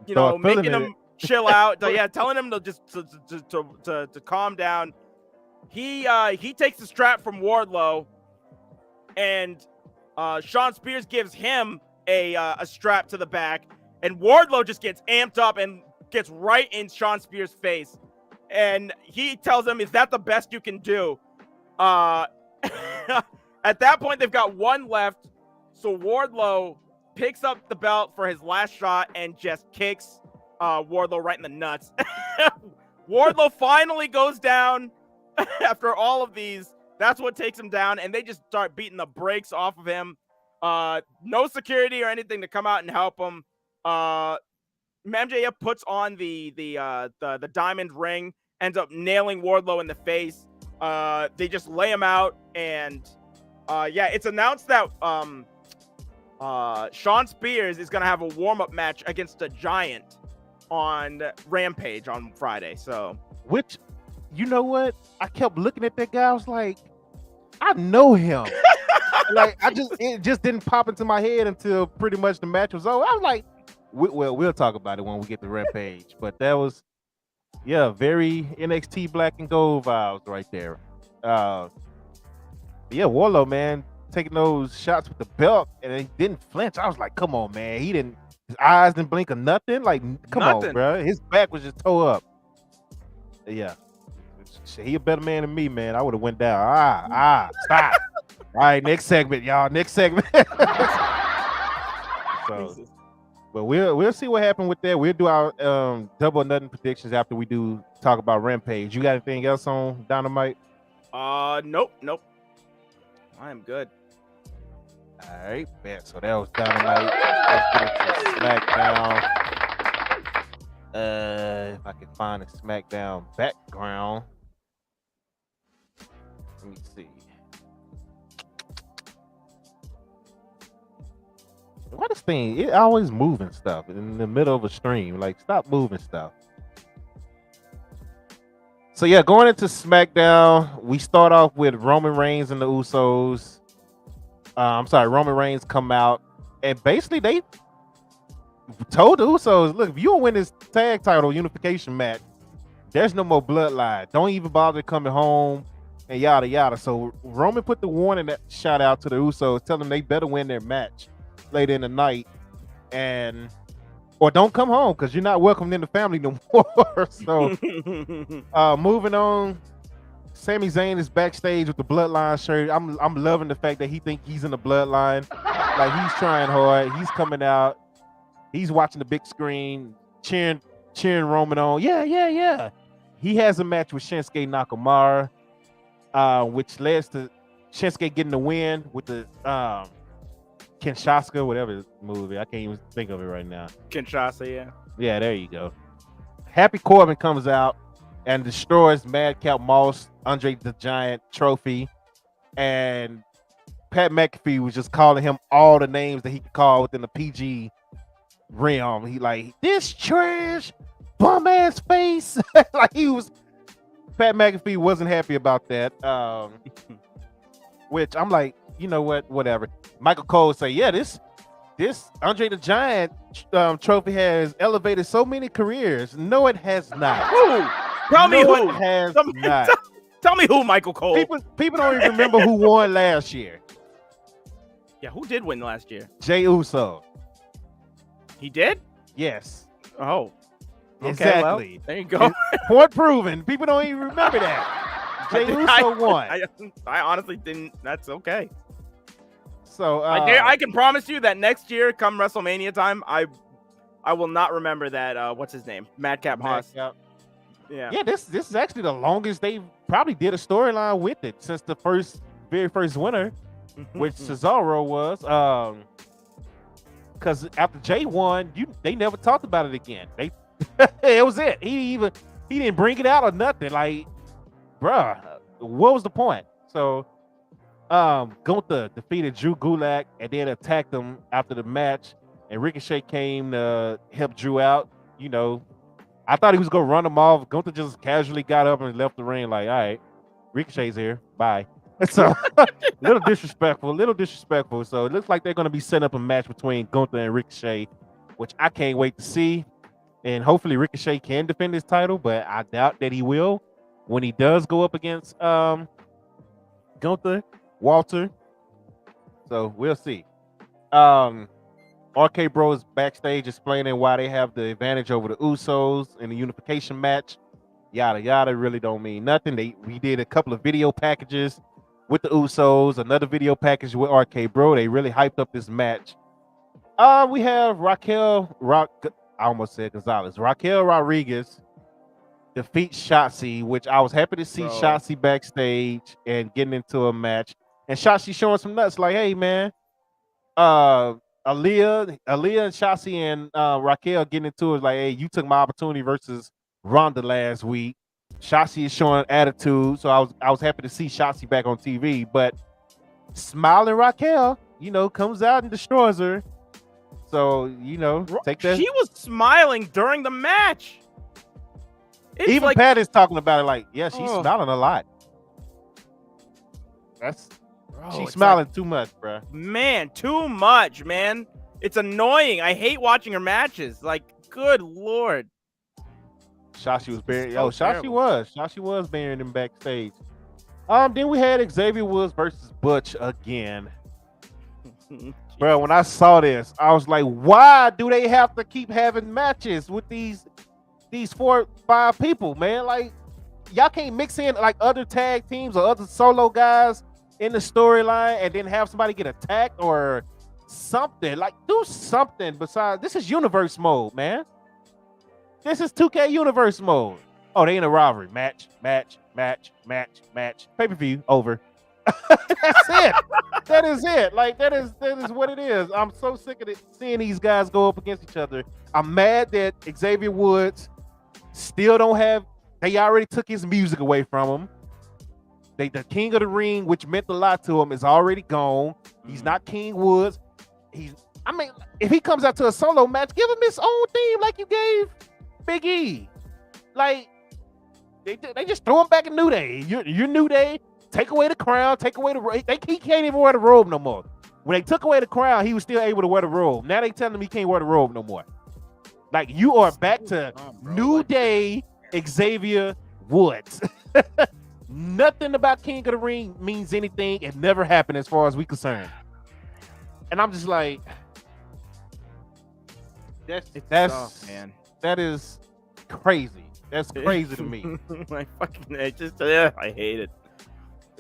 making him chill out. Yeah, telling him to just to calm down. He takes the strap from Wardlow, and Shawn Spears gives him a strap to the back, and Wardlow just gets amped up and gets right in Shawn Spears' face, and he tells him, "Is that the best you can do?" At that point, they've got 1 left, so Wardlow picks up the belt for his last shot and just kicks Wardlow right in the nuts. Wardlow finally goes down. After all of these, that's what takes him down, and they just start beating the brakes off of him. No security or anything to come out and help him. MJF puts on the diamond ring, ends up nailing Wardlow in the face. They just lay him out, and it's announced that Shawn Spears is gonna have a warm-up match against a Giant on Rampage on Friday. So, which, you know what? I kept looking at that guy. I was like, I know him. Like, it just didn't pop into my head until pretty much the match was over. I was like, we'll talk about it when we get to Rampage. But that was, very NXT Black and Gold vibes right there. Warlow, man, taking those shots with the belt, and he didn't flinch. I was like, come on, man. His eyes didn't blink or nothing. Like, come on, bro. His back was just toe up. Yeah. He a better man than me, man. I would have went down. Stop. All right, next segment, y'all. Next segment. But we'll see what happened with that. We'll do our double or nothing predictions after we do talk about Rampage. You got anything else on Dynamite? Nope. I am good. All right, bet. So that was Dynamite. Let's get into SmackDown. If I can find a SmackDown background. Let me see. Why this thing? It always moving stuff in the middle of a stream. Like, stop moving stuff. So going into SmackDown, we start off with Roman Reigns and the Usos. Roman Reigns come out, and basically they told the Usos, look, if you don't win this tag title unification match, there's no more bloodline. Don't even bother coming home, and yada yada. So Roman put the warning shot out to the Usos, telling them they better win their match later in the night, or don't come home because you're not welcome in the family no more. So moving on, Sami Zayn is backstage with the Bloodline shirt. I'm loving the fact that he think he's in the Bloodline. Like, he's trying hard. He's coming out. He's watching the big screen, cheering Roman on. Yeah. He has a match with Shinsuke Nakamura, which leads to Shinsuke getting the win with the Kinshasa, whatever movie. I can't even think of it right now. Kinshasa, yeah. Yeah, there you go. Happy Corbin comes out and destroys Madcap Moss, Andre the Giant trophy, and Pat McAfee was just calling him all the names that he could call within the PG realm. He like this trash, bum ass face. Like he was. Pat McAfee wasn't happy about that. Which I'm like, you know what? Whatever. Michael Cole say, yeah, this Andre the Giant trophy has elevated so many careers. No, it has not. Who? Tell me who. It has not. Tell me who, Michael Cole. People don't even remember who won last year. Yeah, who did win last year? Jey Uso. He did? Yes. Oh. Okay, exactly. Well, there you go. Point proven. People don't even remember that. Jey Uso won. I honestly didn't. That's okay. So I can promise you that next year, come WrestleMania time, I will not remember that. What's his name? Madcap Moss. Yeah. This is actually the longest they probably did a storyline with it since the very first winner, which Cesaro was. Because after Jay won, they never talked about it again. It was it. He didn't bring it out or nothing. Like, bruh, what was the point? So, Gunther defeated Drew Gulak and then attacked him after the match. And Ricochet came to help Drew out. You know, I thought he was gonna run him off. Gunther just casually got up and left the ring. Like, all right, Ricochet's here. Bye. So, little disrespectful. So it looks like they're gonna be setting up a match between Gunther and Ricochet, which I can't wait to see. And hopefully Ricochet can defend his title, but I doubt that he will when he does go up against Gunther, Walter. So we'll see. RK Bro is backstage explaining why they have the advantage over the Usos in the unification match. Yada yada really don't mean nothing. We did a couple of video packages with the Usos, another video package with RK Bro. They really hyped up this match. We have I almost said Gonzalez. Raquel Rodriguez defeats Shotzi, which I was happy to see Shotzi backstage and getting into a match. And Shotzi showing some nuts like, hey, man, Aaliyah and Shotzi and Raquel getting into it like, hey, you took my opportunity versus Ronda last week. Shotzi is showing attitude, so I was happy to see Shotzi back on TV. But smiling Raquel, comes out and destroys her. So, take that. She was smiling during the match. Even Pat is talking about it like, yeah, she's smiling a lot. She's smiling too much, bro. Man, too much, man. It's annoying. I hate watching her matches. Like, good Lord. Shotzi was burying. Shotzi was burying him backstage. Then we had Xavier Woods versus Butch again. Bro, when I saw this, I was like, why do they have to keep having matches with these 4-5 people, man? Like, y'all can't mix in like other tag teams or other solo guys in the storyline and then have somebody get attacked or something. Like, do something besides. This is universe mode, man. This is 2K universe mode. Oh, they in a rivalry. Match. Pay-per-view, over. That's it. That is it. Like, that is what it is. I'm so sick of it, seeing these guys go up against each other. I'm mad that Xavier Woods still don't have. They already took his music away from him. The King of the Ring, which meant a lot to him, is already gone. He's not King Woods. If he comes out to a solo match, give him his own theme like you gave Big E. Like, they just throw him back in New Day. You're New Day. Take away the crown. Take away the. He can't even wear the robe no more. When they took away the crown, he was still able to wear the robe. Now they telling him he can't wear the robe no more. Like, you are back to New Day Xavier Woods. Nothing about King of the Ring means anything. It never happened as far as we concerned. And I'm just like, that's tough, man. That is crazy. That's crazy to me. I hate it.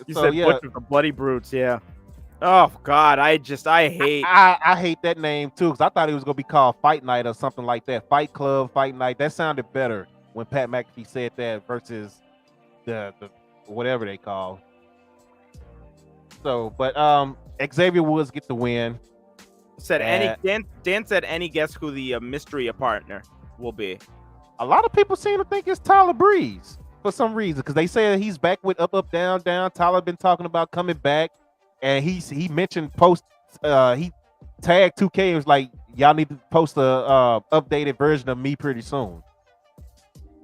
You said Butch with the Bloody Brutes, yeah. Oh God, I hate. I hate that name too, because I thought it was gonna be called Fight Night or something like that. Fight Club, Fight Night. That sounded better when Pat McAfee said that versus the whatever they call. So, but Xavier Woods get the win. Dan said any guess who the mystery partner will be? A lot of people seem to think it's Tyler Breeze for some reason, because they say he's back with Up, Down, Down. Tyler been talking about coming back, and he mentioned he tagged 2K. It was like, y'all need to post a updated version of me pretty soon.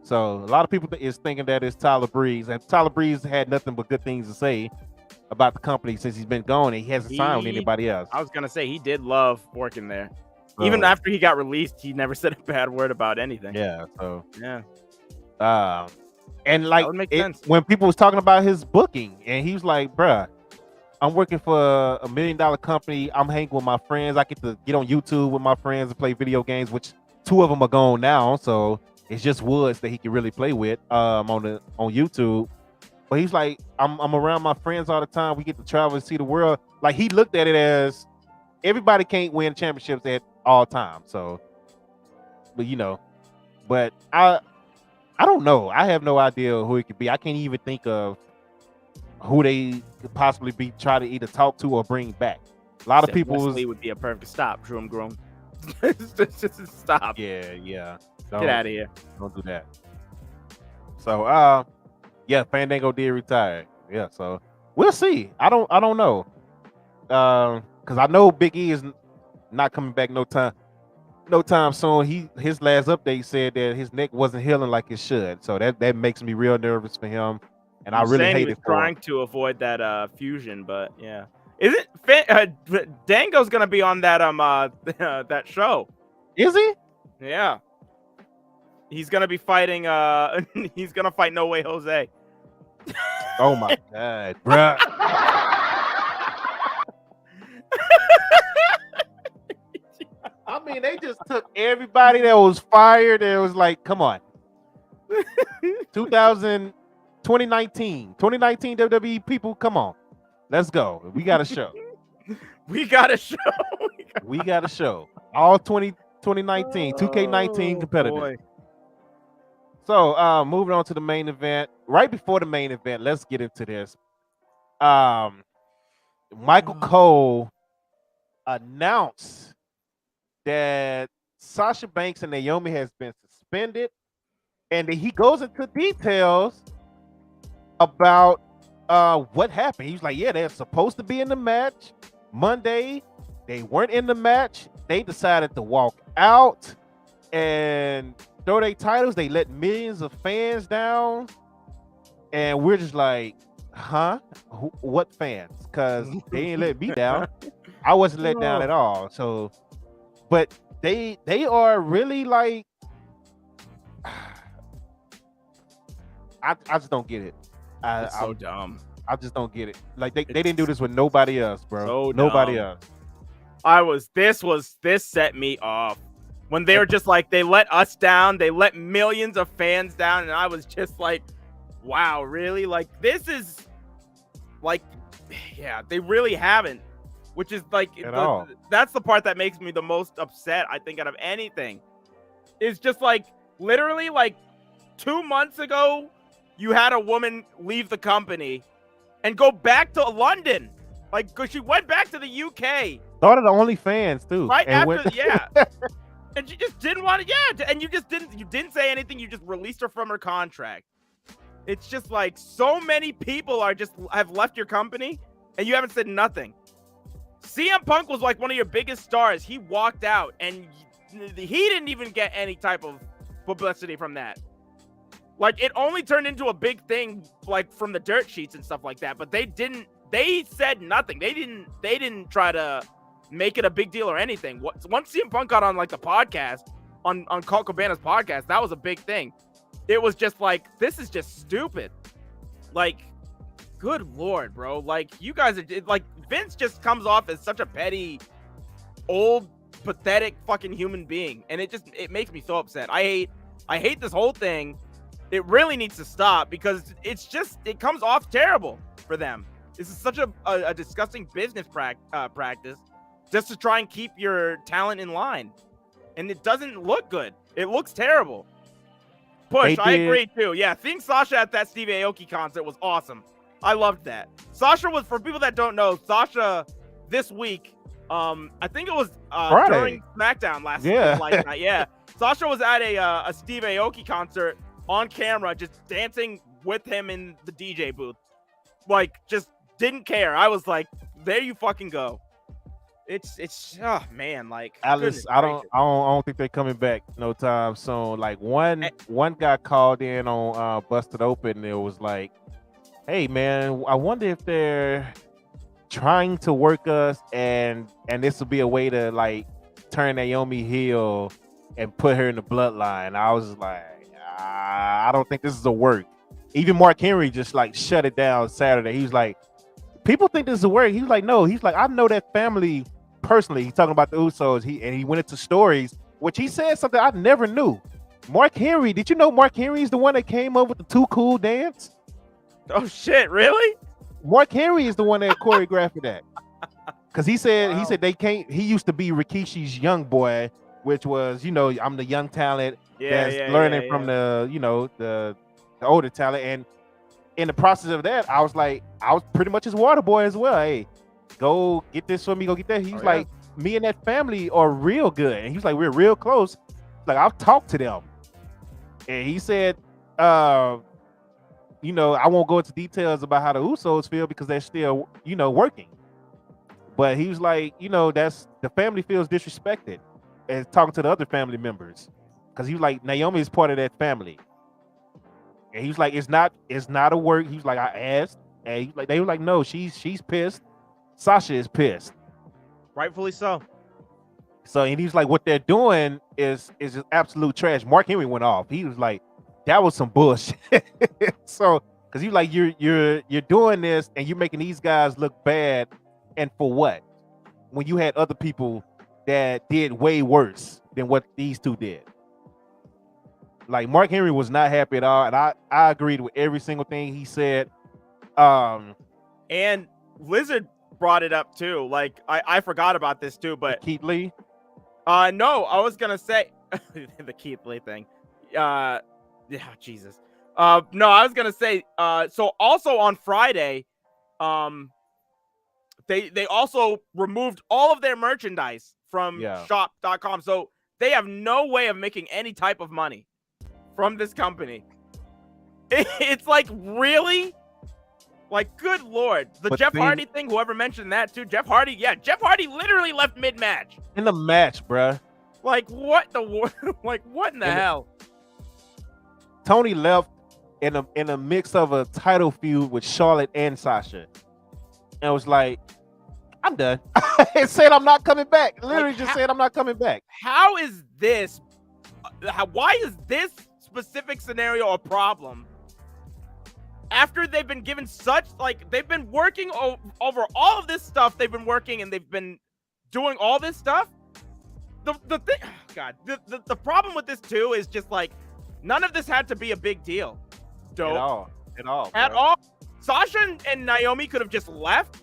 So a lot of people is thinking that it's Tyler Breeze, and Tyler Breeze had nothing but good things to say about the company since he's been gone, and he hasn't signed with anybody else. I was gonna say he did love working there. Even after he got released, he never said a bad word about anything. Yeah. So yeah. And like when people was talking about his booking, and he was like, "Bruh, I'm working for a $1 million company. I'm hanging with my friends. I get to get on YouTube with my friends and play video games, which 2 of them are gone now. So it's just Woods that he can really play with on YouTube." But he's like, I'm around my friends all the time. We get to travel and see the world. Like, he looked at it as everybody can't win championships at all times. So, but I don't know. I have no idea who it could be. I can't even think of who they could possibly be trying to either talk to or bring back. A lot of people would be a perfect stop. Groom. Just stop. Yeah. Get out of here. Don't do that. So yeah, Fandango did retire. Yeah, so we'll see. I don't know. Because I know Big E is not coming back no time soon. His last update said that his neck wasn't healing like it should. So that makes me real nervous for him. And I really hate it for trying to avoid that fusion, but yeah. Isn't Dango's gonna be on that that show? Is he? Yeah. He's gonna be fighting he's gonna fight No Way Jose. Oh my god, bruh. I mean, they just took everybody that was fired and it was like, come on. 2019 WWE people, come on. Let's go. We got a show. We got a show. All 2019, 2K19 competitive. Boy. So moving on to the main event. Right before the main event, let's get into this. Michael Cole announced that Sasha Banks and Naomi has been suspended, and he goes into details about what happened. He was like, yeah, they're supposed to be in the match Monday. They weren't in the match. They decided to walk out and throw their titles. They let millions of fans down, and we're just like, huh? What fans? Because they didn't let me down. I wasn't let down at all. So, but they are really like, I just don't get it. It's so dumb. I just don't get it. Like they didn't do this with nobody else, bro. So nobody dumb. else. This set me off. When they were just like, they let us down, they let millions of fans down, and I was just like, wow, really? Like, this is like, yeah, they really haven't. Which is like, that's the part that makes me the most upset, I think, out of anything. It's just like, literally, like 2 months ago, you had a woman leave the company and go back to London. Like, because she went back to the UK. Started OnlyFans too. Right after, yeah. And she just didn't want to, and you didn't say anything. You just released her from her contract. It's just like so many people have left your company and you haven't said nothing. CM Punk was like one of your biggest stars. He walked out and he didn't even get any type of publicity from that. Like, it only turned into a big thing, like from the dirt sheets and stuff like that. But they said nothing. They didn't try to make it a big deal or anything. Once CM Punk got on like the podcast, on Colt Cabana's podcast, that was a big thing. It was just like, this is just stupid. Like, good Lord, bro. Like, you guys are like, Vince just comes off as such a petty, old, pathetic fucking human being. And it makes me so upset. I hate this whole thing. It really needs to stop because it comes off terrible for them. This is such a disgusting business practice just to try and keep your talent in line. And it doesn't look good. It looks terrible. Push, I agree too. Yeah, seeing Sasha at that Steve Aoki concert was awesome. I loved that. Sasha was, for people that don't know, Sasha this week, I think it was during SmackDown last night. Yeah. Sasha was at a Steve Aoki concert on camera, just dancing with him in the DJ booth. Like, just didn't care. I was like, there you fucking go. It's oh man, like Alice, goodness I don't, gracious. I don't, I don't think they're coming back no time soon. Like Eh, one guy called in on Busted Open, and it was like, "Hey man, I wonder if they're trying to work us, and this will be a way to like turn Naomi heel and put her in the bloodline." I was like, I don't think this is a work. Even Mark Henry just like shut it down Saturday. He was like, people think this is a work. He was like, no. He's like, I know that family personally. He's talking about the Usos. He went into stories, which he said something I never knew. Mark Henry, did you know Mark Henry is the one that came up with the Too Cool dance? oh shit, really? Mark Henry is the one that choreographed that. Because he said Wow. they can't. He used to be Rikishi's young boy, which was, I'm the young talent that's learning from the older talent. And in the process of that, I was pretty much his water boy as well. Hey, go get this for me, go get that. He's like, me and that family are real good. And he's like, we're real close. Like, I've talked to them. And he said, I won't go into details about how the Usos feel because they're still, working. But he was like, that's the family feels disrespected and talking to the other family members. Because he was like, Naomi is part of that family. And he was like, it's not a work. He was like, I asked. And he, like, they were like, no, she's pissed. Sasha is pissed. Rightfully so. So, and he was like, what they're doing is just absolute trash. Mark Henry went off. He was like, that was some bullshit. So, because he was like, you're doing this and you're making these guys look bad. And for what? When you had other people that did way worse than what these two did. Like, Mark Henry was not happy at all. And I agreed with every single thing he said. And Lizard brought it up too. Like, I forgot about this too, but Keith Lee. No, I was gonna say the Keith Lee thing. Yeah, Jesus. No, I was gonna say. So also on Friday, they also removed all of their merchandise from shop.com. So they have no way of making any type of money from this company. It's like, really? Like, good Lord. The Jeff Hardy thing, whoever mentioned that too. Jeff Hardy literally left mid-match. In the match, bruh. Like, what in the hell? Tony left in a mix of a title feud with Charlotte and Sasha. And was like, I'm done. It said I'm not coming back. Literally said I'm not coming back. How is this? Why is this specific scenario a problem? After they've been given such, like, they've been working over all of this stuff. They've been working and they've been doing all this stuff. The thing, oh God, the problem with this too is just like, none of this had to be a big deal. Dope. At all. Sasha and Naomi could have just left,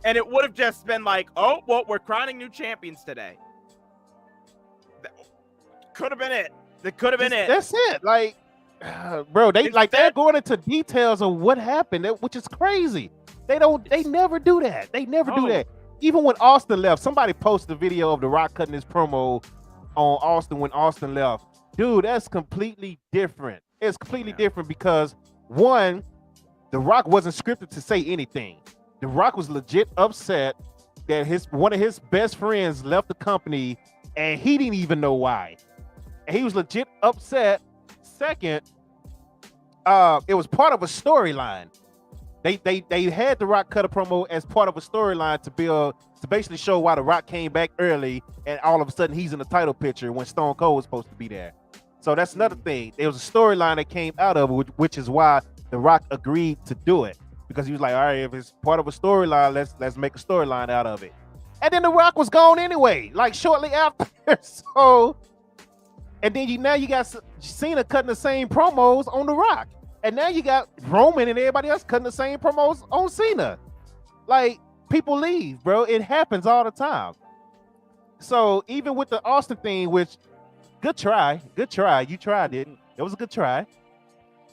and it would have just been like, oh, well, we're crowning new champions today. Could have been it. That could have been it. That's it. Like, bro, they're going into details of what happened, which is crazy. They never do that. They never do that. Even when Austin left, somebody posted a video of The Rock cutting his promo on Austin when Austin left. Dude, that's completely different. It's completely different because, one, The Rock wasn't scripted to say anything. The Rock was legit upset that one of his best friends left the company and he didn't even know why. And he was legit upset. Second, it was part of a storyline. They had The Rock cut a promo as part of a storyline to basically show why The Rock came back early and all of a sudden he's in the title picture when Stone Cold was supposed to be there. So that's another thing. There was a storyline that came out of it, which is why The Rock agreed to do it, because he was like, all right, if it's part of a storyline, let's make a storyline out of it. And then The Rock was gone anyway, like shortly after. So, and then now you got Cena cutting the same promos on The Rock. And now you got Roman and everybody else cutting the same promos on Cena. Like, people leave, bro. It happens all the time. So even with the Austin thing, which, good try. You tried it. It was a good try.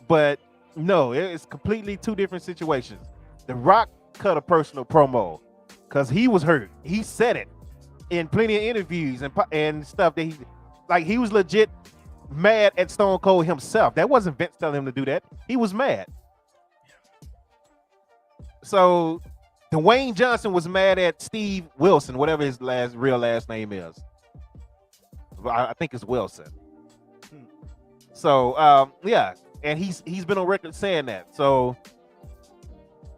But no, it's completely two different situations. The Rock cut a personal promo because he was hurt. He said it in plenty of interviews and stuff that he was legit mad at Stone Cold himself. That wasn't Vince telling him to do that. He was mad. So Dwayne Johnson was mad at Steve Wilson, whatever his real last name is. I think it's Wilson. So yeah, and he's been on record saying that. So,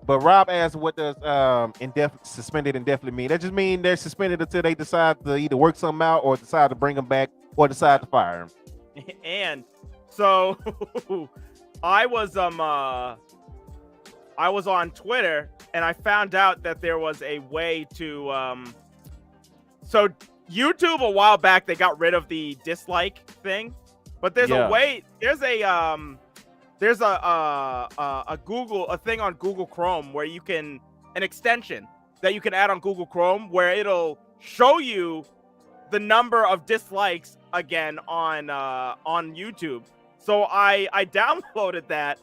but Rob asked, what does suspended indefinitely mean? That just mean they're suspended until they decide to either work something out or decide to bring him back or decide to fire him. And so I was on Twitter and I found out that there was a way to so YouTube a while back they got rid of the dislike thing, but there's a way, there's a thing on Google Chrome where you can, an extension that you can add on Google Chrome where it'll show you the number of dislikes again on YouTube. So I downloaded that.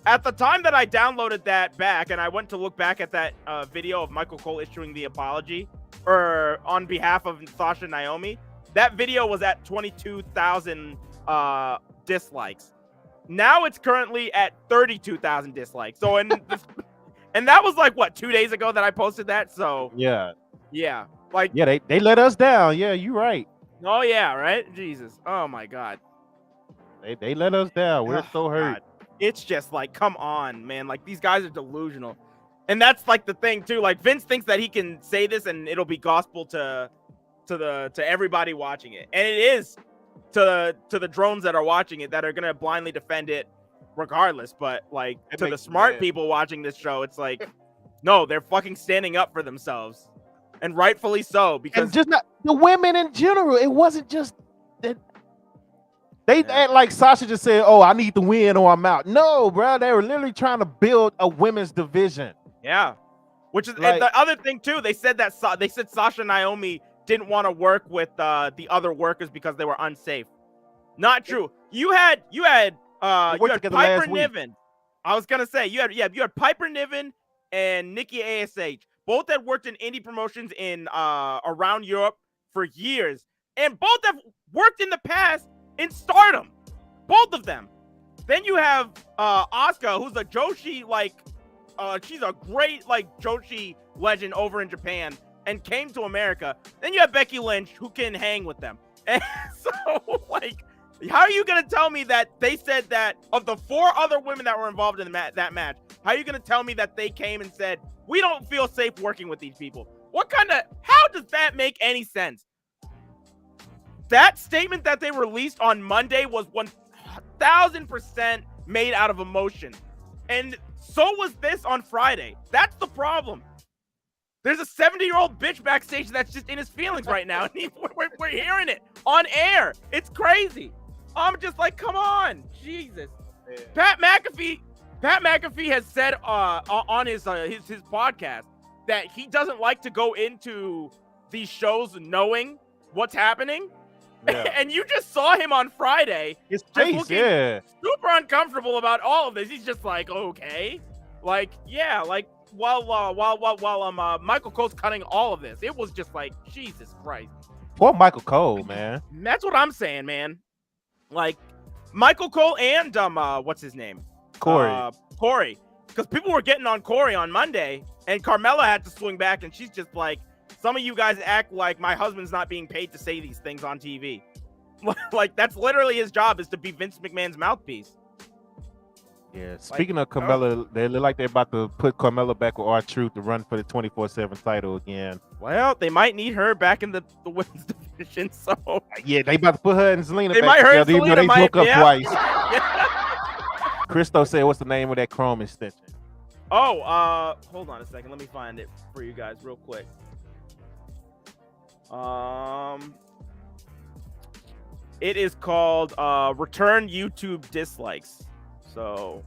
At the time that I downloaded that back, and I went to look back at that video of Michael Cole issuing the apology, or on behalf of Sasha and Naomi, that video was at 22,000 dislikes. Now it's currently at 32,000 dislikes. So and that was like what, 2 days ago that I posted that. So yeah, like they let us down. Yeah, you're right. Oh yeah, right. Jesus. Oh my God. They let us down. We're so hurt. God. It's just like, come on, man. Like, these guys are delusional. And that's like the thing too. Like, Vince thinks that he can say this and it'll be gospel to everybody watching it. And it is to the drones that are watching it that are gonna blindly defend it regardless. But like, to the smart people watching this show, it's like, no, they're fucking standing up for themselves. And rightfully so, because and just not the women in general. It wasn't just that. They act like Sasha just said, "Oh, I need to win or I'm out." No, bro, they were literally trying to build a women's division. Yeah, which is like, and the other thing too. They said that Sasha and Naomi didn't want to work with the other workers because they were unsafe. Not true. You had Piper Niven. I was gonna say you had Piper Niven and Nikki ASH. Both had worked in indie promotions in around Europe for years, and both have worked in the past in Stardom, both of them. Then you have Asuka, who's a Joshi, she's a great Joshi legend over in Japan and came to America. Then you have Becky Lynch, who can hang with them. And so how are you gonna tell me that they said that of the 4 other women that were involved in that match, how are you gonna tell me that they came and said, we don't feel safe working with these people? How does that make any sense? That statement that they released on Monday was 1,000% made out of emotion. And so was this on Friday. That's the problem. There's a 70-year-old bitch backstage that's just in his feelings right now. And we're hearing it on air. It's crazy. I'm just like, come on. Jesus. Yeah. Pat McAfee has said on his podcast that he doesn't like to go into these shows knowing what's happening. Yeah. And you just saw him on Friday. His face, looking super uncomfortable about all of this. He's just like, okay, while Michael Cole's cutting all of this, it was just like, Jesus Christ. Poor Michael Cole, man. That's what I'm saying, man. Like Michael Cole and what's his name? Corey. Because people were getting on Corey on Monday, and Carmella had to swing back, and she's just like, some of you guys act like my husband's not being paid to say these things on TV. Like, that's literally his job, is to be Vince McMahon's mouthpiece. Yeah, speaking of Carmella, they look like they're about to put Carmella back with R-Truth to run for the 24/7 title again. Well, they might need her back in the women's division, so... Yeah, they about to put her and Zelina they back might together, even though they broke up twice. Yeah. Christo said, what's the name of that Chrome extension? Oh, hold on a second. Let me find it for you guys real quick. It is called Return YouTube Dislikes. So,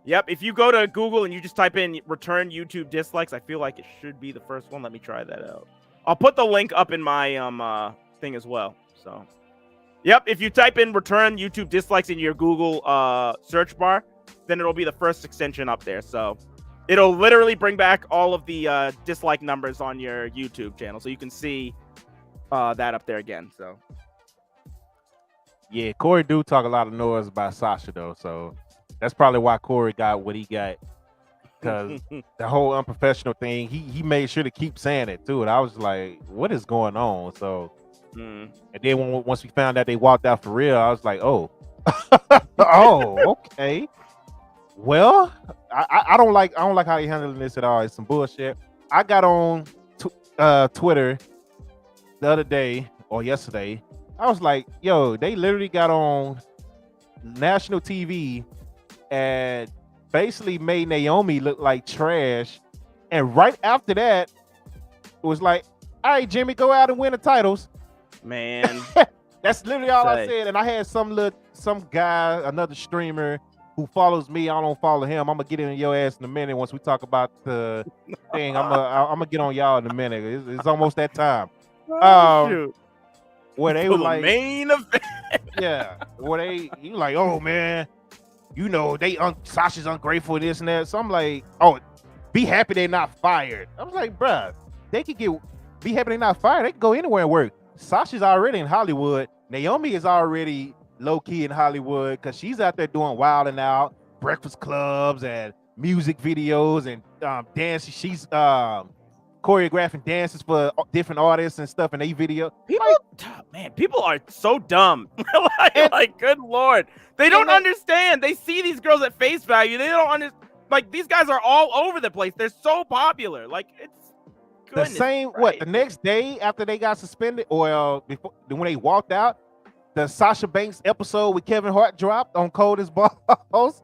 yep, if you go to Google and you just type in Return YouTube Dislikes, I feel like it should be the first one. Let me try that out. I'll put the link up in my thing as well. So, yep, if you type in Return YouTube Dislikes in your Google search bar, then it'll be the first extension up there. So, it'll literally bring back all of the dislike numbers on your YouTube channel, so you can see that up there again. So, yeah, Corey do talk a lot of noise about Sasha though. So, That's probably why Corey got what he got. Because the whole unprofessional thing, he made sure to keep saying it too. And I was like, what is going on? So, and then once we found out they walked out for real, I was like, oh, oh, okay. Well, I don't like how he handling this at all. It's some bullshit. I got on Twitter the other day or yesterday. I was like, yo, they literally got on national TV and basically made Naomi look like trash. And right after that, it was like, all right, Jimmy, go out and win the titles. Man. That's literally all I said. And I had some guy, another streamer who follows me. I don't follow him. I'm gonna get in your ass in a minute once we talk about the thing. I'm gonna get on y'all in a minute. It's almost that time. Shoot. Where they were like main event. Yeah, where you like, oh man, you know Sasha's ungrateful, this and that. So I'm like, oh, be happy they're not fired. I was like, bruh, they could be happy they're not fired. They can go anywhere and work. Sasha's already in Hollywood. Naomi is already low key in Hollywood because she's out there doing Wild and Out, breakfast clubs and music videos and dances. She's choreographing dances for different artists and stuff in a video. People are so dumb. like, good Lord. They don't understand. They see these girls at face value. They don't understand. Like, these guys are all over the place. They're so popular. Like, it's the same. What, the next day after they got suspended or before when they walked out, the Sasha Banks episode with Kevin Hart dropped on Cold as Balls.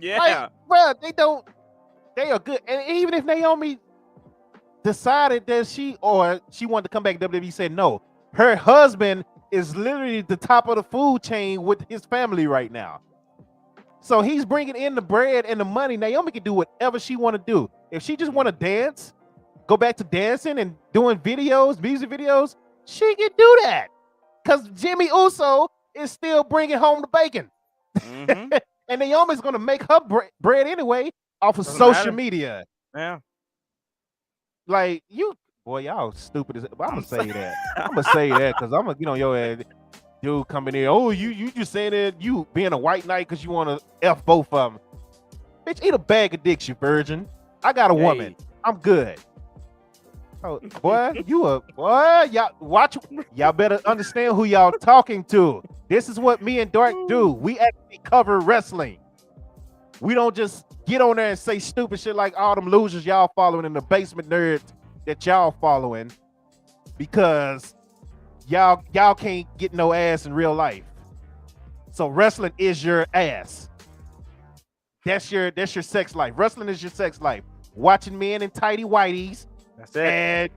Yeah. Like, bro, they are good. And even if Naomi decided that she wanted to come back, WWE said no. Her husband is literally the top of the food chain with his family right now. So he's bringing in the bread and the money. Naomi can do whatever she want to do. If she just want to dance, go back to dancing and doing videos, music videos, she can do that. Because Jimmy Uso is still bringing home the bacon. Mm-hmm. And Naomi's going to make her bread anyway off of social media. Yeah. Like, y'all stupid as... I'm going to say that. I'm going to say that because I'm going to get on your head. Dude coming in, oh, you just saying that you being a white knight because you want to F both of them. Bitch, eat a bag of dicks, you virgin. I got a woman. I'm good. Oh, boy, y'all watch. Y'all better understand who y'all talking to. This is what me and Dark do. We actually cover wrestling. We don't just get on there and say stupid shit like all them losers y'all following and the basement nerds that y'all following because y'all can't get no ass in real life. So wrestling is your ass. That's your sex life. Wrestling is your sex life. Watching men in tighty whities. That's it. And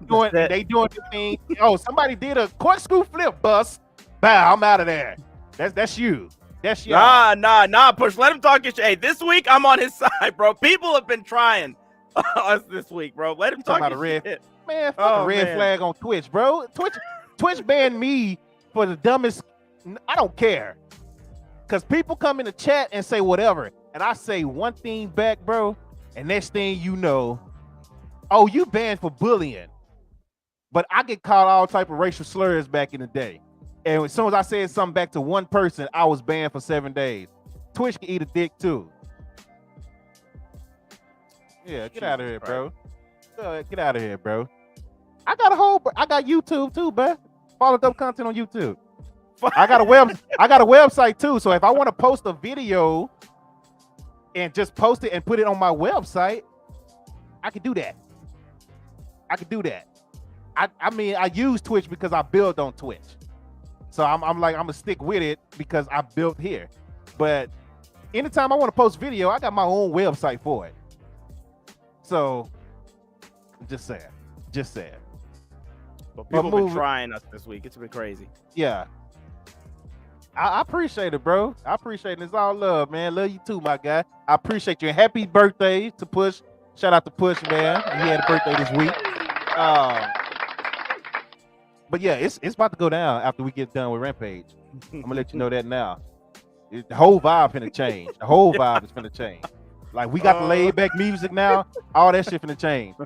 they doing the thing. Oh, somebody did a corkscrew flip bust. Bow, I'm out of there. That's you. That's you. Nah, Push. Let him talk his shit. Hey, this week I'm on his side, bro. People have been trying us this week, bro. Let him talk his shit. Man, fuck a red flag on Twitch, bro. Twitch banned me for the dumbest. I don't care. Because people come in the chat and say whatever. And I say one thing back, bro. And next thing you know, oh, you banned for bullying. But I get called all type of racial slurs back in the day. And as soon as I said something back to one person, I was banned for 7 days. Twitch can eat a dick too. Yeah, get out of here, bro. Get out of here, bro. I got YouTube too, bro. Follow up content on YouTube. I got a website too. So if I want to post a video and just post it and put it on my website, I can do that. I mean, I use Twitch because I build on Twitch. So I'm gonna stick with it because I built here. But anytime I want to post video, I got my own website for it. So just saying. But people have been trying us this week. It's been crazy. Yeah. I appreciate it, bro. I appreciate it. It's all love, man. Love you too, my guy. I appreciate you. And happy birthday to Push. Shout out to Push, man. He had a birthday this week. But yeah, it's about to go down after we get done with Rampage. I'm gonna let you know that now. The whole vibe finna change. The whole vibe is finna change. Like we got the laid back music now. All that shit finna change.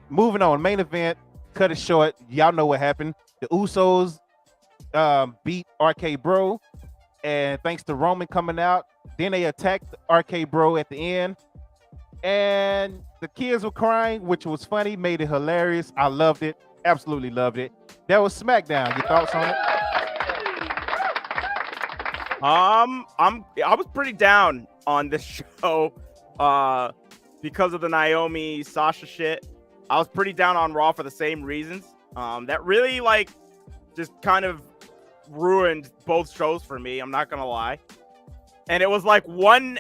Moving on, main event. Cut it short. Y'all know what happened. The Usos beat RK Bro, and thanks to Roman coming out, then they attacked RK Bro at the end, and the kids were crying, which was funny, made it hilarious. I loved it, absolutely loved it. That was SmackDown. Your thoughts on it? I was pretty down on this show, because of the Naomi Sasha shit. I was pretty down on Raw for the same reasons. That really like just kind of ruined both shows for me. I'm not gonna lie. And it was like one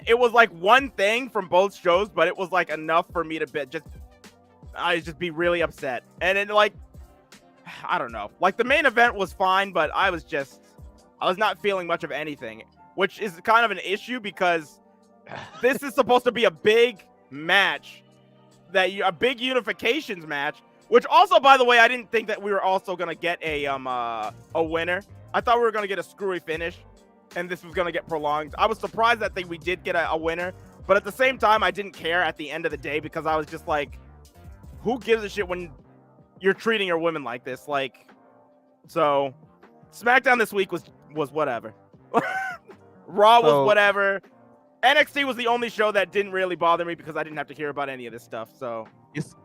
thing from both shows, but it was like enough for me to just be really upset. And it like, I don't know, like the main event was fine, but I was not feeling much of anything, which is kind of an issue because this is supposed to be a big match, a big unifications match, which also, by the way, I didn't think that we were also going to get a winner. I thought we were going to get a screwy finish and this was going to get prolonged. I was surprised that we did get a winner, but at the same time, I didn't care at the end of the day because I was just like, who gives a shit when you're treating your women like this? Like, so SmackDown this week was whatever. Raw was whatever. NXT was the only show that didn't really bother me because I didn't have to hear about any of this stuff. So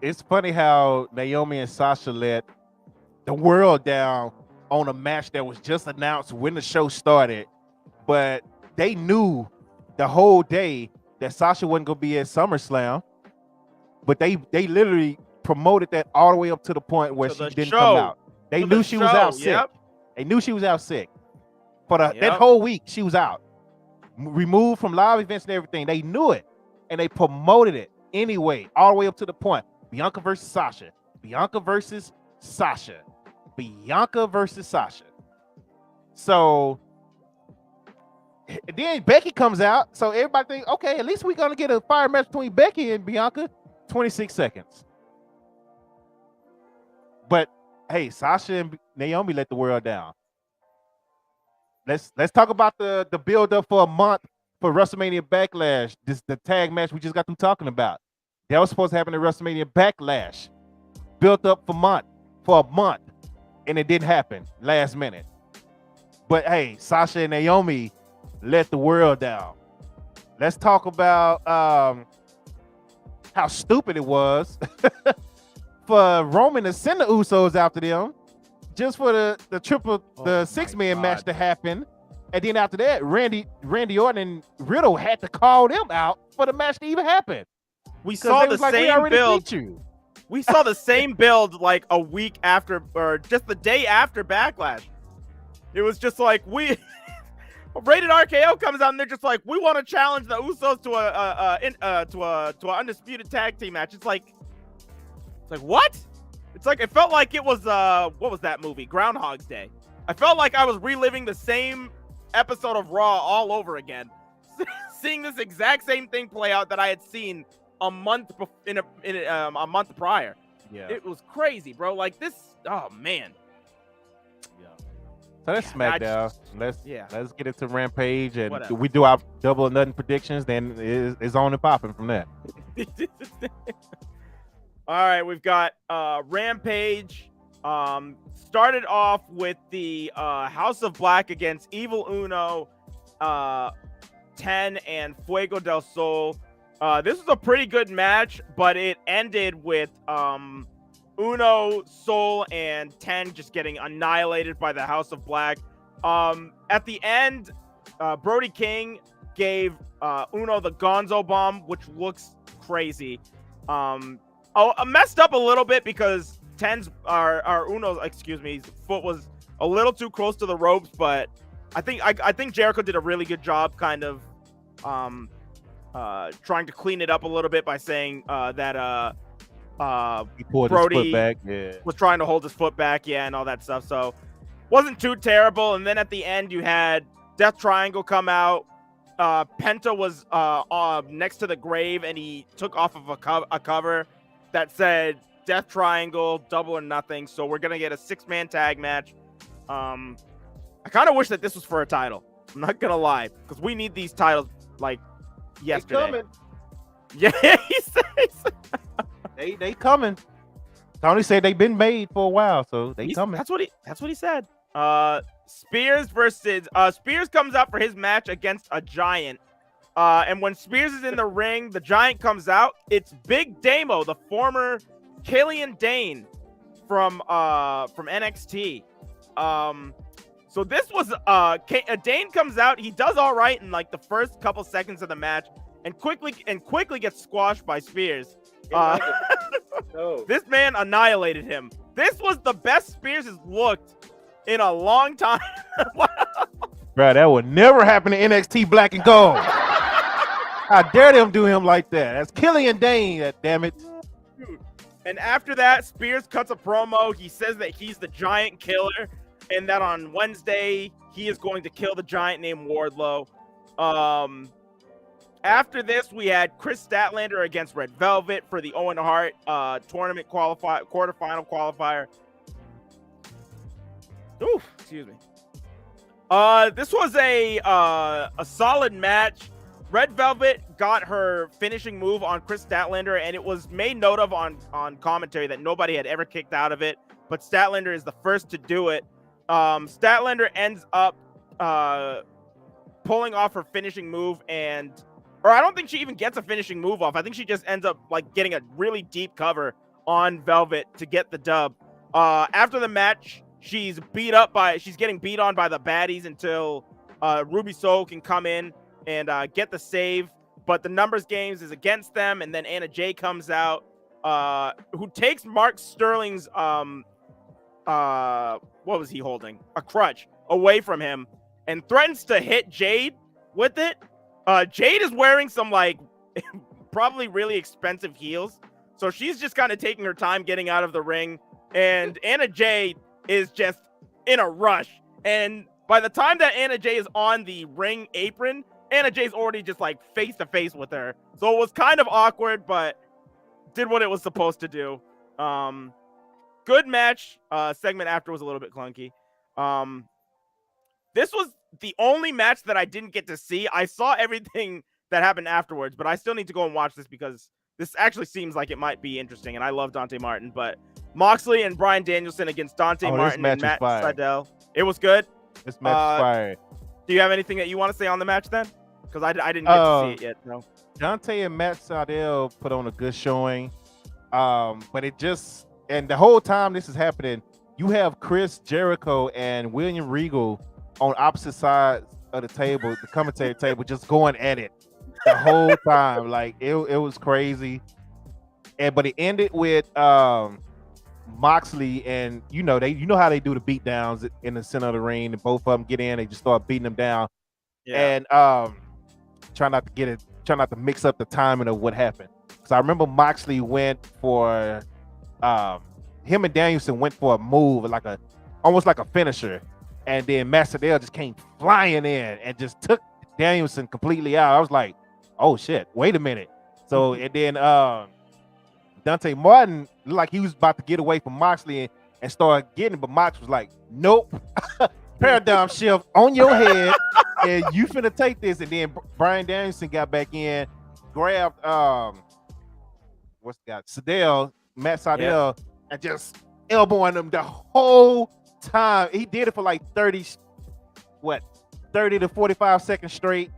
it's funny how Naomi and Sasha let the world down on a match that was just announced when the show started, but they knew the whole day that Sasha wasn't gonna be at SummerSlam, but they literally promoted that all the way up to the point where she didn't come out. They knew she was out sick. Yep. They knew she was out sick for that whole week. She was out, removed from live events and everything. They knew it, and they promoted it anyway, all the way up to the point. Bianca versus Sasha. Bianca versus Sasha. Bianca versus Sasha. So then Becky comes out. So everybody thinks, okay, at least we're gonna get a fire match between Becky and Bianca. 26 seconds. But hey, Sasha and Naomi let the world down. Let's talk about the build up for a month for WrestleMania Backlash. The tag match we just got through talking about. That was supposed to happen at WrestleMania Backlash. Built up for a month, and it didn't happen last minute. But hey, Sasha and Naomi let the world down. Let's talk about how stupid it was for Roman to send the Usos after them, just for the six-man match to happen. And then after that, Randy Orton and Riddle had to call them out for the match to even happen. We saw the same build. We saw the same build like a week after, or just the day after Backlash. It was just like Rated RKO comes out and they're just like, we want to challenge the Usos to a undisputed tag team match. It's like what? It's like, it felt like it was what was that movie? Groundhog's Day. I felt like I was reliving the same episode of Raw all over again, seeing this exact same thing play out that I had seen a month a month prior. Yeah, it was crazy, bro. Like this. Oh man. Yeah. So that's SmackDown. Let's get into Rampage, and we do our double or nothing predictions. Then it's on and popping from there. All right, we've got Rampage. Started off with the House of Black against Evil Uno, 10, and Fuego del Sol. This was a pretty good match, but it ended with Uno, Sol, and 10 just getting annihilated by the House of Black. At the end, Brody King gave Uno the Gonzo Bomb, which looks crazy. I messed up a little bit because 10's Uno's, foot was a little too close to the ropes, but I think Jericho did a really good job kind of trying to clean it up a little bit by saying that he pulled Brody his foot back, was trying to hold his foot back, and all that stuff. So wasn't too terrible. And then at the end, you had Death Triangle come out. Penta was next to the grave, and he took off of a cover that said Death Triangle, Double or Nothing. So we're gonna get a 6-man tag match. I kind of wish that this was for a title. I'm not gonna lie, because we need these titles like yesterday. Yeah, he says. They coming. Tony said they've been made for a while, so they coming. That's what he said. Spears comes out for his match against a giant. And when Spears is in the ring, the giant comes out. It's Big Damo, the former Killian Dane from NXT. So this was Dane comes out. He does all right in like the first couple seconds of the match, and quickly gets squashed by Spears. No. This man annihilated him. This was the best Spears has looked in a long time. Bro, that would never happen in NXT Black and Gold. How dare them do him like that? That's Killian Dane, damn it. And after that, Spears cuts a promo. He says that he's the giant killer and that on Wednesday, he is going to kill the giant named Wardlow. After this, we had Chris Statlander against Red Velvet for the Owen Hart tournament quarterfinal qualifier. Oof, excuse me. This was a solid match. Red Velvet got her finishing move on Chris Statlander, and it was made note of on commentary that nobody had ever kicked out of it, but Statlander is the first to do it. Statlander ends up pulling off her finishing move, or I don't think she even gets a finishing move off. I think she just ends up like getting a really deep cover on Velvet to get the dub. After the match, she's getting beat on by the baddies until Ruby Soho can come in and get the save, but the numbers games is against them, and then Anna Jay comes out, who takes Mark Sterling's what was he holding? A crutch away from him and threatens to hit Jade with it. Jade is wearing some like probably really expensive heels, so she's just kind of taking her time getting out of the ring, and Anna Jay is just in a rush, and by the time that Anna Jay is on the ring apron, Anna Jay's already just like face to face with her. So it was kind of awkward, but did what it was supposed to do. Good match. Segment after was a little bit clunky. This was the only match that I didn't get to see. I saw everything that happened afterwards, but I still need to go and watch this because this actually seems like it might be interesting, and I love Dante Martin. But Moxley and Bryan Danielson against Dante Martin and Matt Sydal. It was good. This match is fire. Do you have anything that you want to say on the match then? Because I didn't get to see it yet. No. Dante and Matt Sydal put on a good showing, but it just, and the whole time this is happening, you have Chris Jericho and William Regal on opposite sides of the table, the commentary table, just going at it the whole time. Like it was crazy. But it ended with Moxley, and you know how they do the beat downs in the center of the ring, and both of them get in, they just start beating them down. Yeah. And try not to mix up the timing of what happened. So I remember Moxley went for him and Danielson went for a move, almost like a finisher, and then Matt Sydal just came flying in and just took Danielson completely out. I was like, oh shit, wait a minute. So and then Dante Martin looked like he was about to get away from Moxley and start getting, but Mox was like, nope. Paradigm shift on your head, and you finna take this. And then Bryan Danielson got back in, grabbed Matt Sydal, and just elbowing him the whole time. He did it for like 30 to 45 seconds straight.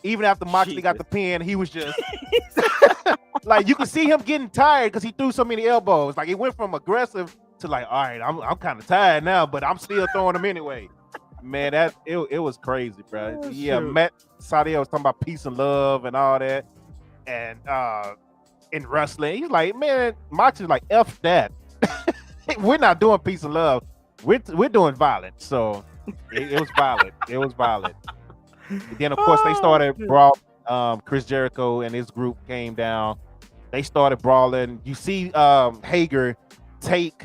Even after Moxley got the pin, he was just like, you could see him getting tired because he threw so many elbows. Like it went from aggressive to like, all right, I'm kind of tired now, but I'm still throwing them anyway. Man, it was crazy, bro. Oh, yeah, shoot. Matt Sydal was talking about peace and love and all that, and in wrestling, he's like, man, Mox is like, F that. We're not doing peace and love. We're doing violence. So it was violent. It was violent. And then of course they started brawl. Chris Jericho and his group came down. They started brawling. You see Hager take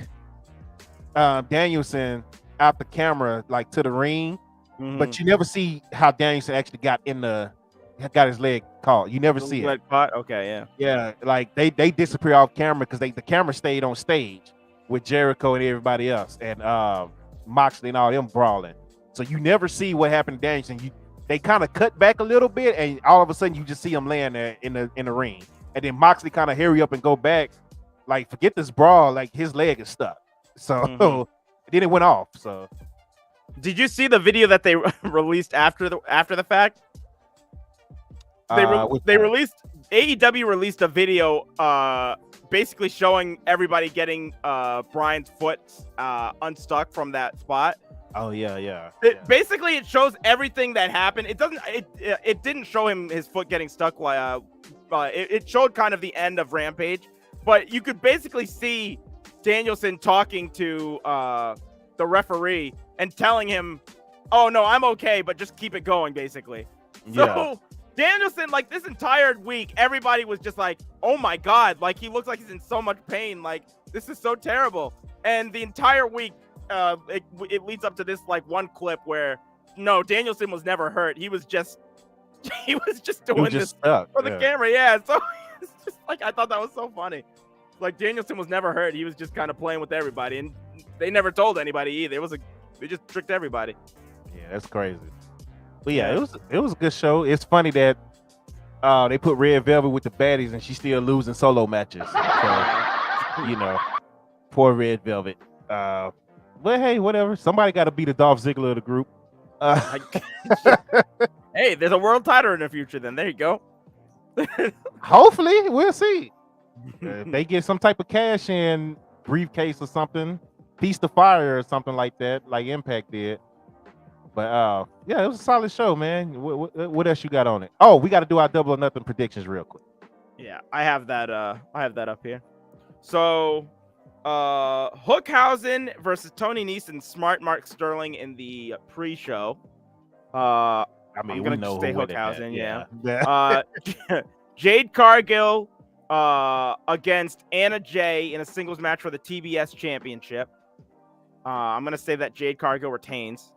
Danielson out the camera, like to the ring, but you never see how Danielson actually got his leg caught. You never see it. Okay, yeah. Like they disappear off camera because the camera stayed on stage with Jericho and everybody else, and Moxley and all them brawling. So you never see what happened to Danielson. They kind of cut back a little bit, and all of a sudden you just see him laying there in the ring, and then Moxley kind of hurry up and go back, like forget this brawl, like his leg is stuck. So then it went off. So Did you see the video that they released after the fact? They released AEW released a video basically showing everybody getting Brian's foot unstuck from that spot. Oh yeah. Basically it shows everything that happened. It didn't show him his foot getting stuck. It showed kind of the end of Rampage, but you could basically see Danielson talking to the referee and telling him, "Oh no, I'm okay, but just keep it going." Basically, so Danielson, like this entire week, everybody was just like, "Oh my god!" Like he looks like he's in so much pain. Like this is so terrible. And the entire week, it leads up to this like one clip where no, Danielson was never hurt. He was just doing this stuck for the camera. Yeah, so it's just like I thought that was so funny. Like Danielson was never hurt. He was just kind of playing with everybody, and they never told anybody either. They just tricked everybody. Yeah, that's crazy. But yeah, it was a good show. It's funny that they put Red Velvet with the baddies, and she's still losing solo matches. So, poor Red Velvet. But hey, whatever. Somebody got to be the Dolph Ziggler of the group. Hey, there's a world title in the future. Then there you go. Hopefully, we'll see. If they get some type of cash in briefcase or something, Feast of Fire or something like that, like Impact did. But yeah, it was a solid show, man. What else you got on it? Oh, we got to do our Double or Nothing predictions real quick. Yeah, I have that up here. So, Hookhausen versus Tony Nese, Smart Mark Sterling in the pre-show. I mean, I'm gonna just say Hookhausen. Yeah. Jade Cargill against Anna Jay in a singles match for the TBS Championship. I'm gonna say that Jade Cargill retains.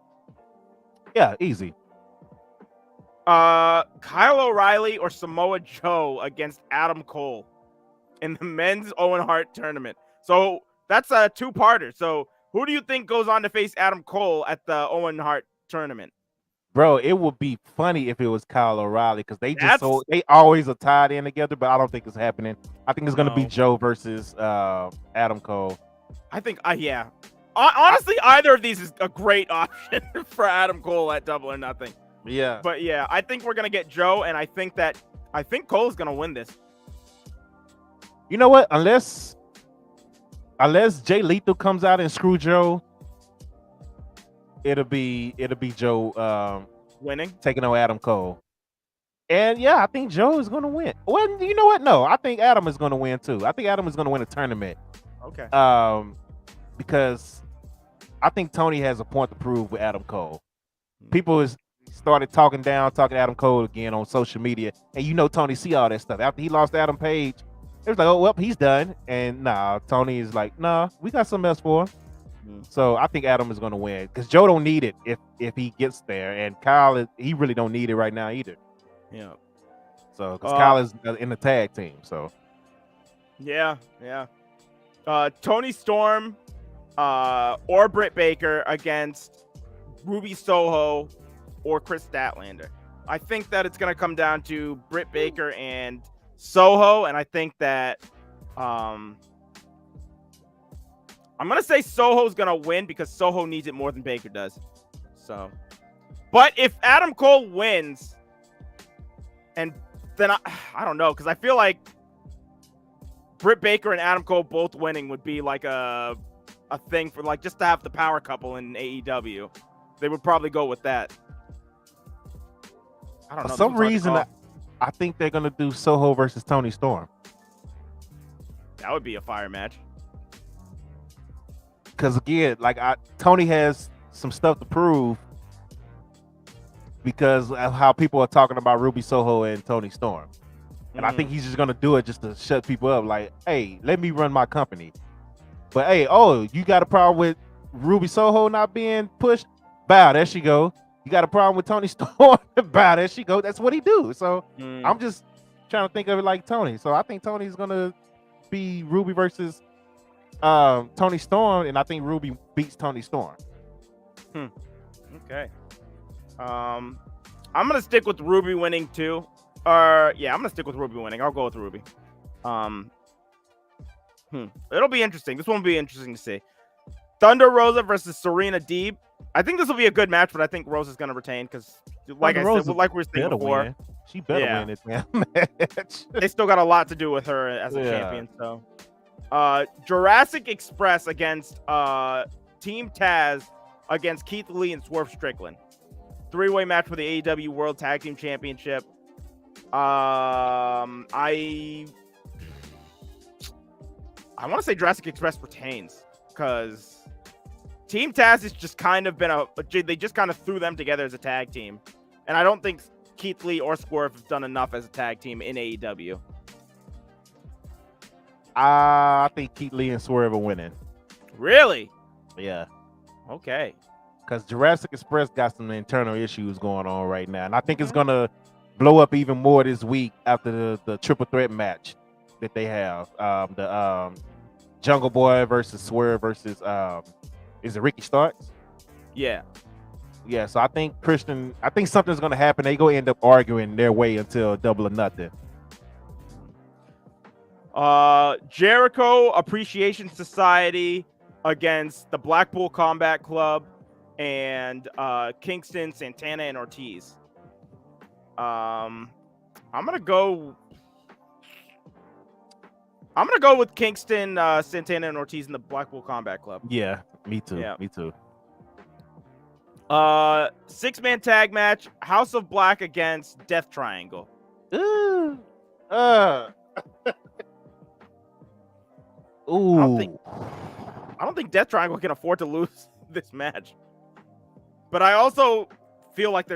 Yeah, easy. Kyle O'Reilly or Samoa Joe against Adam Cole in the men's Owen Hart tournament. So that's a two-parter. So who do you think goes on to face Adam Cole at the Owen Hart tournament? Bro, it would be funny if it was Kyle O'Reilly because they always are tied in together, but I don't think it's happening. I think it's gonna be Joe versus Adam Cole. I think yeah. Honestly, either of these is a great option for Adam Cole at Double or Nothing. Yeah. But yeah, I think we're gonna get Joe, and I think Cole's gonna win this. You know what? Unless Jay Lethal comes out and screw Joe, it'll be Joe winning, taking on Adam Cole. And yeah, I think Joe is gonna win. Well, you know what? No, I think Adam is gonna win too. I think Adam is gonna win a tournament. Okay. Because I think Tony has a point to prove with Adam Cole. People started talking Adam Cole again on social media, and Tony see all that stuff after he lost to Adam Page. It was like, oh well, he's done. And Tony is like, nah, we got something else for him. So I think Adam is going to win because Joe don't need it if he gets there, and Kyle he really don't need it right now either. Yeah. So because Kyle is in the tag team, so yeah. Tony Storm or Britt Baker against Ruby Soho or Chris Statlander. I think that it's going to come down to Britt Baker and Soho, and I think that I'm going to say Soho's going to win because Soho needs it more than Baker does. So, but if Adam Cole wins, and then I don't know, because I feel like Britt Baker and Adam Cole both winning would be like a thing for like just to have the power couple in AEW. They would probably go with that. I don't know. For some reason, I think they're gonna do Soho versus Tony Storm. That would be a fire match. Because again, Tony has some stuff to prove because of how people are talking about Ruby Soho and Tony Storm. And I think he's just gonna do it just to shut people up. Like, hey, let me run my company. But hey, you got a problem with Ruby Soho not being pushed? Bow, there she go. You got a problem with Tony Storm? Bow, there she go. That's what he do. So I'm just trying to think of it like Tony. So I think Tony's gonna be Ruby versus Tony Storm, and I think Ruby beats Tony Storm. Okay. I'm gonna stick with Ruby winning too. I'm gonna stick with Ruby winning. I'll go with Ruby. It'll be interesting. This one will be interesting to see. Thunder Rosa versus Serena Deeb. I think this will be a good match, but I think Rose is going to retain because, like I said, like we were saying before, win. She better win this damn match. They still got a lot to do with her as a champion. So, Jurassic Express against Team Taz against Keith Lee and Swerve Strickland. 3-way match for the AEW World Tag Team Championship. I want to say Jurassic Express retains because Team Taz has just kind of been they just kind of threw them together as a tag team. And I don't think Keith Lee or Swerve have done enough as a tag team in AEW. I think Keith Lee and Swerve are winning. Really? Yeah. Okay. Because Jurassic Express got some internal issues going on right now. And I think it's going to blow up even more this week after the triple threat match that they have. The Jungle Boy versus Swerve versus, is it Ricky Starks? Yeah. Yeah, so I think something's going to happen. They go end up arguing their way until Double or Nothing. Jericho Appreciation Society against the Blackpool Combat Club and Kingston, Santana, and Ortiz. I'm gonna go with Kingston, Santana, and Ortiz in the Blackpool Combat Club. Yeah, me too. Yeah. Me too. 6-man tag match: House of Black against Death Triangle. Ooh. I don't think Death Triangle can afford to lose this match. But I also feel like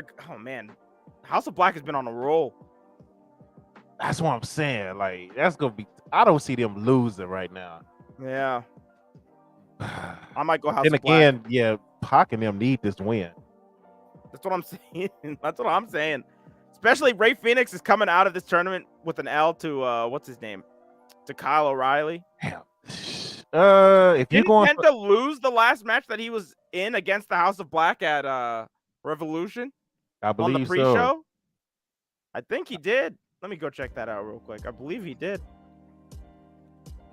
House of Black has been on a roll. That's what I'm saying. Like, that's gonna be. I don't see them losing right now. Yeah. I might go House and of Black. And again, yeah, Pac and them need this win. That's what I'm saying. That's what I'm saying. Especially Ray Phoenix is coming out of this tournament with an L to what's his name? To Kyle O'Reilly. Damn. If you're going to lose the last match that he was in against the House of Black at Revolution, I believe on the pre-show, so. I think he did. Let me go check that out real quick. I believe he did.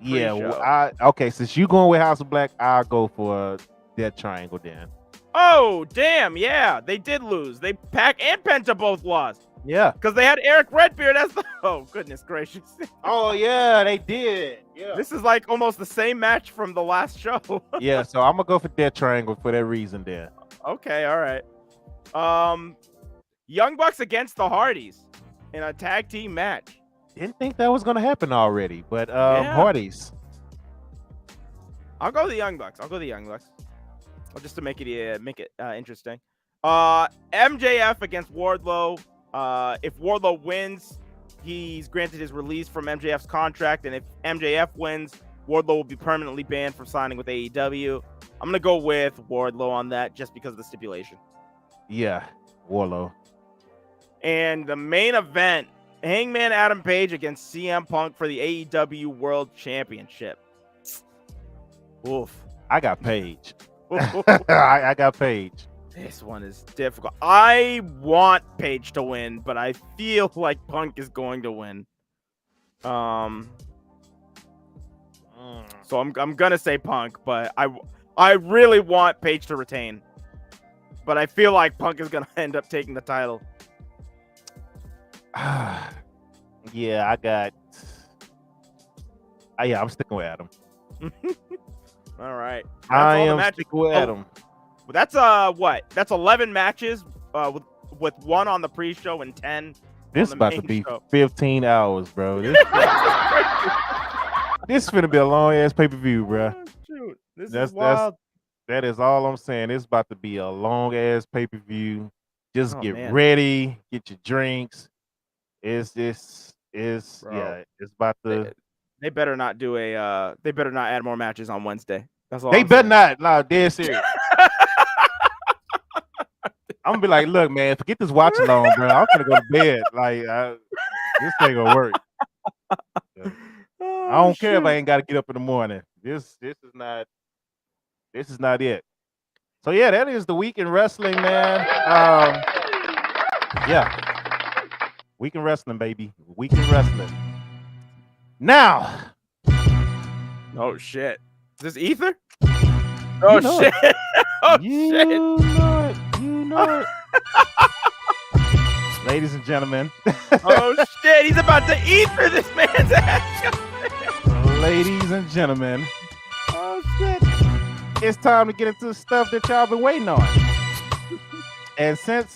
Yeah, well, okay. Since you going with House of Black, I'll go for Death Triangle then. Oh, damn! Yeah, they did lose. Pac and Penta both lost. Yeah, because they had Eric Redbeard as the. Oh, goodness gracious! Oh yeah, they did. Yeah, this is like almost the same match from the last show. Yeah, so I'm gonna go for Death Triangle for that reason. There. Okay, all right. Young Bucks against the Hardys in a tag team match. Didn't think that was gonna happen already, but Hardys. I'll go the Young Bucks. Just to make it interesting. MJF against Wardlow. If Wardlow wins, he's granted his release from MJF's contract, and if MJF wins, Wardlow will be permanently banned from signing with AEW. I'm gonna go with Wardlow on that just because of the stipulation. Yeah, Wardlow. And the main event, Hangman Adam Page against CM Punk for the AEW World Championship. Oof. I got Page. I got Page. This one is difficult. I want Page to win, but I feel like Punk is going to win. So I'm gonna say Punk, but I really want Page to retain. But I feel like Punk is gonna end up taking the title. Yeah, I got. I'm sticking with Adam. All right. I am sticking with Adam. Well, that's what? That's 11 matches with one on the pre-show and 10. This is about to be 15 hours, bro. This is gonna be a long ass pay-per-view, bro. Oh, shoot. This is wild. That is all I'm saying. It's about to be a long ass pay-per-view. Just get ready, get your drinks. It's about to. They better not do they better not add more matches on Wednesday. That's all. They better not. No, dead serious. I'm gonna be like, look, man, forget this watch along, bro. I'm gonna go to bed. Like, this ain't gonna work. I don't care if I ain't got to get up in the morning. This is not it. So yeah, that is the week in wrestling, man. Week in wrestling, baby. Week in wrestling. Now. Oh shit. Is this Ether? Oh, know shit. Oh, You shit. know it. You know it. Ladies and gentlemen. Oh, shit. He's about to eat for this man's ass. Ladies and gentlemen. Oh, shit. It's time to get into the stuff that y'all been waiting on. And since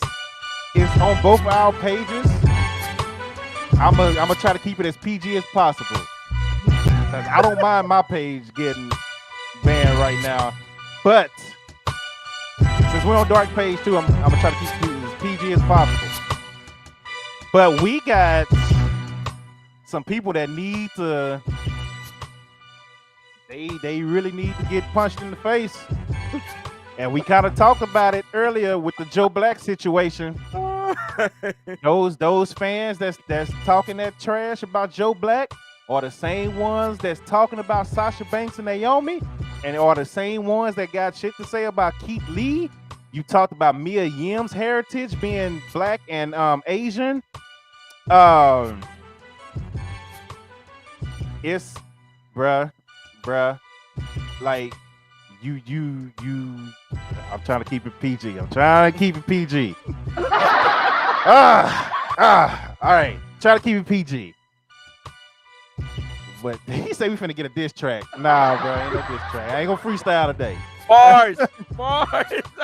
it's on both of our pages, I'm gonna try to keep it as PG as possible. Because I don't mind my page getting banned right now. But since we're on dark page too, I'm gonna try to keep it as PG as possible. But we got some people that need to, they really need to get punched in the face. And we kind of talked about it earlier with the Joe Black situation. Those fans that's talking that trash about Joe Black are the same ones that's talking about Sasha Banks and Naomi, and are the same ones that got shit to say about Keith Lee. You talked about Mia Yim's heritage being black and Asian. It's bruh, like you. I'm trying to keep it PG. All right. Try to keep it PG. But he said we finna get a diss track. Nah, bro, ain't no diss track. I ain't gonna freestyle today. Bars. I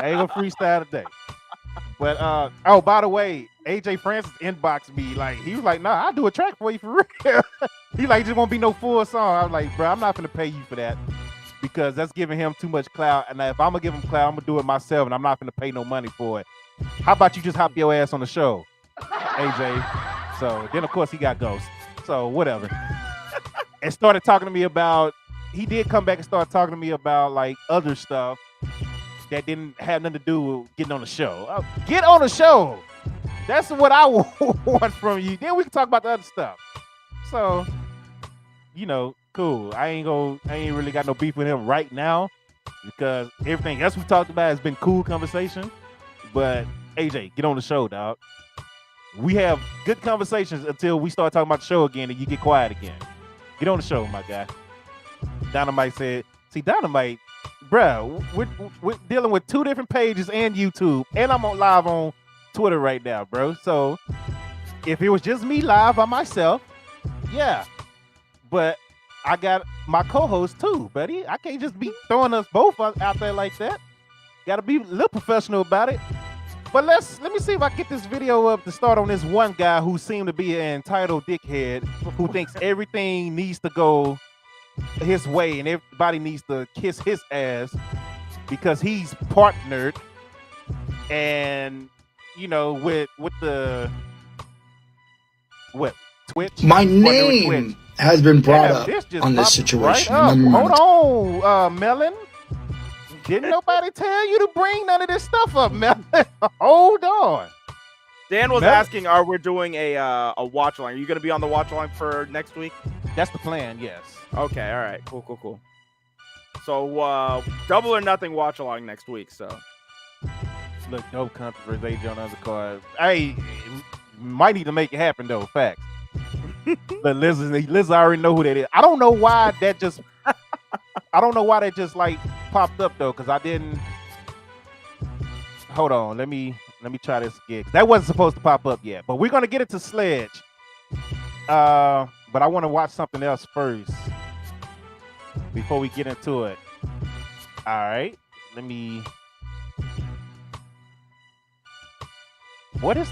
ain't gonna freestyle today. But oh, by the way, AJ Francis inboxed me. Like, he was like, nah, I'll do a track for you for real. He like, just won't be no full song. I was like, bro, I'm not gonna pay you for that, because that's giving him too much clout. And if I'm gonna give him clout, I'm gonna do it myself, and I'm not gonna pay no money for it. How about you just hop your ass on the show, AJ? So then of course he got ghost. So whatever. And started talking to me about, he did come back and start talking to me about like other stuff that didn't have nothing to do with getting on the show. Get on the show. That's what I want from you. Then we can talk about the other stuff. So, you know, cool. I ain't really got no beef with him right now, because everything else we talked about has been cool conversation. But AJ, get on the show, dog. We have good conversations until we start talking about the show again and you get quiet again. Get on the show, my guy. Dynamite said, see, Dynamite, bro, we're dealing with 2 different pages and YouTube, and I'm on live on Twitter right now, bro. So if it was just me live by myself, yeah. But I got my co-host too, buddy. I can't just be throwing us both out there like that. Got to be a little professional about it. But let me see if I get this video up to start on this one guy who seemed to be an entitled dickhead who thinks everything needs to go his way and everybody needs to kiss his ass because he's partnered and, you know, with the Twitch. My name has been brought up on this situation. Right, hold on, Melon. Didn't nobody tell you to bring none of this stuff up, Melon? Hold on. Dan was asking, are we doing a watch line? Are you going to be on the watch line for next week? That's the plan, yes. Okay, all right. Cool. So, double or nothing watch along next week, so. Look, no controversy, AJ on the undercard. Hey, might need to make it happen, though, facts. But Liz already know who that is. I don't know why that just like popped up though, because I didn't. Hold on, let me try this again. That wasn't supposed to pop up yet, but we're gonna get it to Sledge. But I want to watch something else first before we get into it. All right, let me. What is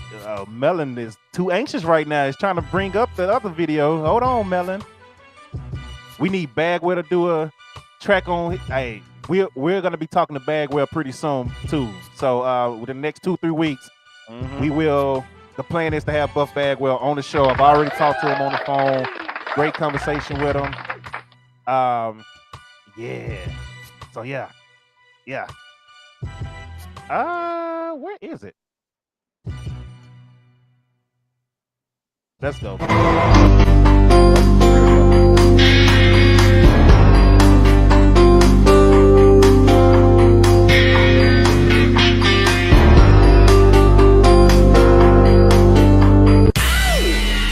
Melon is too anxious right now. He's trying to bring up the other video. Hold on, Melon. We need Bagwell to do a track on. Hey, we're gonna be talking to Bagwell pretty soon too. So within the next 2-3 weeks, we will. The plan is to have Buff Bagwell on the show. I've already talked to him on the phone. Great conversation with him. Yeah. So yeah. Where is it? Let's go.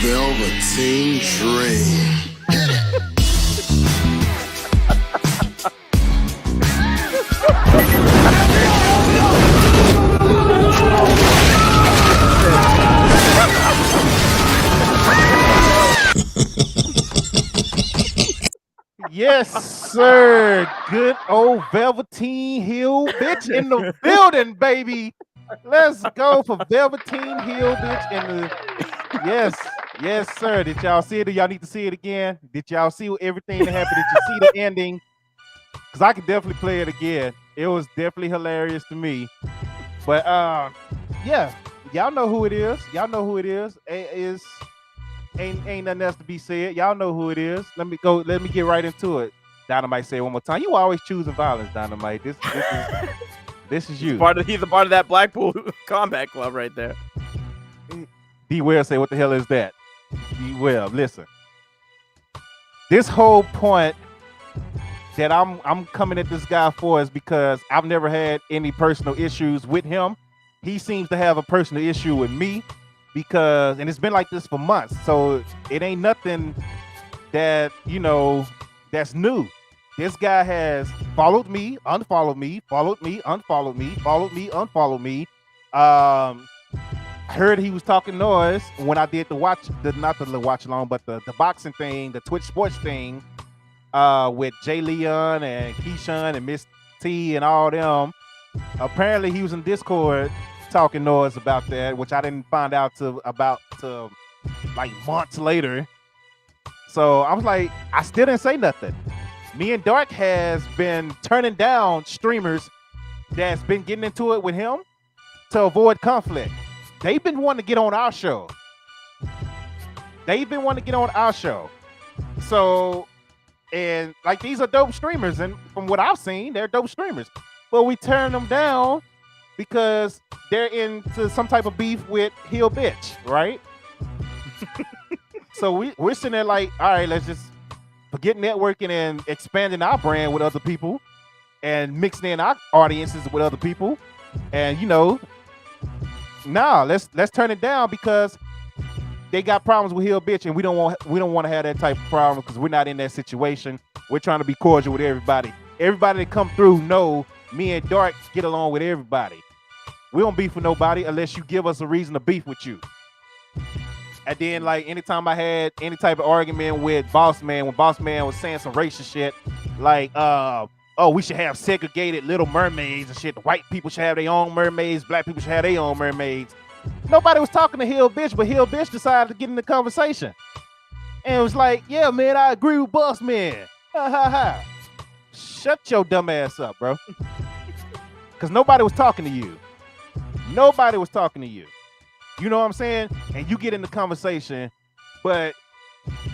Velveteen Dream. Yes, sir. Good old Velveteen Hill bitch in the building, baby. Let's go for Velveteen Hill bitch in the. Yes, sir. Did y'all see it? Do y'all need to see it again? Did y'all see everything that happened? Did you see the ending? Because I could definitely play it again. It was definitely hilarious to me. But yeah, y'all know who it is. Y'all know who it is. Ain't nothing else to be said. Y'all know who it is. Let me get right into it. Dynamite, say it one more time. You always choosing violence, Dynamite. This is you. He's a part of that Blackpool Combat Club right there. D-Well say, what the hell is that? D-Well, listen. This whole point that I'm coming at this guy for is because I've never had any personal issues with him. He seems to have a personal issue with me because, and it's been like this for months. So it ain't nothing that, that's new. This guy has followed me, unfollowed me, followed me, unfollowed me, followed me, unfollowed me. Heard he was talking noise when I did not the watch along, but the boxing thing, the Twitch sports thing, with Jay Leon and Keyshawn and Miss T and all them. Apparently he was in Discord talking noise about that, which I didn't find out to like months later. So I was like, I still didn't say nothing. Me and Dark has been turning down streamers that's been getting into it with him to avoid conflict. They've been wanting to get on our show. So, and like, these are dope streamers, and from what I've seen, they're dope streamers. But we turn them down because they're into some type of beef with Hill Bitch, right? So we're sitting there like, all right, let's just forget networking and expanding our brand with other people and mixing in our audiences with other people. And let's turn it down because they got problems with Hill Bitch, and we don't want to have that type of problem because we're not in that situation. We're trying to be cordial with everybody. Everybody that come through know me and Dark get along with everybody. We don't beef with nobody unless you give us a reason to beef with you. And then, like, anytime I had any type of argument with Boss Man, when Boss Man was saying some racist shit, like, we should have segregated Little Mermaids and shit. The white people should have their own mermaids. Black people should have their own mermaids. Nobody was talking to Hill Bitch, but Hill Bitch decided to get in the conversation. And it was like, yeah, man, I agree with Boss Man. Ha, ha, ha. Shut your dumb ass up, bro. Because nobody was talking to you. Nobody was talking to you. You know what I'm saying? And you get in the conversation, but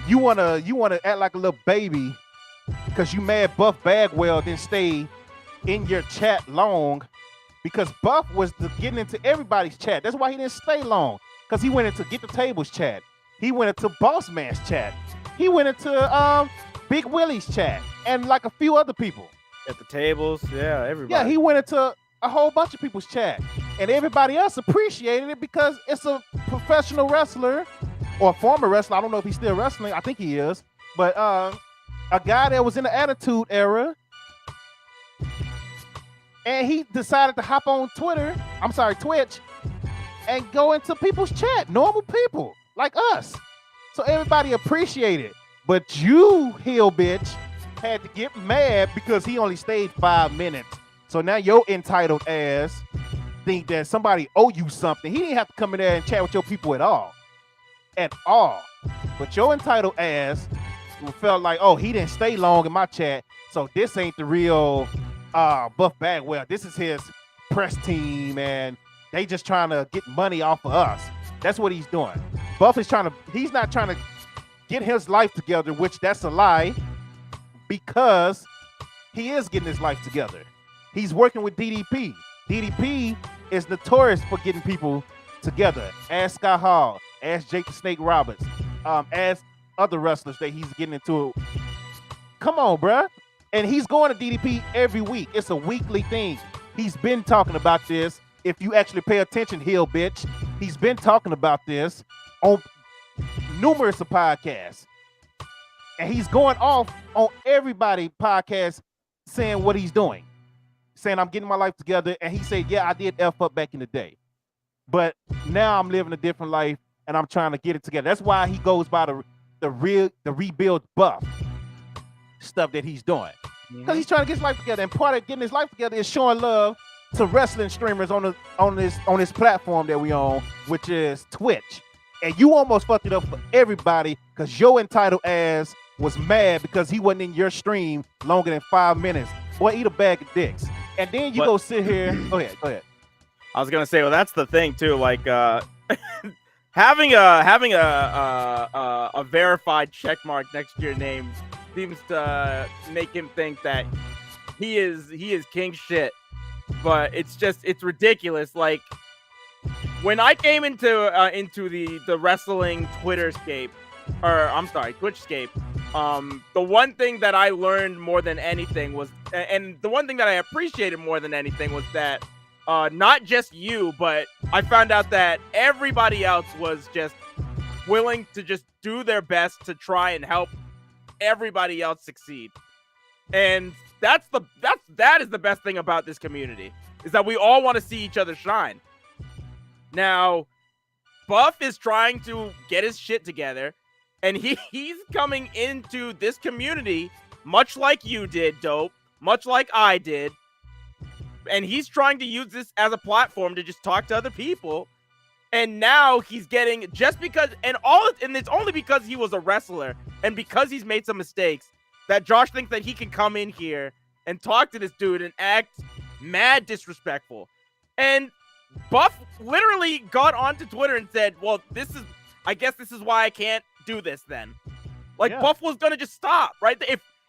you wanna act like a little baby because you mad Buff Bagwell didn't stay in your chat long, because Buff was getting into everybody's chat. That's why he didn't stay long, because he went into Get the Tables chat. He went into Boss Man's chat. He went into Big Willie's chat and like a few other people. At the tables, yeah, everybody. Yeah, he went into a whole bunch of people's chat, and everybody else appreciated it because it's a professional wrestler or former wrestler. I don't know if he's still wrestling. I think he is, but a guy that was in the Attitude Era, and he decided to hop on Twitch, and go into people's chat, normal people like us. So everybody appreciated it, but you, Hill Bitch, had to get mad because he only stayed 5 minutes. So now your entitled ass think that somebody owe you something. He didn't have to come in there and chat with your people at all. But your entitled ass felt like, oh, he didn't stay long in my chat, so this ain't the real Buff Bagwell. This is his press team, and they just trying to get money off of us. That's what he's doing. Buff is he's not trying to get his life together, which that's a lie, because he is getting his life together. He's working with DDP. DDP is notorious for getting people together. Ask Scott Hall, ask Jake the Snake Roberts, ask other wrestlers that he's getting into. Come on, bruh. And he's going to DDP every week. It's a weekly thing. He's been talking about this. If you actually pay attention, Hill Bitch, he's been talking about this on numerous podcasts. And he's going off on everybody's podcast saying what he's doing. Saying I'm getting my life together, and he said, yeah, I did F up back in the day, but now I'm living a different life and I'm trying to get it together. That's why he goes by the rebuild Buff. stuff that he's doing because he's trying to get his life together, and part of getting his life together is showing love to wrestling streamers on this platform that we own, which is Twitch. And you almost fucked it up for everybody because your entitled ass was mad because he wasn't in your stream longer than 5 minutes. Boy, eat a bag of dicks. And then you go sit here. Go ahead. I was gonna say, well, that's the thing too. Like having a verified check mark next to your name seems to make him think that he is king shit. But it's ridiculous. Like when I came into the wrestling Twitterscape, or I'm sorry, Twitchscape, the one thing that I learned more than anything was, and the one thing that I appreciated more than anything was that not just you, but I found out that everybody else was just willing to just do their best to try and help everybody else succeed. And that is the best thing about this community, is that we all want to see each other shine. Now, Buff is trying to get his shit together, and he's coming into this community much like you did, Dope, much like I did, and he's trying to use this as a platform to just talk to other people. And now he's getting, just because, and it's only because he was a wrestler and because he's made some mistakes, that Josh thinks that he can come in here and talk to this dude and act mad disrespectful. And Buff literally got onto Twitter and said, well, I guess this is why I can't do this then. Like, yeah. Buff was going to just stop, right?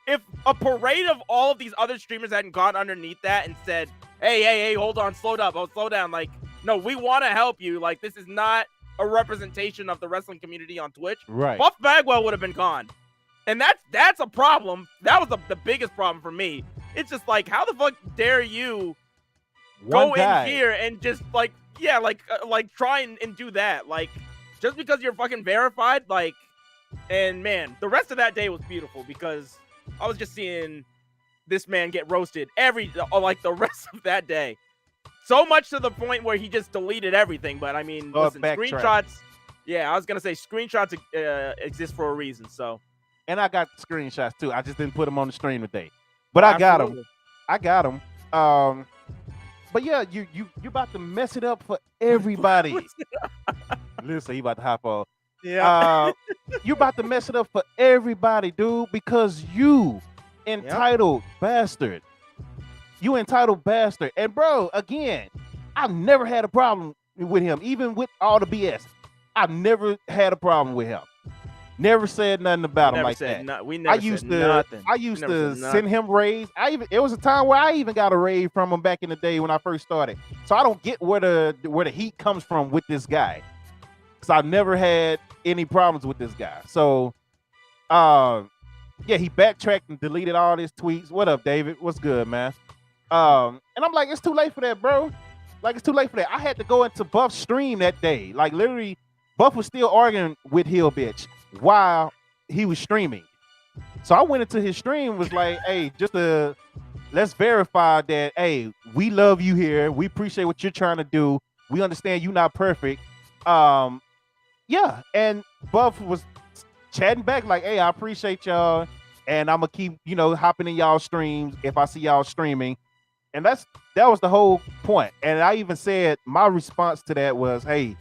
If a parade of all of these other streamers hadn't gone underneath that and said, hey, hold on, slow down. Like, no, we want to help you. Like, this is not a representation of the wrestling community on Twitch. Right. Buff Bagwell would have been gone. And that's a problem. That was the biggest problem for me. It's just like, how the fuck dare you go in here and just like try and do that? Like, just because you're fucking verified, like, and man, the rest of that day was beautiful because I was just seeing this man get roasted the rest of that day. So much to the point where he just deleted everything. But I mean, listen, screenshots. Yeah, I was gonna say screenshots exist for a reason. So. And I got screenshots too. I just didn't put them on the stream today, but I got them. But yeah, you about to mess it up for everybody. Listen, he about to hop off. Yeah. You about to mess it up for everybody, dude, because you entitled bastard. You entitled bastard. And bro, again, I've never had a problem with him, even with all the BS. I've never had a problem with him. Never said nothing about him like that. We never said nothing. I used to send him raids. It was a time where I even got a raid from him back in the day when I first started. So I don't get where the heat comes from with this guy. Because I've never had any problems with this guy. So he backtracked and deleted all his tweets. What up, David? What's good, man? And I'm like, it's too late for that, bro. Like, it's too late for that. I had to go into Buff's stream that day. Like, literally, Buff was still arguing with Hill Bitch while he was streaming. So I went into his stream, was like, hey, let's verify that, hey, we love you here. We appreciate what you're trying to do. We understand you're not perfect. Yeah. And Buff was chatting back like, hey, I appreciate y'all. And I'm going to keep, hopping in y'all streams if I see y'all streaming. And that was the whole point. And I even said my response to that was, hey,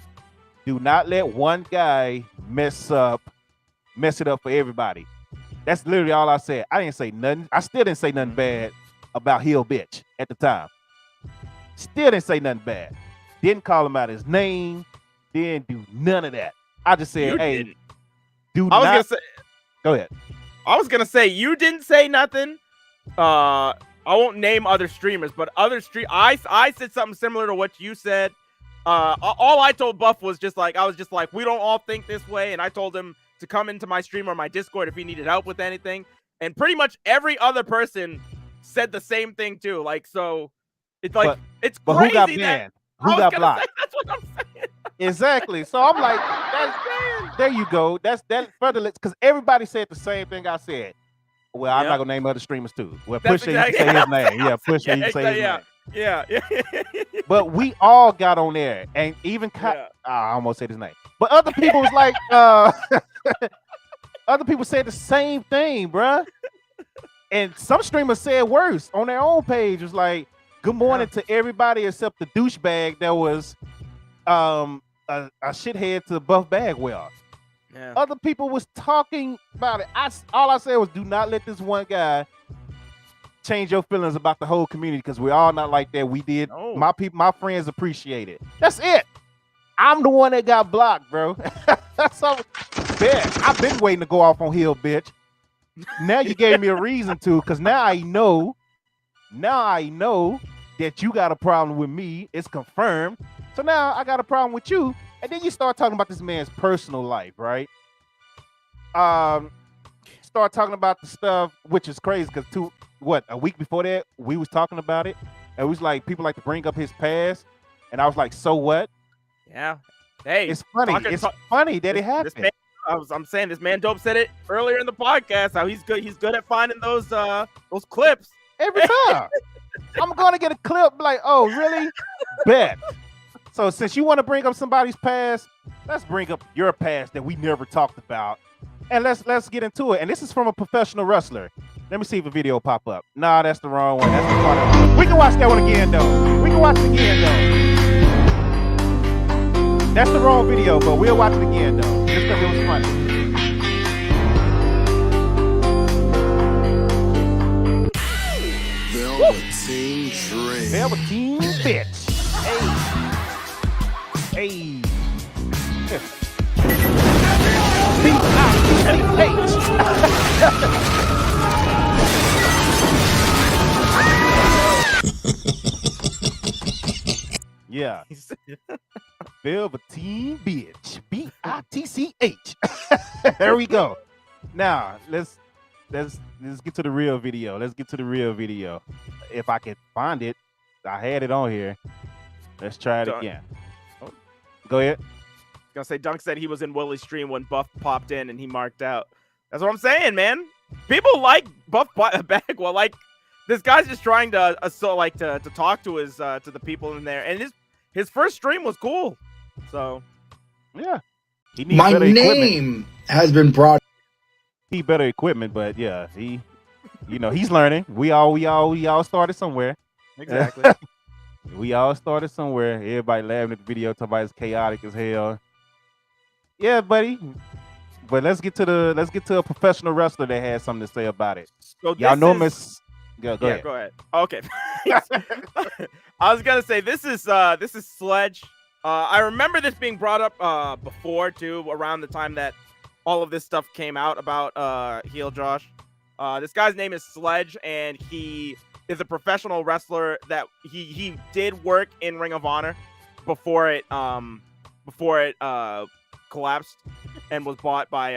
do not let one guy mess it up for everybody. That's literally all I said. I didn't say nothing. I still didn't say nothing bad about Hill Bitch at the time. Still didn't say nothing bad. Didn't call him out his name. Didn't do none of that. I just said, hey, do not. Go ahead. I was gonna say you didn't say nothing. I won't name other streamers, but I said something similar to what you said. All I told Buff was I was just like, we don't all think this way, and I told him to come into my stream or my Discord if he needed help with anything. And pretty much every other person said the same thing too. Like, so it's like, it's crazy. But who got banned? Who got blocked? That's what I'm saying. Exactly. So I'm like, there you go. That's further, because everybody said the same thing I said. Well, I'm not gonna name other streamers too. Well, Pusha, you can say his name. Yeah, Pusha, you can say his name. Yeah. But we all got on there, and even I almost said his name. But other people was like, other people said the same thing, bruh. And some streamers said worse on their own page. It was like, good morning to everybody except the douchebag that was a shithead to Buff Bagwell. Yeah. Other people was talking about it. All I said was, do not let this one guy change your feelings about the whole community, because we're all not like that. We did. No. My people, my friends appreciate it. That's it. I'm the one that got blocked, bro. That's so bad. I've been waiting to go off on Hill, bitch. Now you gave me a reason to, because now I know that you got a problem with me. It's confirmed. So now I got a problem with you. And then you start talking about this man's personal life, right? Start talking about the stuff, which is crazy, because a week before that, we was talking about it. And it was like, people like to bring up his past. And I was like, so what? Yeah. Hey, it's funny. It's funny that it happened. I'm saying this man Dope said it earlier in the podcast, how he's good at finding those clips. Every time. I'm gonna get a clip like, oh, really? Bet. So since you want to bring up somebody's past, let's bring up your past that we never talked about. And let's get into it. And this is from a professional wrestler. Let me see if a video pop up. Nah, that's the wrong one. That's the part of... We can watch that one again though. That's the wrong video, but we'll watch it again though. Just because it was funny. Velveteen Dream. Velveteen bitch. Hey. Yeah. Velveteen bitch. B-I-T-C-H. There we go. Now let's get to the real video. If I can find it, I had it on here. Let's try it again. Oh. Go ahead. Gonna say Dunk said he was in Willie's stream when Buff popped in and he marked out. That's what I'm saying, man. People like Buff Bagwell. Like, this guy's just trying to to talk to his to the people in there. And his first stream was cool. So yeah. My name has been brought. He better equipment, but yeah, he's learning. We all started somewhere. Exactly. We all started somewhere. Everybody laughing at the video, talking about it's chaotic as hell. Yeah, buddy. But let's get to a professional wrestler that has something to say about it. So y'all know Miss. Go ahead. Go ahead. Okay. I was gonna say this is Sledge. I remember this being brought up before too, around the time that all of this stuff came out about Heel Josh. This guy's name is Sledge, and he is a professional wrestler that he did work in Ring of Honor before it collapsed and was bought by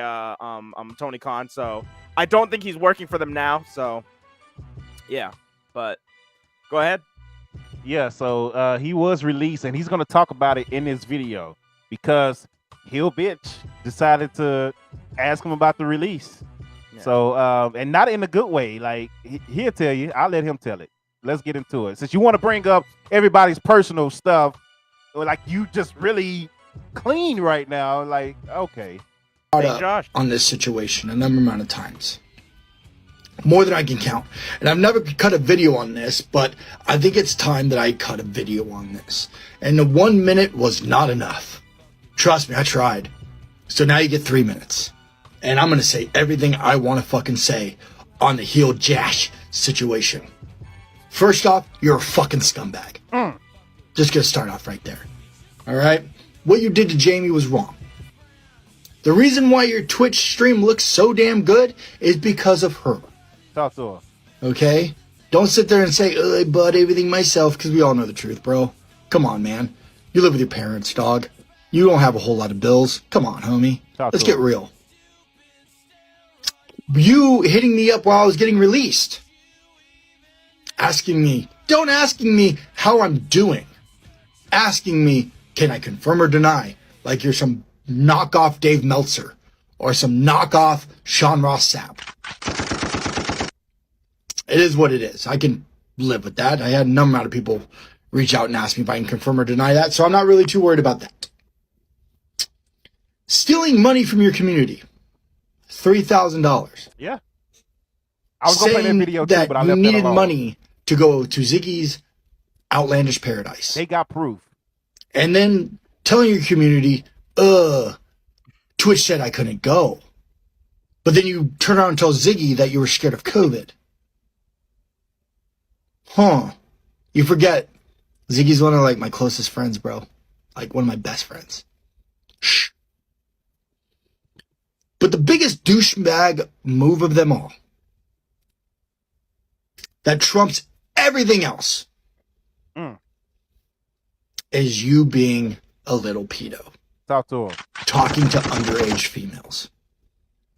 Tony Khan. So I don't think he's working for them now. So yeah, but go ahead. Yeah, so he was released, and he's gonna talk about it in this video because Hill Bitch decided to ask him about the release. Yeah. So and not in a good way. Like he'll tell you. I'll let him tell it. Let's get into it. Since you want to bring up everybody's personal stuff, like you just really clean right now. Like, okay. Josh. On this situation a number amount of times. More than I can count. And I've never cut a video on this, but I think it's time that I cut a video on this. And the 1 minute was not enough. Trust me, I tried. So now you get 3 minutes. And I'm going to say everything I want to fucking say on the Heel Josh situation. First off, you're a fucking scumbag. Just going to start off right there. All right? What you did to Jamie was wrong. The reason why your Twitch stream looks so damn good is because of her. Talk to her. Okay? Don't sit there and say, I bought everything myself, because we all know the truth, bro. Come on, man. You live with your parents, dog. You don't have a whole lot of bills. Come on, homie. Let's get real. You hitting me up while I was getting released. Asking me how I'm doing. Asking me, can I confirm or deny? Like you're some knockoff Dave Meltzer or some knockoff Sean Ross Sapp. It is what it is. I can live with that. I had a number of people reach out and ask me if I can confirm or deny that, so I'm not really too worried about that. Stealing money from your community. $3,000. Yeah. I was gonna play that saying video too, that but I you left that needed alone. money to go to Ziggy's Outlandish Paradise. They got proof. And then telling your community, Twitch said I couldn't go. But then you turn around and tell Ziggy that you were scared of COVID. Huh. You forget, Ziggy's one of like my closest friends, bro. Like one of my best friends. Shh. But the biggest douchebag move of them all, that trumps everything else, is you being a little pedo. Talk to him. Talking to underage females.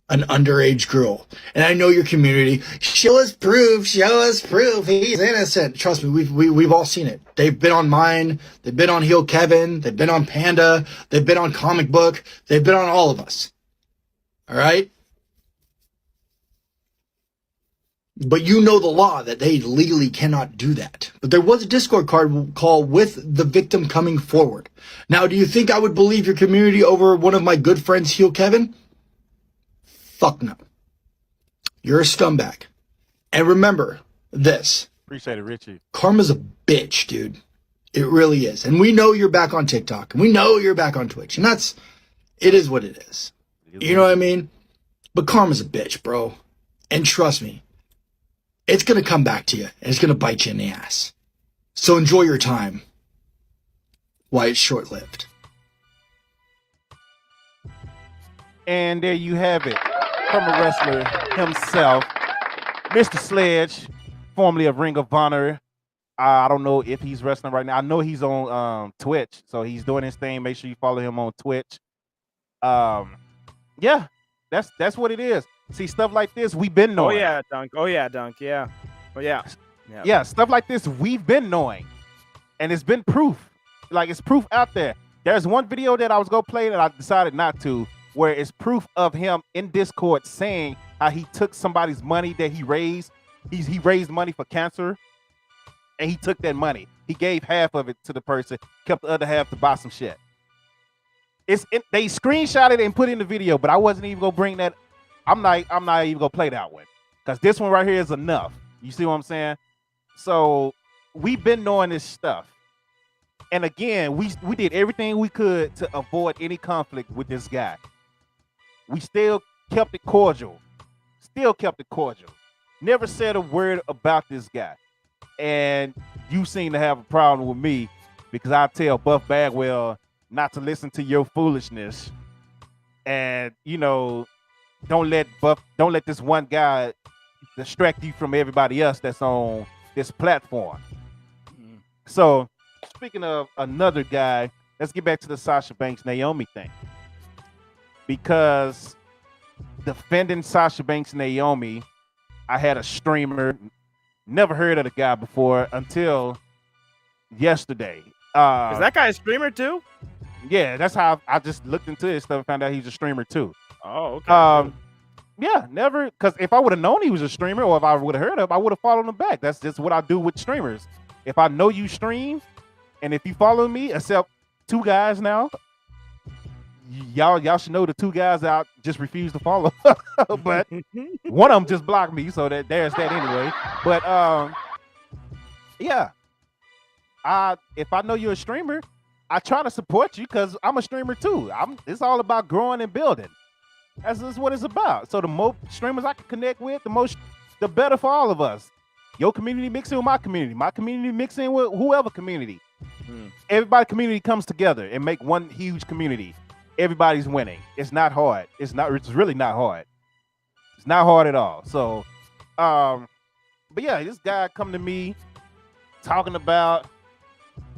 An underage girl. And I know your community. Show us proof. Show us proof. He's innocent. Trust me, we've all seen it. They've been on mine. They've been on Heel Kevin. They've been on Panda. They've been on Comic Book. They've been on all of us. All right? But you know the law that they legally cannot do that. But there was a Discord call with the victim coming forward. Now, do you think I would believe your community over one of my good friends, Heel Kevin? Fuck no. You're a scumbag. And remember this. Appreciate it, Richie. Karma's a bitch, dude. It really is. And we know you're back on TikTok. And we know you're back on Twitch. And it is what it is. You know what I mean? But karma's a bitch, bro. And trust me, it's going to come back to you. And it's going to bite you in the ass. So enjoy your time while it's short-lived. And there you have it. From a wrestler himself, Mr. Sledge, formerly of Ring of Honor. I don't know if he's wrestling right now. I know he's on Twitch, so he's doing his thing. Make sure you follow him on Twitch. Yeah, that's what it is. See, stuff like this, we've been knowing. Oh yeah, Dunk. Yeah. Oh yeah. Yeah, stuff like this, we've been knowing. And it's been proof. Like, it's proof out there. There's one video that I was going to play that I decided not to, where it's proof of him in Discord saying how he took somebody's money that he raised. He raised money for cancer, and he took that money. He gave half of it to the person, kept the other half to buy some shit. They screenshot it and put it in the video, but I wasn't even gonna bring that. I'm not even gonna play that one, because this one right here is enough. You see what I'm saying? So we've been knowing this stuff. And again, we did everything we could to avoid any conflict with this guy. We still kept it cordial. Never said a word about this guy. And you seem to have a problem with me, because I tell Buff Bagwell not to listen to your foolishness. And, don't let this one guy distract you from everybody else that's on this platform. So, speaking of another guy, let's get back to the Sasha Banks Naomi thing. Because defending Sasha Banks Naomi, I had a streamer, never heard of the guy before until yesterday. Is that guy a streamer too? Yeah, that's how I just looked into his stuff and found out he's a streamer too. Oh, okay. Yeah, never, because if I would have known he was a streamer, or if I would have heard of him, I would have followed him back. That's just what I do with streamers. If I know you stream, and if you follow me, except two guys now, y'all should know the two guys that I just refuse to follow. But one of them just blocked me, so there's that anyway. But yeah, if I know you're a streamer, I try to support you because I'm a streamer too. It's all about growing and building. That's just what it's about. So the more streamers I can connect with, the better for all of us. Your community mixing with my community mixing with whoever community. Everybody community comes together and make one huge community. Everybody's winning. It's not hard. It's really not hard. It's not hard at all. So, but yeah, this guy come to me talking about,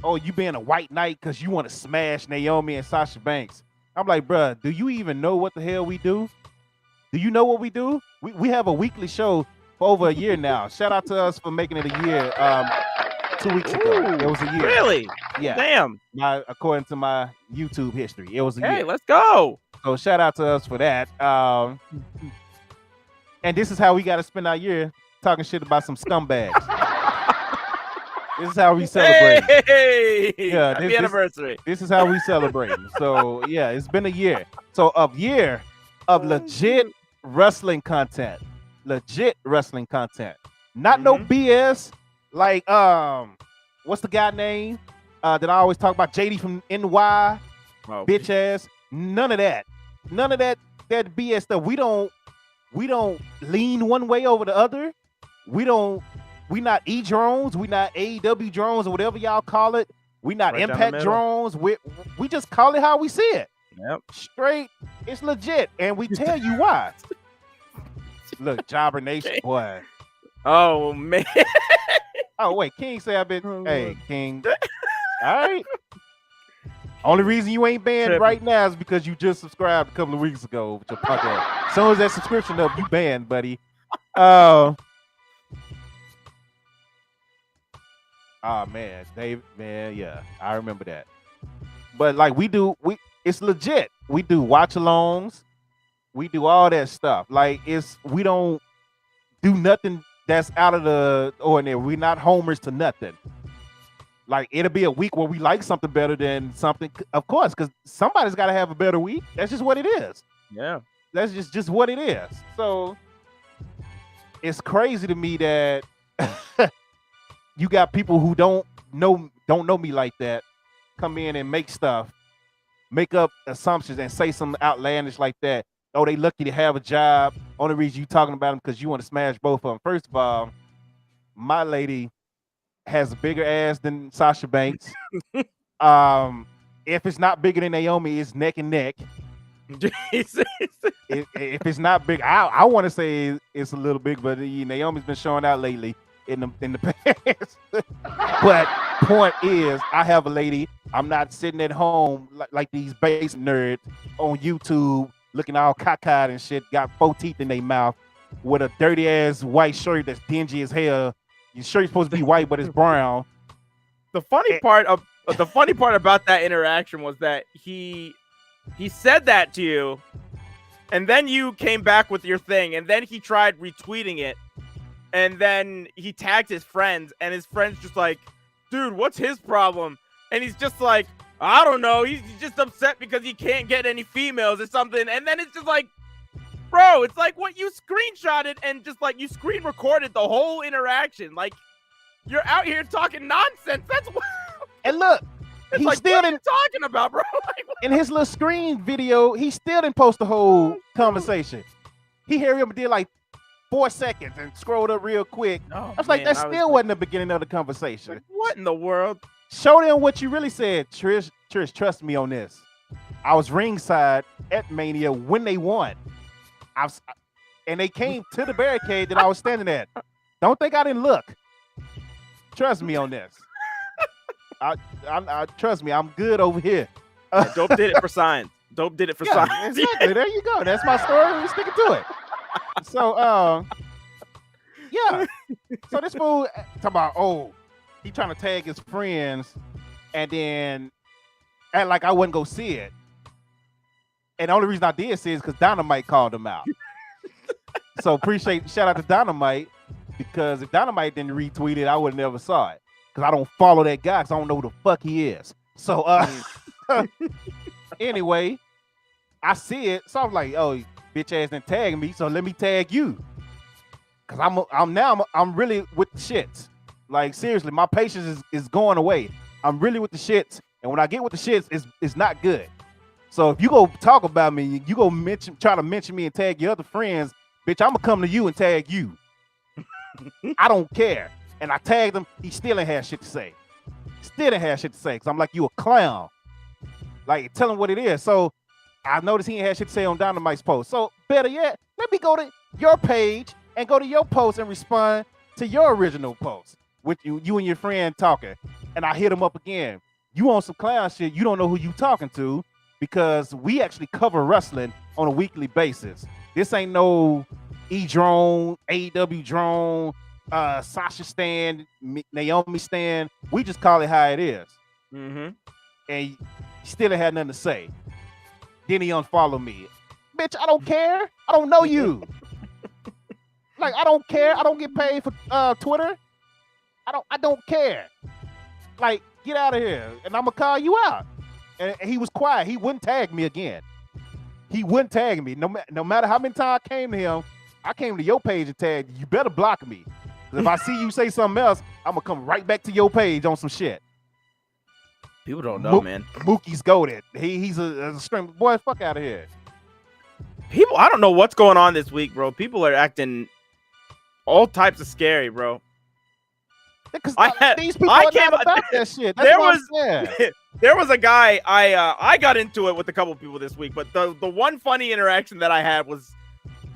oh, you being a white knight because you want to smash Naomi and Sasha Banks. I'm like, bruh, do you even know what the hell we do? Do you know what we do? We have a weekly show for over a year now. Shout out to us for making it a year. 2 weeks ago, it was a year. Really? Yeah. Damn. According to my YouTube history, it was a year. Hey, let's go. So shout out to us for that. And this is how we got to spend our year talking shit about some scumbags. This is how we celebrate. Hey, yeah, happy anniversary. This is how we celebrate. So yeah, it's been a year. So a year of legit wrestling content. legit wrestling content, not no BS. Like what's the guy name that I always talk about? JD from NY, bitch ass. None of that BS stuff. We don't lean one way over the other. We not E drones. We not AEW drones or whatever y'all call it. We not Right Impact drones. We just call it how we see it. Yep. Straight. It's legit, and we tell you why. Look, Jobber Nation, boy. Oh man. Oh wait, King said I've been. Hey, King. All right. Only reason you ain't banned right now is because you just subscribed a couple of weeks ago with your punk ass. As soon as that subscription up, you banned, buddy. Oh man, Dave, man, yeah, I remember that. But like it's legit. We do watch-alongs. We do all that stuff. Like we don't do nothing that's out of the ordinary. We're not homers to nothing. Like it'll be a week where we like something better than something, of course, because somebody's got to have a better week. That's just what it is. Yeah, that's just what it is. So it's crazy to me that you got people who don't know me like that come in and make up assumptions and say something outlandish like that. Oh, they lucky to have a job. Only reason you talking about them because you want to smash both of them. First of all, my lady has a bigger ass than Sasha Banks. If it's not bigger than Naomi, it's neck and neck. If it's not big, I want to say it's a little big, but Naomi's been showing out lately in the past. But point is, I have a lady. I'm not sitting at home like these base nerds on YouTube looking all cockeyed and shit, got 4 teeth in their mouth with a dirty ass white shirt that's dingy as hell. Your shirt's supposed to be white, but it's brown. The funny part about that interaction was that he said that to you, and then you came back with your thing, and then he tried retweeting it, and then he tagged his friends, and his friends just like, dude, what's his problem? And he's just like, I don't know. He's just upset because he can't get any females or something. And then it's just like, bro, it's like what you screenshotted and just like you screen recorded the whole interaction. Like you're out here talking nonsense. That's what. And look, he like, still what didn't are you talking about, bro. Like, in his little screen video. He still didn't post the whole conversation. He hurried up and did like 4 seconds and scrolled up real quick. I was like, that still wasn't the beginning of the conversation. Like, what in the world? Show them what you really said, Trish. Trish, trust me on this. I was ringside at Mania when they won. And they came to the barricade that I was standing at. Don't think I didn't look. Trust me on this. I trust me. I'm good over here. Dope did it for science. Dope did it for science. Exactly. There you go. That's my story. We sticking to it. So, yeah. So this fool talking about, he trying to tag his friends and then act like I wouldn't go see it. And the only reason I did see it is because Dynamite called him out. So shout out to Dynamite, because if Dynamite didn't retweet it, I would have never saw it. Because I don't follow that guy because I don't know who the fuck he is. So anyway, I see it. So I'm like, oh, bitch ass didn't tag me, so let me tag you. Because I'm really with the shits. Like seriously, my patience is going away. I'm really with the shits. And when I get with the shits, it's not good. So if you go talk about me, you go try to mention me and tag your other friends, bitch, I'm gonna come to you and tag you. I don't care. And I tagged him. He still ain't had shit to say. Because I'm like, you a clown. Like, tell him what it is. So I noticed he ain't had shit to say on Dynamite's post. So better yet, let me go to your page and go to your post and respond to your original post with you and your friend talking. And I hit him up again. You on some clown shit, you don't know who you talking to, because we actually cover wrestling on a weekly basis. This ain't no E-Drone, AEW Drone, Sasha stand, Naomi stand. We just call it how it is. Mm-hmm. And he still ain't had nothing to say. Then he unfollowed me. Bitch, I don't care. I don't know you. Like, I don't care. I don't get paid for Twitter. I don't care. Like, get out of here. And I'm gonna call you out. And he was quiet. He wouldn't tag me again. He wouldn't tag me. No matter how many times I came to him, I came to your page and tagged you. You better block me. 'Cause if I see you say something else, I'm gonna come right back to your page on some shit. People don't know, man. Mookie's goated. He's a string boy. Fuck out of here. People, I don't know what's going on this week, bro. People are acting all types of scary, bro. Because these I people came are not about that shit. That's there what was I'm saying. there was a guy I got into it with a couple people this week, but the one funny interaction that I had was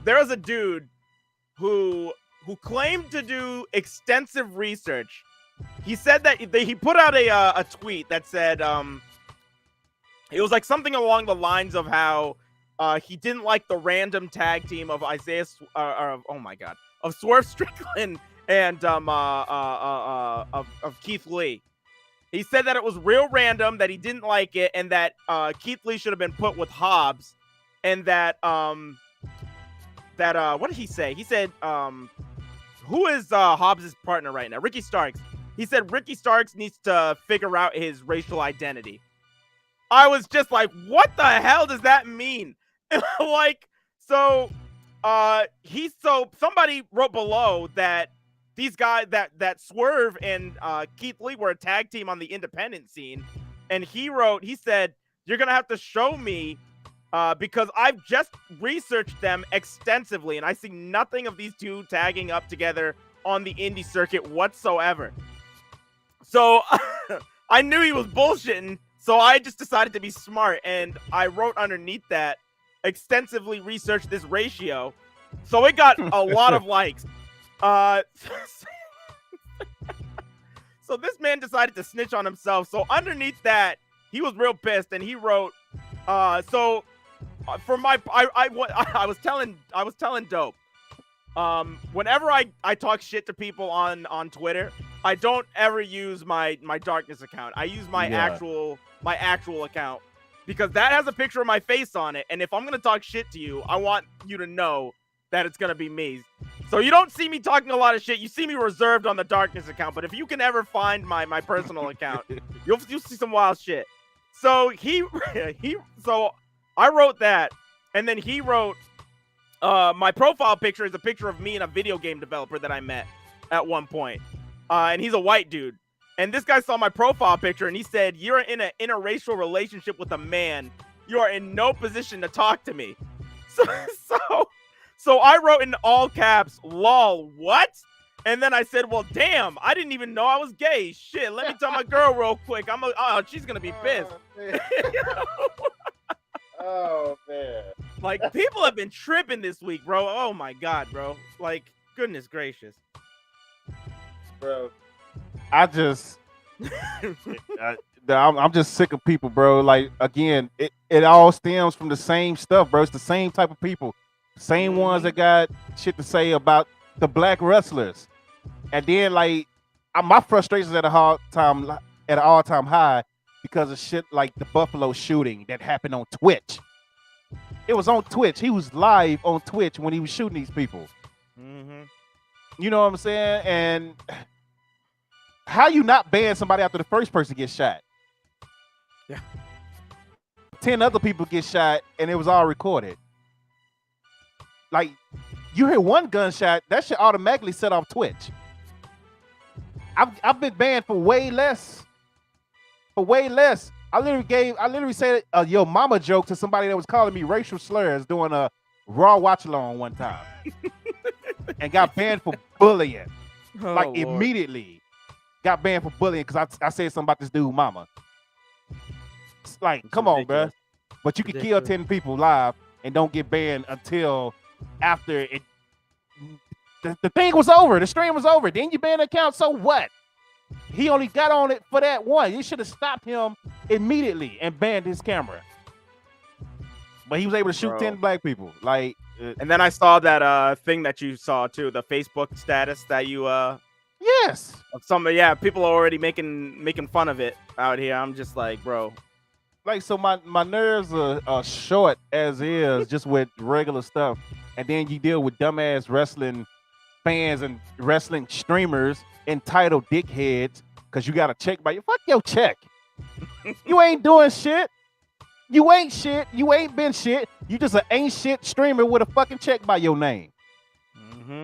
there was a dude who claimed to do extensive research. He said that he put out a tweet that said it was like something along the lines of how he didn't like the random tag team of of Swerve Strickland and of Keith Lee. He said that it was real random, that he didn't like it, and that Keith Lee should have been put with Hobbs, and that what did he say? He said who is Hobbs' partner right now? Ricky Starks. He said Ricky Starks needs to figure out his racial identity. I was just like, what the hell does that mean? Like, so somebody wrote below that these guys that Swerve and Keith Lee were a tag team on the independent scene, and he said, you're gonna have to show me because I've just researched them extensively and I see nothing of these two tagging up together on the indie circuit whatsoever. So I knew he was bullshitting, so I just decided to be smart, and I wrote underneath that, extensively researched this ratio. So it got a lot of likes. So this man decided to snitch on himself. So underneath that, he was real pissed, and he wrote, I was telling Dope, whenever I talk shit to people on Twitter, I don't ever use my darkness account. I use my actual account, because that has a picture of my face on it, and if I'm gonna talk shit to you, I want you to know that it's gonna be me. So you don't see me talking a lot of shit. You see me reserved on the darkness account, but if you can ever find my personal account, you'll see some wild shit. So so I wrote that, and then he wrote, my profile picture is a picture of me and a video game developer that I met at one point. And he's a white dude. And this guy saw my profile picture and he said, you're in an interracial relationship with a man. You are in no position to talk to me. So I wrote in all caps, lol, what? And then I said, well, damn, I didn't even know I was gay. Shit, let me tell my girl real quick. She's going to be pissed. Oh, man. Like, people have been tripping this week, bro. Oh, my God, bro. Like, goodness gracious. Bro, I'm just sick of people, bro. Like, again, it all stems from the same stuff, bro. It's the same type of people. Same ones that got shit to say about the black wrestlers. And then, like, my frustration's at an all-time high because of shit like the Buffalo shooting that happened on Twitch. It was on Twitch. He was live on Twitch when he was shooting these people. Mm-hmm. You know what I'm saying? And how you not ban somebody after the first person gets shot? Yeah. 10 other people get shot and it was all recorded. Like, you hear one gunshot, that shit automatically set off Twitch. I've been banned for way less. For way less. I literally said a yo mama joke to somebody that was calling me racial slurs doing a Raw watch along one time. And got banned for bullying. Lord. Immediately. Got banned for bullying because I said something about this dude mama. It's like, come on, bro. But you can kill 10 people live and don't get banned until after it. The thing was over. The stream was over. Then you ban the account. So what? He only got on it for that one. You should have stopped him immediately and banned his camera. But he was able to shoot 10 black people. Like, and then I saw that thing that you saw too, the Facebook status that you yes. People are already making fun of it out here. I'm just like, bro. Like, so my nerves are short as is just with regular stuff. And then you deal with dumbass wrestling fans and wrestling streamers, entitled dickheads, because you got a check by you. Fuck your check. You ain't doing shit. You ain't shit. You ain't been shit. You just an ain't shit streamer with a fucking check by your name.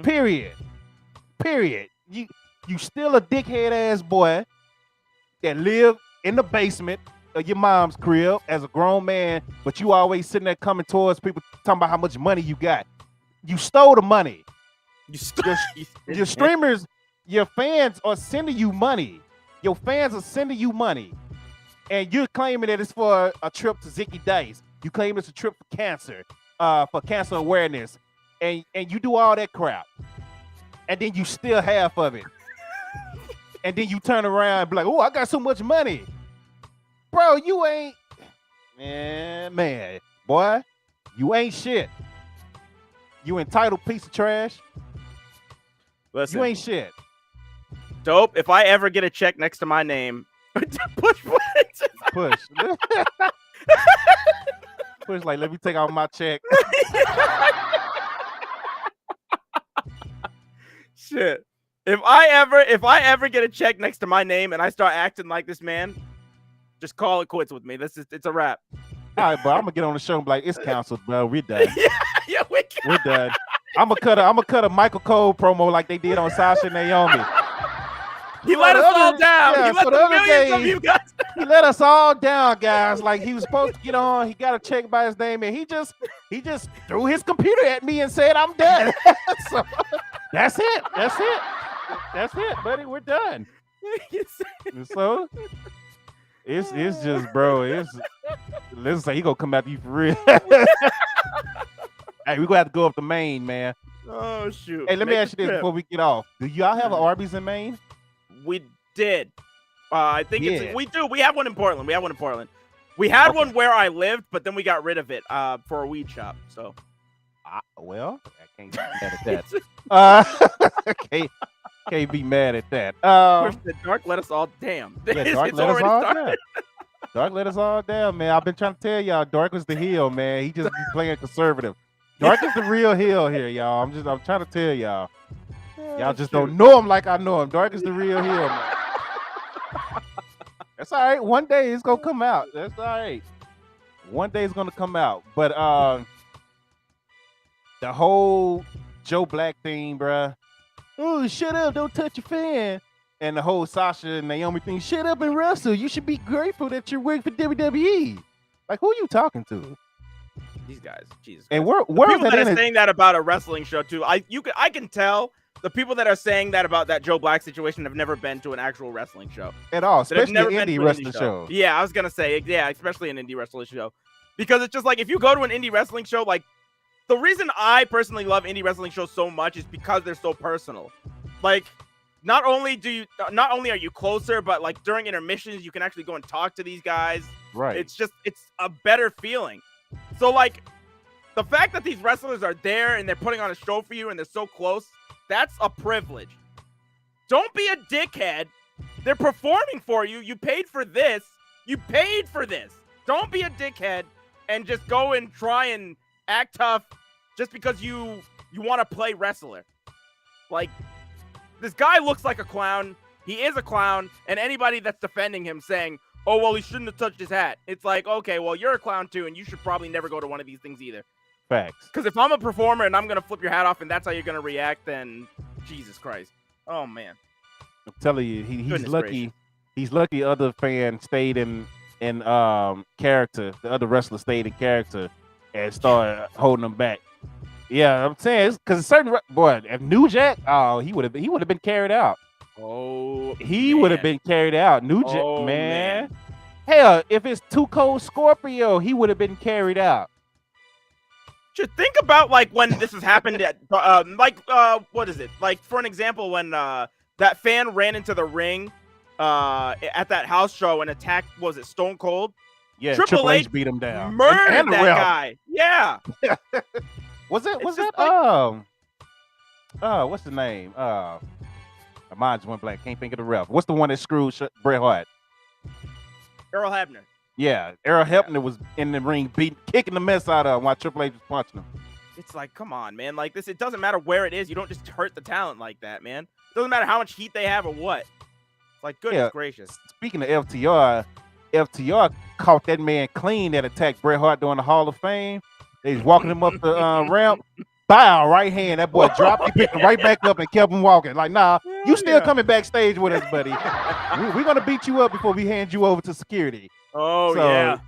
Period. You still a dickhead ass boy that live in the basement of your mom's crib as a grown man, but you always sitting there coming towards people talking about how much money you got. You stole the money. Your streamers, your fans are sending you money. Your fans are sending you money. And you're claiming that it's for a trip to Zicky Dice. You claim it's a trip for cancer awareness. And you do all that crap. And then you steal half of it. And then you turn around and be like, oh, I got so much money. Bro, you ain't, man, boy, you ain't shit. You entitled piece of trash. Listen, you ain't shit. Dope, if I ever get a check next to my name, push. Push like, let me take out my check. Shit. If I ever get a check next to my name and I start acting like this man, just call it quits with me. It's a wrap. All right, bro. I'm gonna get on the show and be like, it's canceled, bro. We're done. yeah, we're done. I'm gonna cut a Michael Cole promo like they did on Sasha and Naomi. He let us all down. Yeah, he let the millions of you guys. He let us all down, guys. Like he was supposed to get on. He got a check by his name, and he just threw his computer at me and said, "I'm done." So that's it. That's it, buddy. We're done. So it's just, bro. Let's say he gonna come after you for real. Hey, we gonna have to go up the Maine, man. Oh shoot. Hey, let me ask you this before we get off. Do y'all have an Arby's in Maine? We did. I think we do. We have one in Portland. We had one where I lived, but then we got rid of it for a weed shop. So, well, I can't be mad at that. Can't be mad at that. The Dark let us all down. Yeah, Dark let us all down. Dark let us all down, man. I've been trying to tell y'all, Dark was the heel, man. He just be playing conservative. Dark is the real heel here, y'all. I'm trying to tell y'all. Y'all just don't know him like I know him. Dark is the real heel, man. That's all right. One day it's gonna come out. That's all right. One day it's gonna come out. But the whole Joe Black thing, bruh. Oh, shut up! Don't touch your fan. And the whole Sasha and Naomi thing. Shut up and wrestle. You should be grateful that you're working for WWE. Like, who are you talking to? These guys, Jesus. And where people that are saying that about a wrestling show too. I can tell the people that are saying that about that Joe Black situation have never been to an actual wrestling show at all, especially an indie wrestling show. Yeah, I was gonna say, yeah, especially an indie wrestling show, because it's just like if you go to an indie wrestling show, like the reason I personally love indie wrestling shows so much is because they're so personal. Like, not only are you closer, but like during intermissions, you can actually go and talk to these guys. Right. It's a better feeling. So like the fact that these wrestlers are there and they're putting on a show for you and they're so close, that's a privilege. Don't be a dickhead. They're performing for you. You paid for this. Don't be a dickhead and just go and try and act tough just because you want to play wrestler. Like, this guy looks like a clown. He is a clown. And anybody that's defending him saying, oh, well, he shouldn't have touched his hat. It's like, okay, well, you're a clown too, and you should probably never go to one of these things either. Facts. Because if I'm a performer and I'm going to flip your hat off and that's how you're going to react, then Jesus Christ. Oh, man. I'm telling you, he's lucky. Gracious. He's lucky other fans stayed in character. The other wrestlers stayed in character and started holding him back. Yeah, I'm saying, because certain boy, if New Jack, he would have been carried out. Oh, he would have been carried out. New Jack, man. Hell, if it's Too Cold Scorpio, he would have been carried out. Just think about like when this has happened at what is it? Like, for an example, when that fan ran into the ring at that house show and attacked, was it Stone Cold? Yeah, Triple H beat him down. Murdered and that guy. Yeah. Was that what's the name? My mind just went blank. Can't think of the ref. What's the one that screwed Bret Hart? Earl Hebner. Yeah, Earl Hebner was in the ring kicking the mess out of him while Triple H was punching him. It's like, come on, man. Like this, it doesn't matter where it is. You don't just hurt the talent like that, man. It doesn't matter how much heat they have or what. It's like, goodness gracious. Speaking of FTR caught that man clean that attacked Bret Hart during the Hall of Fame. He's walking him up the ramp. bow, right hand. That boy dropped, he picked him right back up and kept him walking. Like, nah, you still coming backstage with us, buddy. We're gonna beat you up before we hand you over to security. Oh yeah.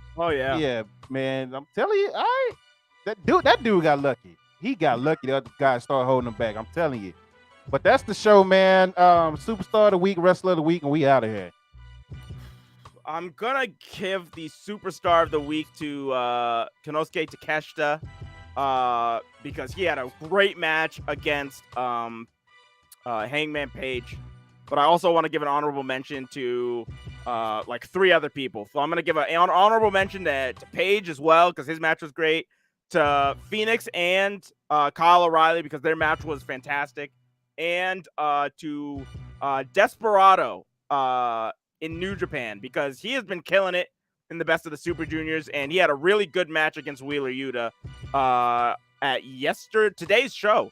Yeah, man. I'm telling you, that dude got lucky. He got lucky. The other guys started holding him back. I'm telling you. But that's the show, man. Superstar of the week, wrestler of the week, and we out of here. I'm gonna give the superstar of the week to Konosuke Takeshita because he had a great match against Hangman Page. But I also want to give an honorable mention to like 3 other people. So I'm gonna give an honorable mention to Page as well because his match was great. To Phoenix and Kyle O'Reilly because their match was fantastic, and to Desperado in New Japan because he has been killing it in the Best of the Super Juniors, and he had a really good match against Wheeler Yuta at today's show.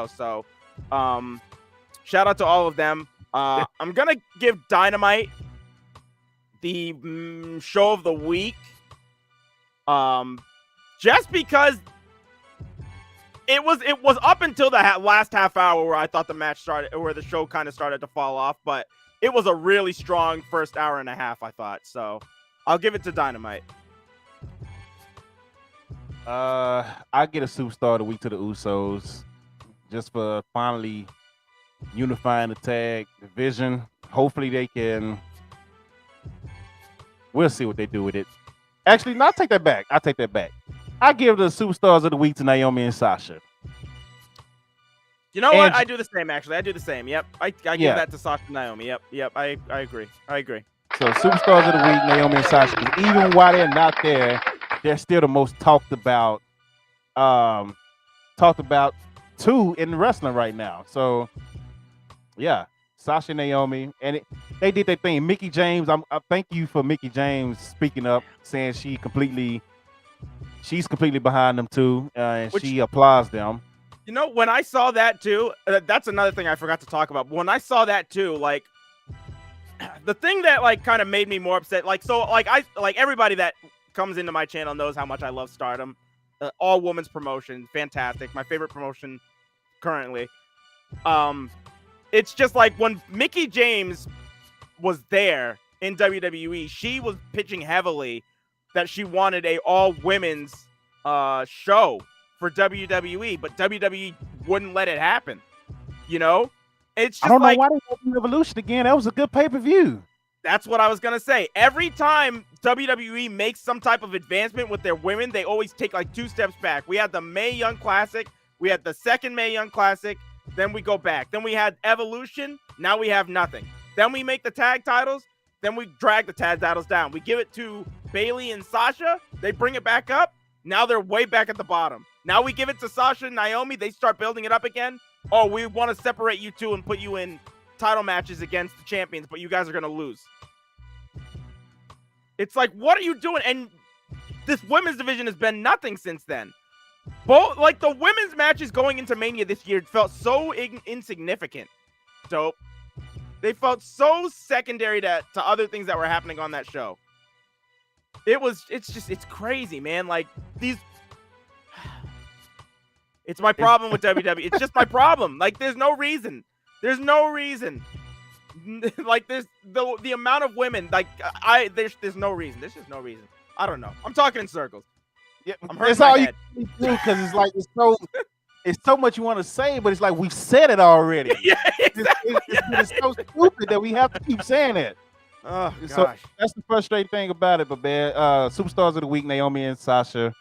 So shout out to all of them. I'm gonna give Dynamite the show of the week. Just because it was up until the last half hour where I thought the match started, where the show kind of started to fall off, but it was a really strong first hour and a half, I thought. So I'll give it to Dynamite. I get a superstar of the week to the Usos just for finally unifying the tag division. Hopefully they can. We'll see what they do with it. Actually, no, I take that back. I give the superstars of the week to Naomi and Sasha. You know what? I do the same, actually. I do the same. Yep. I give that to Sasha and Naomi. Yep. I agree. So superstars of the week, Naomi and Sasha. 'Cause even while they're not there, they're still the most talked about two in wrestling right now. So yeah, Sasha and Naomi, and they did their thing. Mickie James, I thank you for Mickie James speaking up, saying she's completely behind them too, and she applauds them. You know, when I saw that too, that's another thing I forgot to talk about. When I saw that too, like the thing that like kind of made me more upset, everybody that comes into my channel knows how much I love Stardom, all women's promotion, fantastic, my favorite promotion currently. It's just like when Mickie James was there in WWE, she was pitching heavily that she wanted a all women's show for WWE, but WWE wouldn't let it happen. You know, it's just I don't know why they opened Revolution again. That was a good pay-per-view. That's what I was gonna say. Every time WWE makes some type of advancement with their women, they always take like 2 steps back. We had the Mae Young Classic, we had the second Mae Young Classic, then we go back. Then we had Evolution, now we have nothing. Then we make the tag titles, then we drag the tag titles down. We give it to Bayley and Sasha, they bring it back up, now they're way back at the bottom. Now we give it to Sasha and Naomi, they start building it up again. Oh, we want to separate you two and put you in title matches against the champions, but you guys are going to lose. It's like, what are you doing? And this women's division has been nothing since then. Both, like, the women's matches going into Mania this year felt so insignificant. Dope. They felt so secondary to other things that were happening on that show. It's crazy, man. Like, it's my problem with WWE. It's just my problem. Like, there's no reason. Like, there's the amount of women. Like, there's no reason. There's just no reason. I don't know. I'm talking in circles. Yeah, I'm hurting that's my all head. you can do because it's like it's so much you want to say, but it's like we've said it already. Yeah, exactly. It's so stupid that we have to keep saying it. Oh gosh. So that's the frustrating thing about it. But man, superstars of the week, Naomi and Sasha.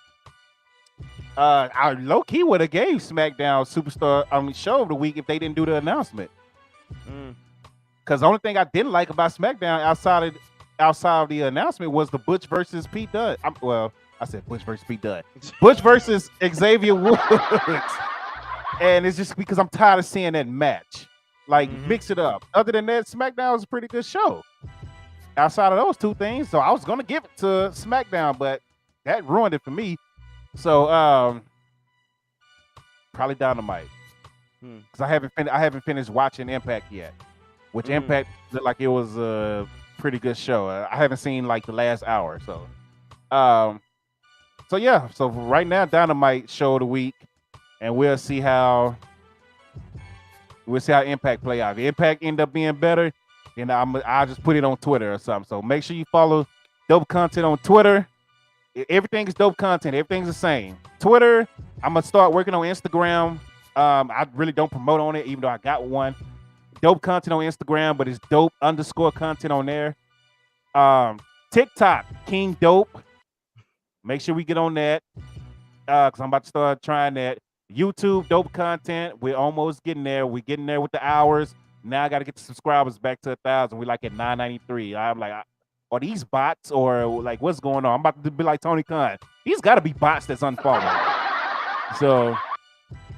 I low key would have gave SmackDown show of the week if they didn't do the announcement. Because the only thing I didn't like about SmackDown outside of the announcement was the Butch versus Pete Dunne. I said Butch versus Pete Dunne. Butch versus Xavier Woods. And it's just because I'm tired of seeing that match. Like, mix it up. Other than that, SmackDown was a pretty good show. Outside of those two things. So I was going to give it to SmackDown, but that ruined it for me. So, probably Dynamite. Because I haven't finished watching Impact yet. Which Impact looked like it was a pretty good show. I haven't seen like the last hour. So, so right now, Dynamite show of the week. and we'll see how Impact play out. If Impact end up being better, then I'll just put it on Twitter or something. So make sure you follow Dope Content on Twitter. Everything is dope content. Everything's the same. Twitter, I'm gonna start working on Instagram. I really don't promote on it, even though I got one. Dope content on Instagram, but it's dope_content on there. TikTok, King Dope. Make sure we get on that. Because I'm about to start trying that. YouTube, dope content. We're almost getting there. We're getting there with the hours. Now I got to get the subscribers back to 1,000. We're like at 993. I'm like, are these bots or like what's going on? I'm about to be like Tony Khan. These got to be bots that's unfollowing. So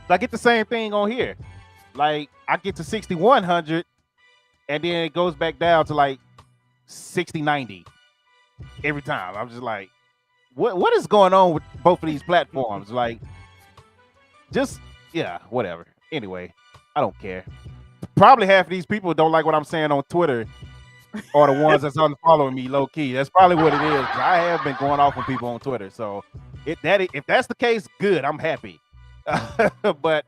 I get the same thing on here. Like I get to 6,100 and then it goes back down to like 6090 every time. I'm just like, what is going on with both of these platforms? Like, just whatever. Anyway, I don't care. Probably half of these people don't like what I'm saying on Twitter, or the ones that's unfollowing me low key. That's probably what it is. I have been going off on people on Twitter, so if that's the case, good. I'm happy. But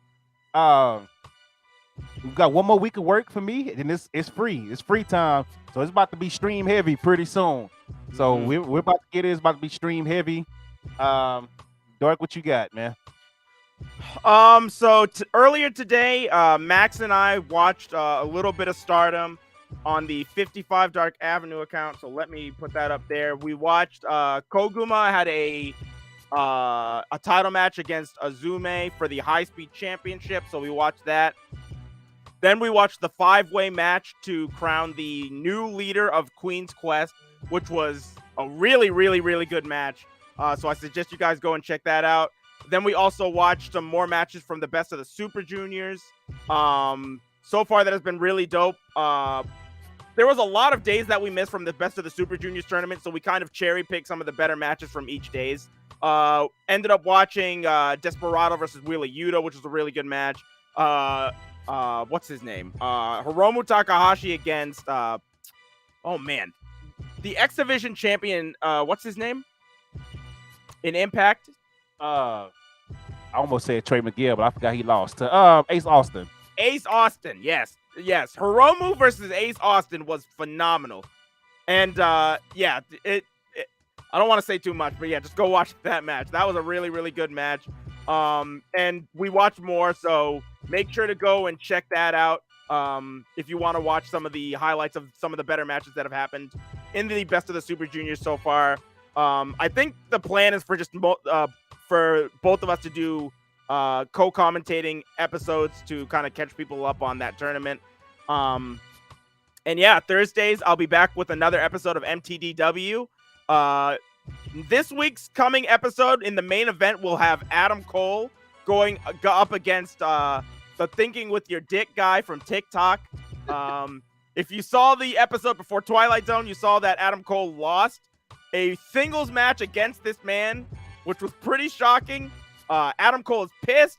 we've got one more week of work for me, and it's free. It's free time, so it's about to be stream heavy pretty soon. So we're about to get it. It's about to be stream heavy. Dark, what you got, man? So earlier today, Max and I watched a little bit of Stardom on the 55 Dark Avenue account. So let me put that up there. We watched Koguma had a title match against Azume for the High Speed Championship. So we watched that. Then we watched the 5-way match to crown the new leader of Queen's Quest, which was a really, really, really good match. So I suggest you guys go and check that out. Then we also watched some more matches from the Best of the Super Juniors. So far, that has been really dope. There was a lot of days that we missed from the Best of the Super Juniors tournament, so we kind of cherry-picked some of the better matches from each days. Ended up watching Desperado versus Wheeler Yuta, which was a really good match. What's his name? Hiromu Takahashi against the X Division champion. What's his name? In Impact. I almost said Trey Miguel, but I forgot he lost to Ace Austin. Ace Austin, yes. Hiromu versus Ace Austin was phenomenal, and I don't want to say too much, but yeah, just go watch that match. That was a really, really good match. And we watched more, so make sure to go and check that out. If you want to watch some of the highlights of some of the better matches that have happened in the Best of the Super Juniors so far. I think the plan is for just for both of us to do co-commentating episodes to kind of catch people up on that tournament. And yeah, Thursdays I'll be back with another episode of MTDW. This week's coming episode in the main event will have Adam Cole going up against the Thinking with Your Dick guy from TikTok. If you saw the episode before Twilight Zone, you saw that Adam Cole lost a singles match against this man, which was pretty shocking. Adam Cole is pissed,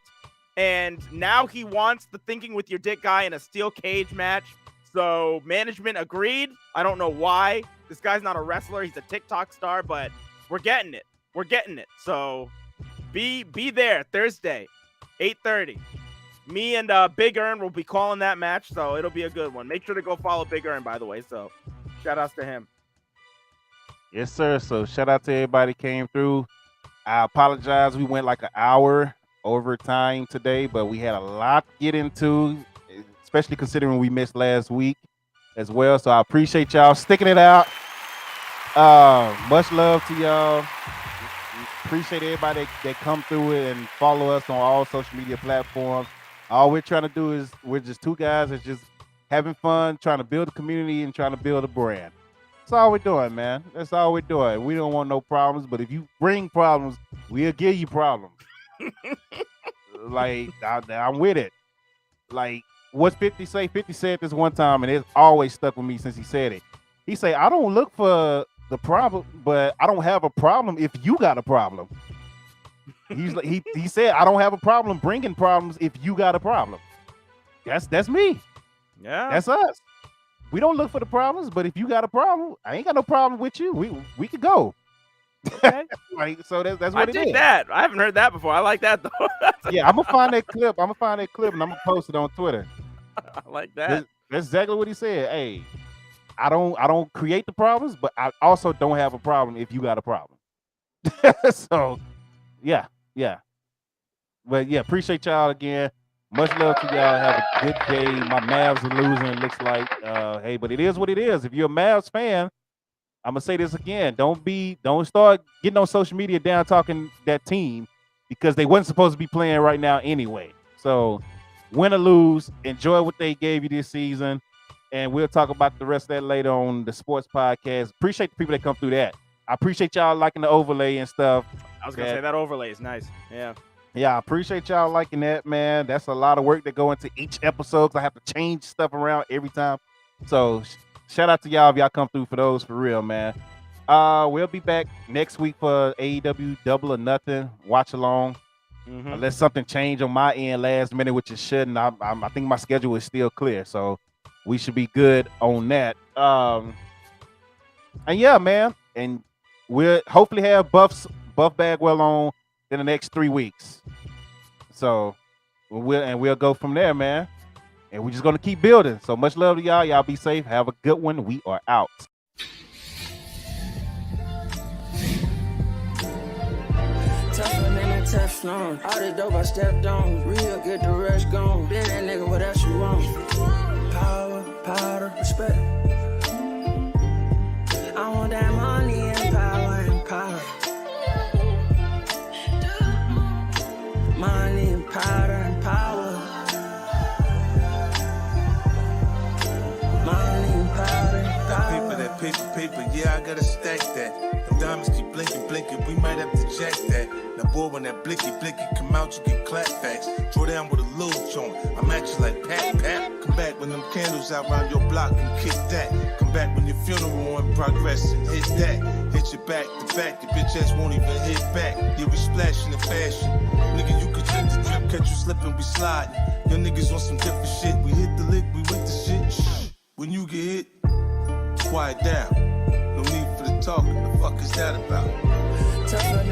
and now he wants the Thinking with Your Dick guy in a steel cage match. So management agreed. I don't know why. This guy's not a wrestler. He's a TikTok star, but we're getting it. We're getting it. So be there Thursday, 8:30. Me and Big Earn will be calling that match, so it'll be a good one. Make sure to go follow Big Earn, by the way. So shout outs to him. Yes, sir. So shout out to everybody came through. I apologize. We went like an hour over time today, but we had a lot to get into, especially considering we missed last week as well. So I appreciate y'all sticking it out. Much love to y'all. Appreciate everybody that come through it and follow us on all social media platforms. All we're trying to do is we're just two guys that's just having fun, trying to build a community and trying to build a brand. That's all we're doing, man. That's all we're doing. We don't want no problems, but if you bring problems, we'll give you problems. Like, I'm with it. Like, what's 50 say? 50 said this one time, and it's always stuck with me since he said it. He say, I don't look for the problem, but I don't have a problem if you got a problem. He's like, he said, I don't have a problem bringing problems if you got a problem. That's me. Yeah. That's us. We don't look for the problems, but if you got a problem, I ain't got no problem with you. We could go. Okay. Like, so that's I what it dig is. that. I haven't heard that before. I like that though. Yeah, I'm gonna find that clip. and I'm gonna post it on Twitter. I like that. That's exactly what he said. Hey, I don't create the problems, but I also don't have a problem if you got a problem. So, yeah. But yeah, appreciate y'all again. Much love to y'all. Have a good day. My Mavs are losing, it looks like. Hey, but it is what it is. If you're a Mavs fan, I'm gonna say this again. Don't start getting on social media down talking that team because they wasn't supposed to be playing right now anyway. So win or lose, enjoy what they gave you this season. And we'll talk about the rest of that later on the sports podcast. Appreciate the people that come through that. I appreciate y'all liking the overlay and stuff. I was gonna say that overlay is nice. Yeah. Yeah, I appreciate y'all liking that, man. That's a lot of work that go into each episode because I have to change stuff around every time. So shout out to y'all if y'all come through for those for real, man. We'll be back next week for AEW Double or Nothing watch along. Unless something changed on my end last minute, which it shouldn't. I think my schedule is still clear, so we should be good on that. And yeah, man, and we'll hopefully have Buff Bagwell on in the next 3 weeks. So we'll go from there, man. And we're just gonna keep building. So much love to y'all. Y'all be safe. Have a good one. We are out. Tougher than a Teflon. All the dope I stepped on. Real, get the rush gone. Been that nigga, what else you want? Power, powder, respect. I want that money and power and power. Money and powder and power. Money and powder and power. That paper, yeah, I gotta stack that. Them diamonds keep blinking, we might have to jack that. Now boy, when that blicky come out, you get clapbacks. Throw down with a little joint, I'm at you like pat. Come back when them candles out round your block and kick that. Come back when your funeral in progress and hit that. Hit your back to back, your bitch ass won't even hit back. Yeah, we splashing in fashion. Nigga, you could drip the drip, catch you slipping, we sliding. Your niggas on some different shit, we hit the lick, we with the shit. Shh. When you get hit, quiet down. No need for the talking, the fuck is that about? Tougher than